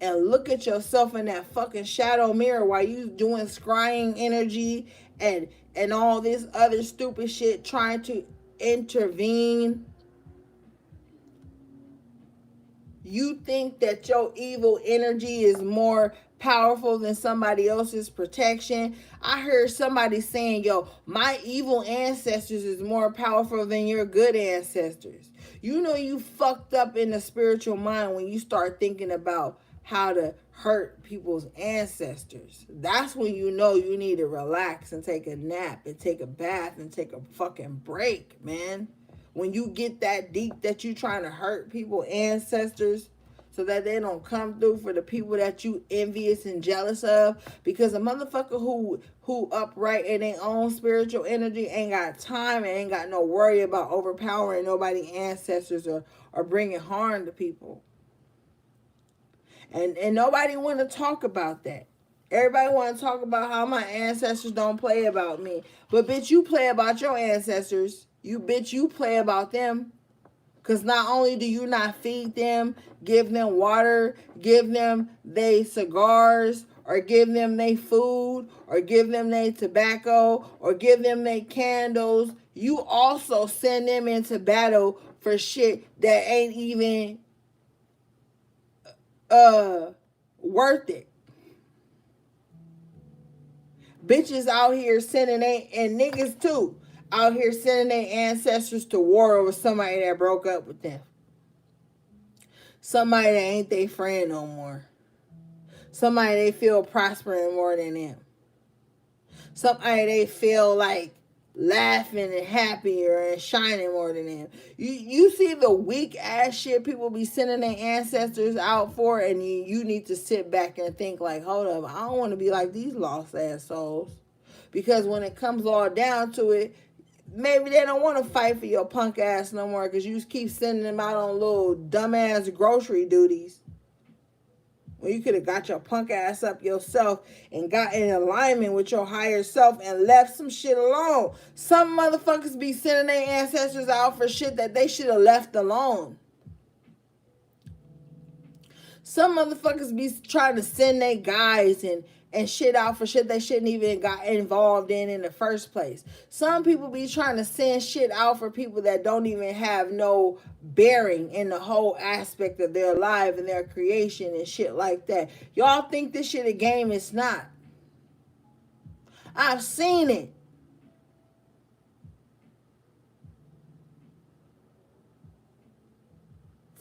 and look at yourself in that fucking shadow mirror while you doing scrying energy and all this other stupid shit trying to intervene. You think that your evil energy is more powerful than somebody else's protection. I heard somebody saying, yo, my evil ancestors is more powerful than your good ancestors. You know you fucked up in the spiritual mind when you start thinking about how to hurt people's ancestors. That's when you know you need to relax and take a nap and take a bath and take a fucking break, man. When you get that deep that you trying to hurt people's ancestors so that they don't come through for the people that you envious and jealous of, because a motherfucker who upright in their own spiritual energy ain't got time and ain't got no worry about overpowering nobody ancestors or bringing harm to people. And nobody want to talk about that. Everybody want to talk about how my ancestors don't play about me. But bitch, you play about your ancestors. You play about them. Because not only do you not feed them, give them water, give them they cigars, or give them they food, or give them they tobacco, or give them they candles, you also send them into battle for shit that ain't even worth it. Bitches out here sending and niggas too, out here sending their ancestors to war over somebody that broke up with them. Somebody that ain't their friend no more. Somebody they feel prospering more than them. Somebody they feel like laughing and happier and shining more than them. You see the weak ass shit people be sending their ancestors out for, and you need to sit back and think like, hold up, I don't want to be like these lost ass souls. Because when it comes all down to it, maybe they don't want to fight for your punk ass no more because you keep sending them out on little dumbass grocery duties. When you could have got your punk ass up yourself and got in alignment with your higher self and left some shit alone. Some motherfuckers be sending their ancestors out for shit that they should have left alone. Some motherfuckers be trying to send their guys and shit out for shit they shouldn't even got involved in the first place. Some people be trying to send shit out for people that don't even have no bearing in the whole aspect of their life and their creation and shit like that. Y'all think this shit a game? It's not. I've seen it.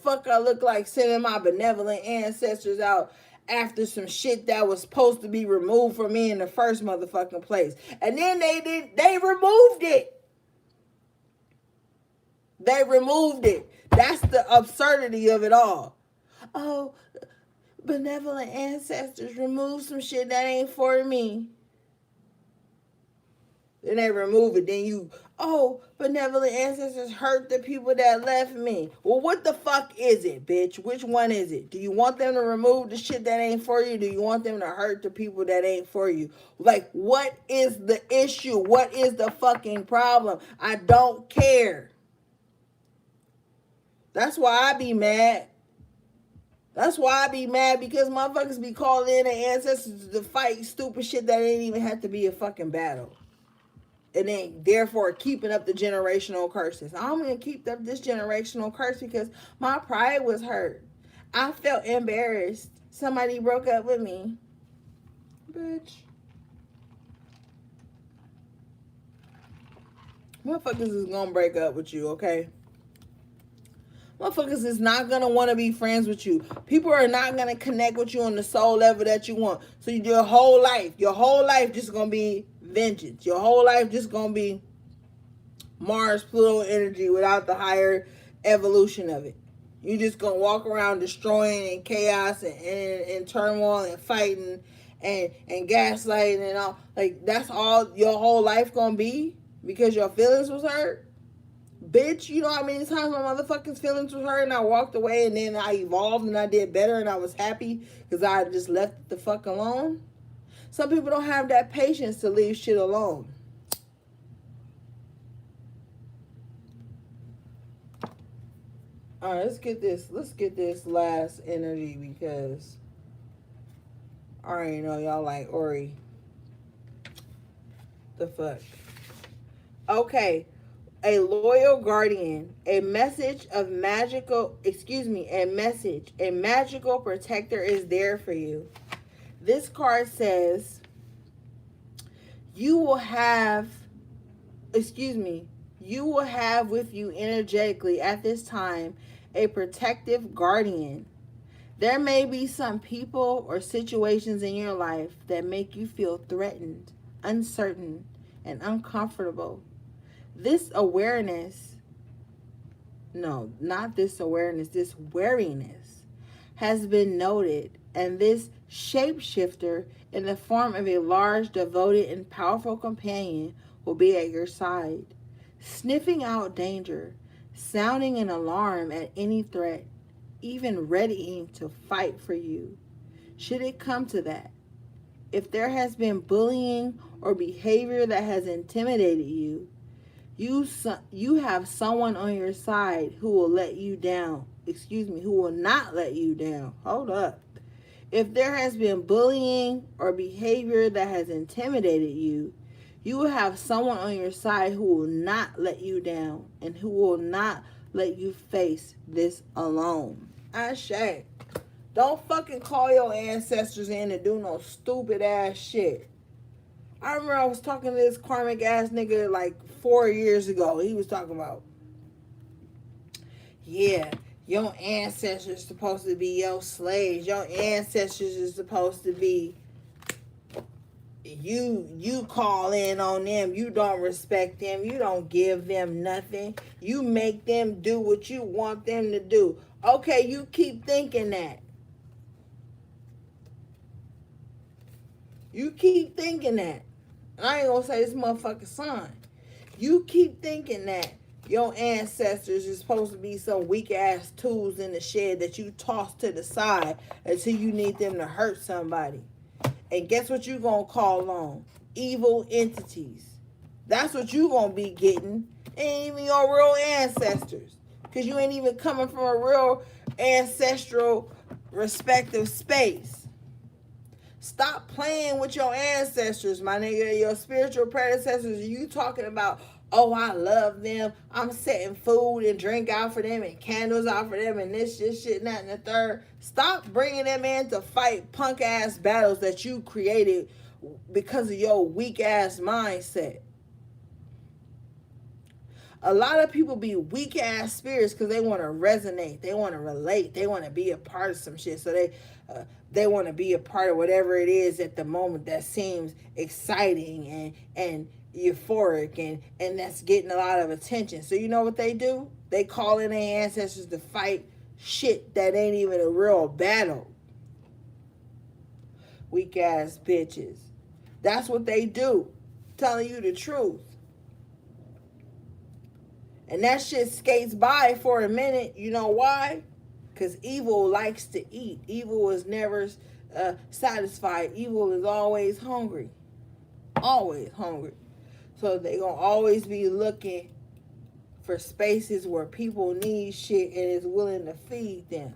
Fuck I look like sending my benevolent ancestors out after some shit that was supposed to be removed from me in the first motherfucking place. And then they removed it. They removed it. That's the absurdity of it all. Oh, benevolent ancestors remove some shit that ain't for me. Then they remove it. Then you, oh, benevolent ancestors hurt the people that left me. Well, what the fuck is it, bitch? Which one is it? Do you want them to remove the shit that ain't for you? Do you want them to hurt the people that ain't for you? Like, what is the issue? What is the fucking problem? I don't care. That's why I be mad. That's why I be mad, because motherfuckers be calling in their ancestors to fight stupid shit that ain't even have to be a fucking battle. And then therefore keeping up the generational curses. I'm going to keep up this generational curse because my pride was hurt. I felt embarrassed. Somebody broke up with me. Bitch. Motherfuckers is going to break up with you, okay? Motherfuckers is not going to want to be friends with you. People are not going to connect with you on the soul level that you want. So your whole life just going to be vengeance. Your whole life just going to be Mars, Pluto energy without the higher evolution of it. You just gonna walk around destroying and chaos and turmoil and fighting and gaslighting and all. Like, that's all your whole life gonna be because your feelings was hurt? Bitch, you know how many times my motherfucking feelings was hurt and I walked away and then I evolved and I did better and I was happy because I just left it the fuck alone? Some people don't have that patience to leave shit alone. All right, let's get this last energy because I already know y'all like Ori. The fuck. Okay. A loyal guardian, a magical protector is there for you. This card says you will have with you energetically at this time a protective guardian. There may be some people or situations in your life that make you feel threatened, uncertain, and uncomfortable. This wariness has been noted, and this shapeshifter in the form of a large, devoted, and powerful companion will be at your side, sniffing out danger, sounding an alarm at any threat, even readying to fight for you, should it come to that. If there has been bullying or behavior that has intimidated you, you have someone on your side who will who will not let you down. Hold up. If there has been bullying or behavior that has intimidated you, you will have someone on your side who will not let you down and who will not let you face this alone. Ashe. Don't fucking call your ancestors in to do no stupid ass shit. I remember I was talking to this karmic ass nigga like 4 years ago. He was talking about, yeah, your ancestors supposed to be your slaves. Your ancestors is supposed to be, you call in on them. You don't respect them. You don't give them nothing. You make them do what you want them to do. Okay, you keep thinking that. You keep thinking that. And I ain't gonna say this motherfucking son. You keep thinking that your ancestors is supposed to be some weak ass tools in the shed that you toss to the side until you need them to hurt somebody. And guess what you gonna call on? Evil entities. That's what you gonna be getting. Ain't even your real ancestors. Because you ain't even coming from a real ancestral respective space. Stop playing with your ancestors, my nigga. Your spiritual predecessors. You talking about, oh, I love them. I'm setting food and drink out for them and candles out for them and this shit, that, and the third. Stop bringing them in to fight punk ass battles that you created because of your weak ass mindset. A lot of people be weak ass spirits because they want to resonate, they want to relate, they want to be a part of some shit. So they want to be a part of whatever it is at the moment that seems exciting and euphoric and that's getting a lot of attention. So you know what they do? They call in their ancestors to fight shit that ain't even a real battle. Weak ass bitches. That's what they do. Telling you the truth. And that shit skates by for a minute. You know why? Because evil likes to eat. Evil is never satisfied. Evil is always hungry. Always hungry. So they're going to always be looking for spaces where people need shit and is willing to feed them.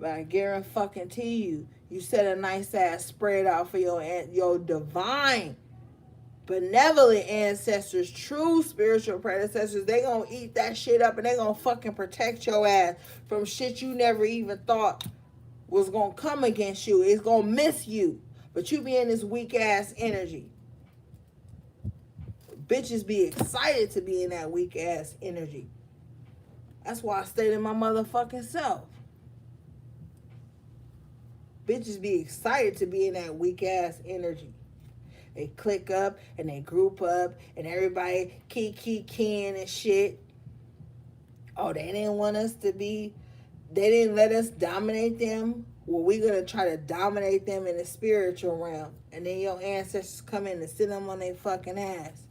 But I guarantee you set a nice ass spread out for your divine benevolent ancestors, true spiritual predecessors. They gonna eat that shit up and they gonna fucking protect your ass from shit you never even thought was gonna come against you. It's gonna miss you, but you be in this weak ass energy. Bitches be excited to be in that weak ass energy. That's why I stayed in my motherfucking self. Bitches be excited to be in that weak ass energy. They click up and they group up and everybody keying and shit. Oh, they didn't want us to be, they didn't let us dominate them. Well, we're going to try to dominate them in the spiritual realm. And then your ancestors come in and sit them on their fucking ass.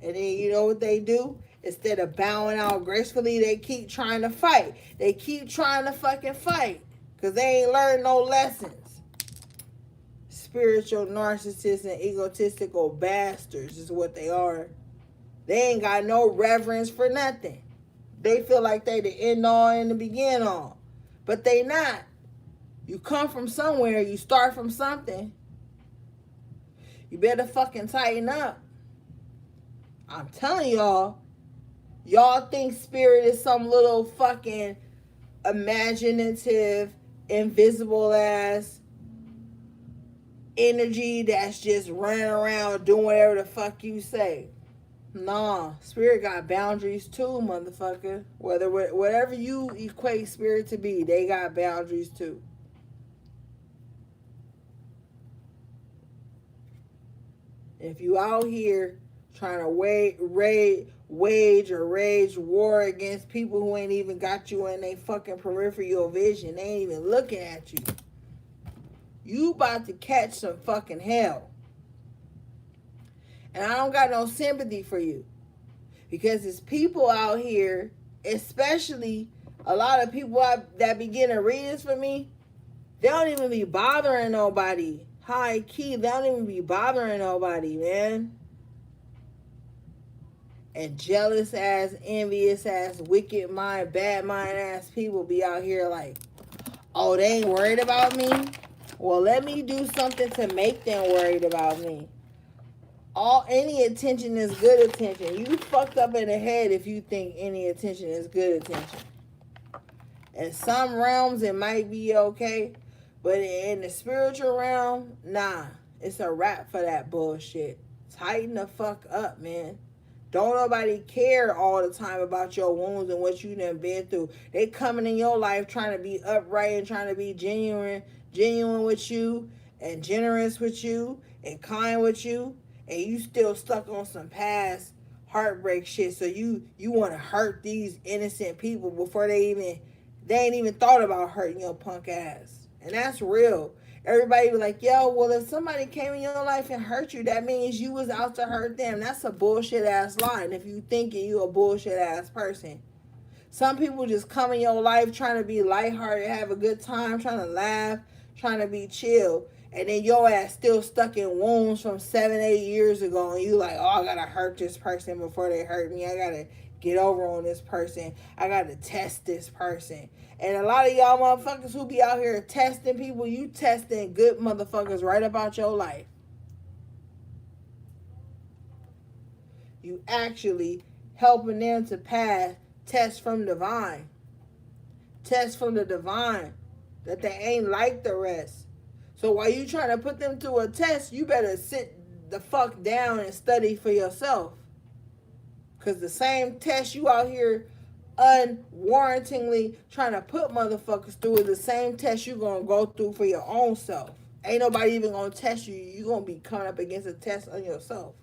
And then you know what they do? Instead of bowing out gracefully, they keep trying to fight. They keep trying to fucking fight. Because they ain't learned no lessons. Spiritual narcissists and egotistical bastards is what they are. They ain't got no reverence for nothing. They feel like they the end all and the begin all. But they not. You come from somewhere. You start from something. You better fucking tighten up. I'm telling y'all. Y'all think spirit is some little fucking imaginative, invisible ass energy that's just running around doing whatever the fuck you say. Nah, spirit got boundaries too, motherfucker. Whatever you equate spirit to be, they got boundaries too. If you out here trying to wage war against people who ain't even got you in their fucking peripheral vision, they ain't even looking at you, you about to catch some fucking hell. And I don't got no sympathy for you. Because it's people out here, especially a lot of people that begin to read this for me, they don't even be bothering nobody. High key, they don't even be bothering nobody, man. And jealous ass, envious ass, wicked mind, bad mind ass people be out here like, oh, they ain't worried about me? Well, let me do something to make them worried about me. Any attention is good attention. You fucked up in the head if you think any attention is good attention. In some realms, it might be okay. But in the spiritual realm, nah. It's a wrap for that bullshit. Tighten the fuck up, man. Don't nobody care all the time about your wounds and what you done been through. They coming in your life trying to be upright and trying to be genuine with you and generous with you and kind with you. And you still stuck on some past heartbreak shit. So you want to hurt these innocent people before they ain't even thought about hurting your punk ass. And that's real. Everybody be like, yo, well, if somebody came in your life and hurt you, that means you was out to hurt them. That's a bullshit ass line if you thinking you a bullshit ass person. Some people just come in your life trying to be lighthearted, have a good time, trying to laugh, trying to be chill. And then your ass still stuck in wounds from 7-8 years ago. And you like, oh, I gotta hurt this person before they hurt me. I gotta get over on this person. I gotta test this person. And a lot of y'all motherfuckers who be out here testing people, you testing good motherfuckers right about your life. You actually helping them to pass tests from divine. Tests from the divine. That they ain't like the rest. So while you trying to put them through a test, you better sit the fuck down and study for yourself. Because the same test you out here unwarrantingly trying to put motherfuckers through is the same test you going to go through for your own self. Ain't nobody even going to test you. You going to be coming up against a test on yourself.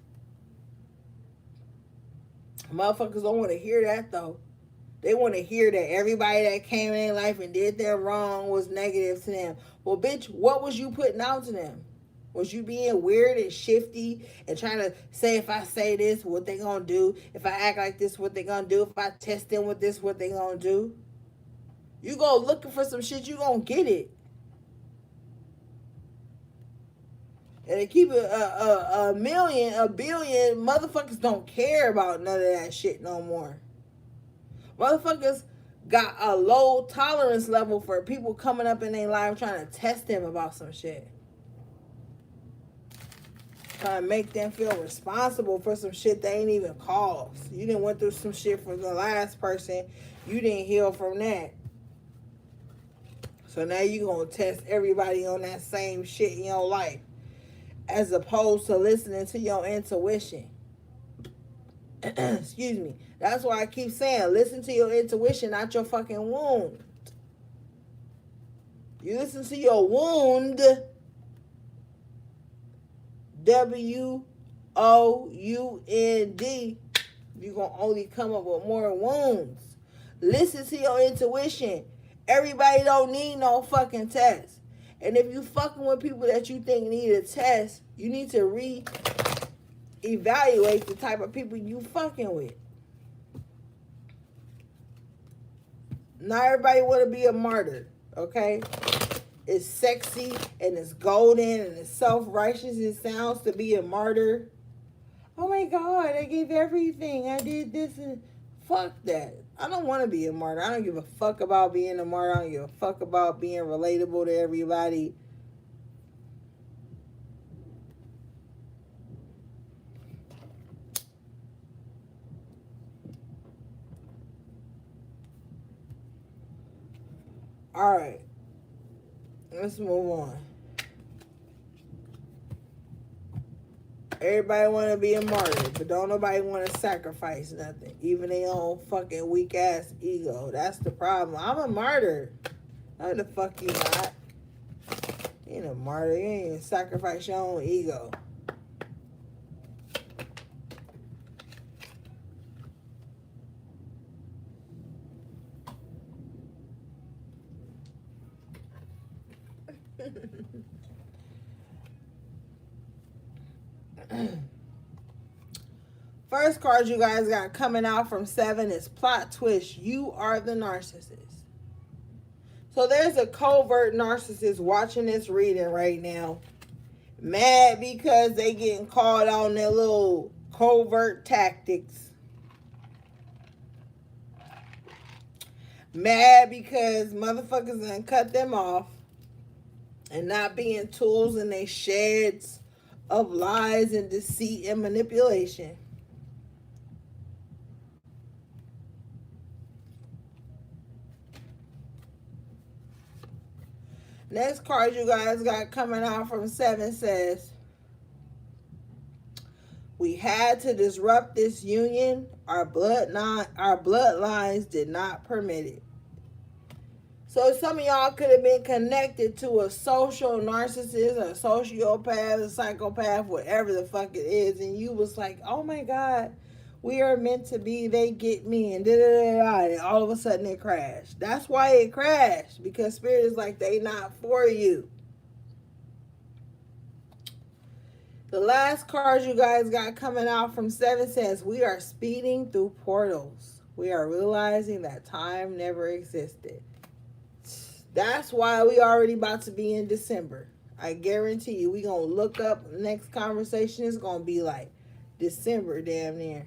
Motherfuckers don't want to hear that, though. They want to hear that everybody that came in their life and did them wrong was negative to them. Well, bitch, what was you putting out to them? Was you being weird and shifty and trying to say, if I say this, what they gonna do? If I act like this, what they gonna do? If I test them with this, what they gonna do? You go looking for some shit, you gonna get it. And to keep it a billion, motherfuckers don't care about none of that shit no more. Motherfuckers got a low tolerance level for people coming up in their life trying to test them about some shit. Trying to make them feel responsible for some shit they ain't even caused. You done went through some shit for the last person. You didn't heal from that. So now you going to test everybody on that same shit in your life. As opposed to listening to your intuition. Excuse me. That's why I keep saying, listen to your intuition, not your fucking wound. You listen to your wound, WOUND, you're going to only come up with more wounds. Listen to your intuition. Everybody don't need no fucking test. And if you fucking with people that you think need a test, you need to re-evaluate the type of people you fucking with. Not everybody want to be a martyr, okay? It's sexy and it's golden and it's self-righteous. It sounds to be a martyr. Oh my God, I gave everything. I did this and fuck that. I don't want to be a martyr. I don't give a fuck about being a martyr. I don't give a fuck about being relatable to everybody. All right. Let's move on. Everybody want to be a martyr, but don't nobody want to sacrifice nothing. Even their own fucking weak-ass ego. That's the problem. I'm a martyr. No, the fuck you not. You ain't a martyr. You ain't even sacrifice your own ego. First card you guys got coming out from 7 is plot twist. You are the narcissist. So there's a covert narcissist watching this reading right now. Mad because they getting caught on their little covert tactics. Mad because motherfuckers done cut them off and not being tools in their sheds of lies and deceit and manipulation. Next card you guys got coming out from 7 says, we had to disrupt this union. Our bloodlines did not permit it. So some of y'all could have been connected to a social narcissist, a sociopath, a psychopath, whatever the fuck it is. And you was like, oh my God, we are meant to be, they get me, and da-da-da-da, and all of a sudden it crashed. That's why it crashed, because Spirit is like, they not for you. The last card you guys got coming out from 7 says, we are speeding through portals. We are realizing that time never existed. That's why we already about to be in December. I guarantee you, we going to look up, next conversation is going to be like December damn near.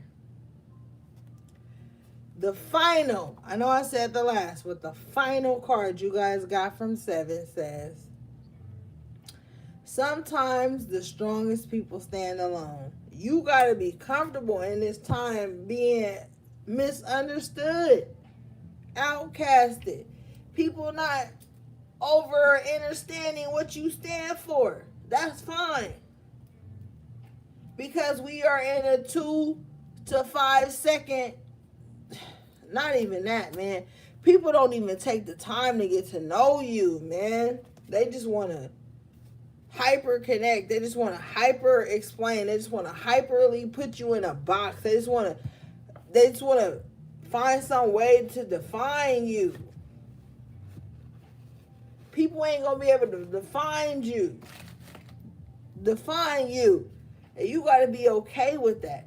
The final, I know I said the last, but the final card you guys got from 7 says, sometimes the strongest people stand alone. You got to be comfortable in this time being misunderstood, outcasted. People not over understanding what you stand for. That's fine. Because we are in a 2 to 5 second, not even that, man. People don't even take the time to get to know you, man. They just want to hyper connect. They just want to hyper explain. They just want to hyperly put you in a box. They just want to find some way to define you. People ain't gonna be able to define you. Define you. And you gotta be okay with that.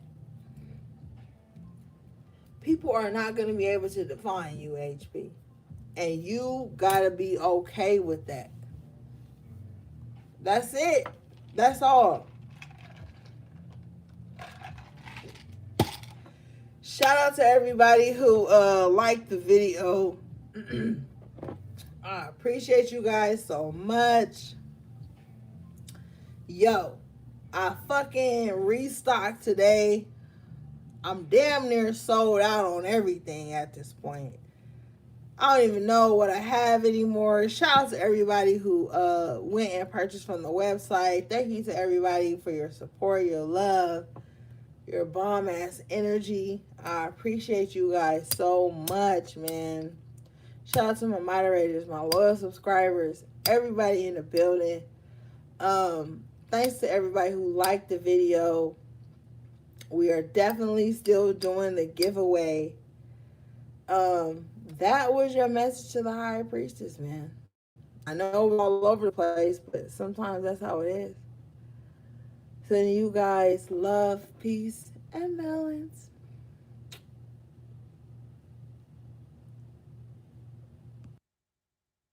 People are not gonna be able to define you, HB. And you gotta be okay with that. That's it. That's all. Shout out to everybody who liked the video. I appreciate you guys so much. Yo, I fucking restocked today. I'm damn near sold out on everything at this point. I don't even know what I have anymore. Shout out to everybody who went and purchased from the website. Thank you to everybody for your support, your love, your bomb ass energy. I appreciate you guys so much, man. Shout out to my moderators, my loyal subscribers, everybody in the building. Thanks to everybody who liked the video. We are definitely still doing the giveaway. that was your message to the high priestess, man. I know we're all over the place, but sometimes that's how it is. Sending you guys love, peace, and balance.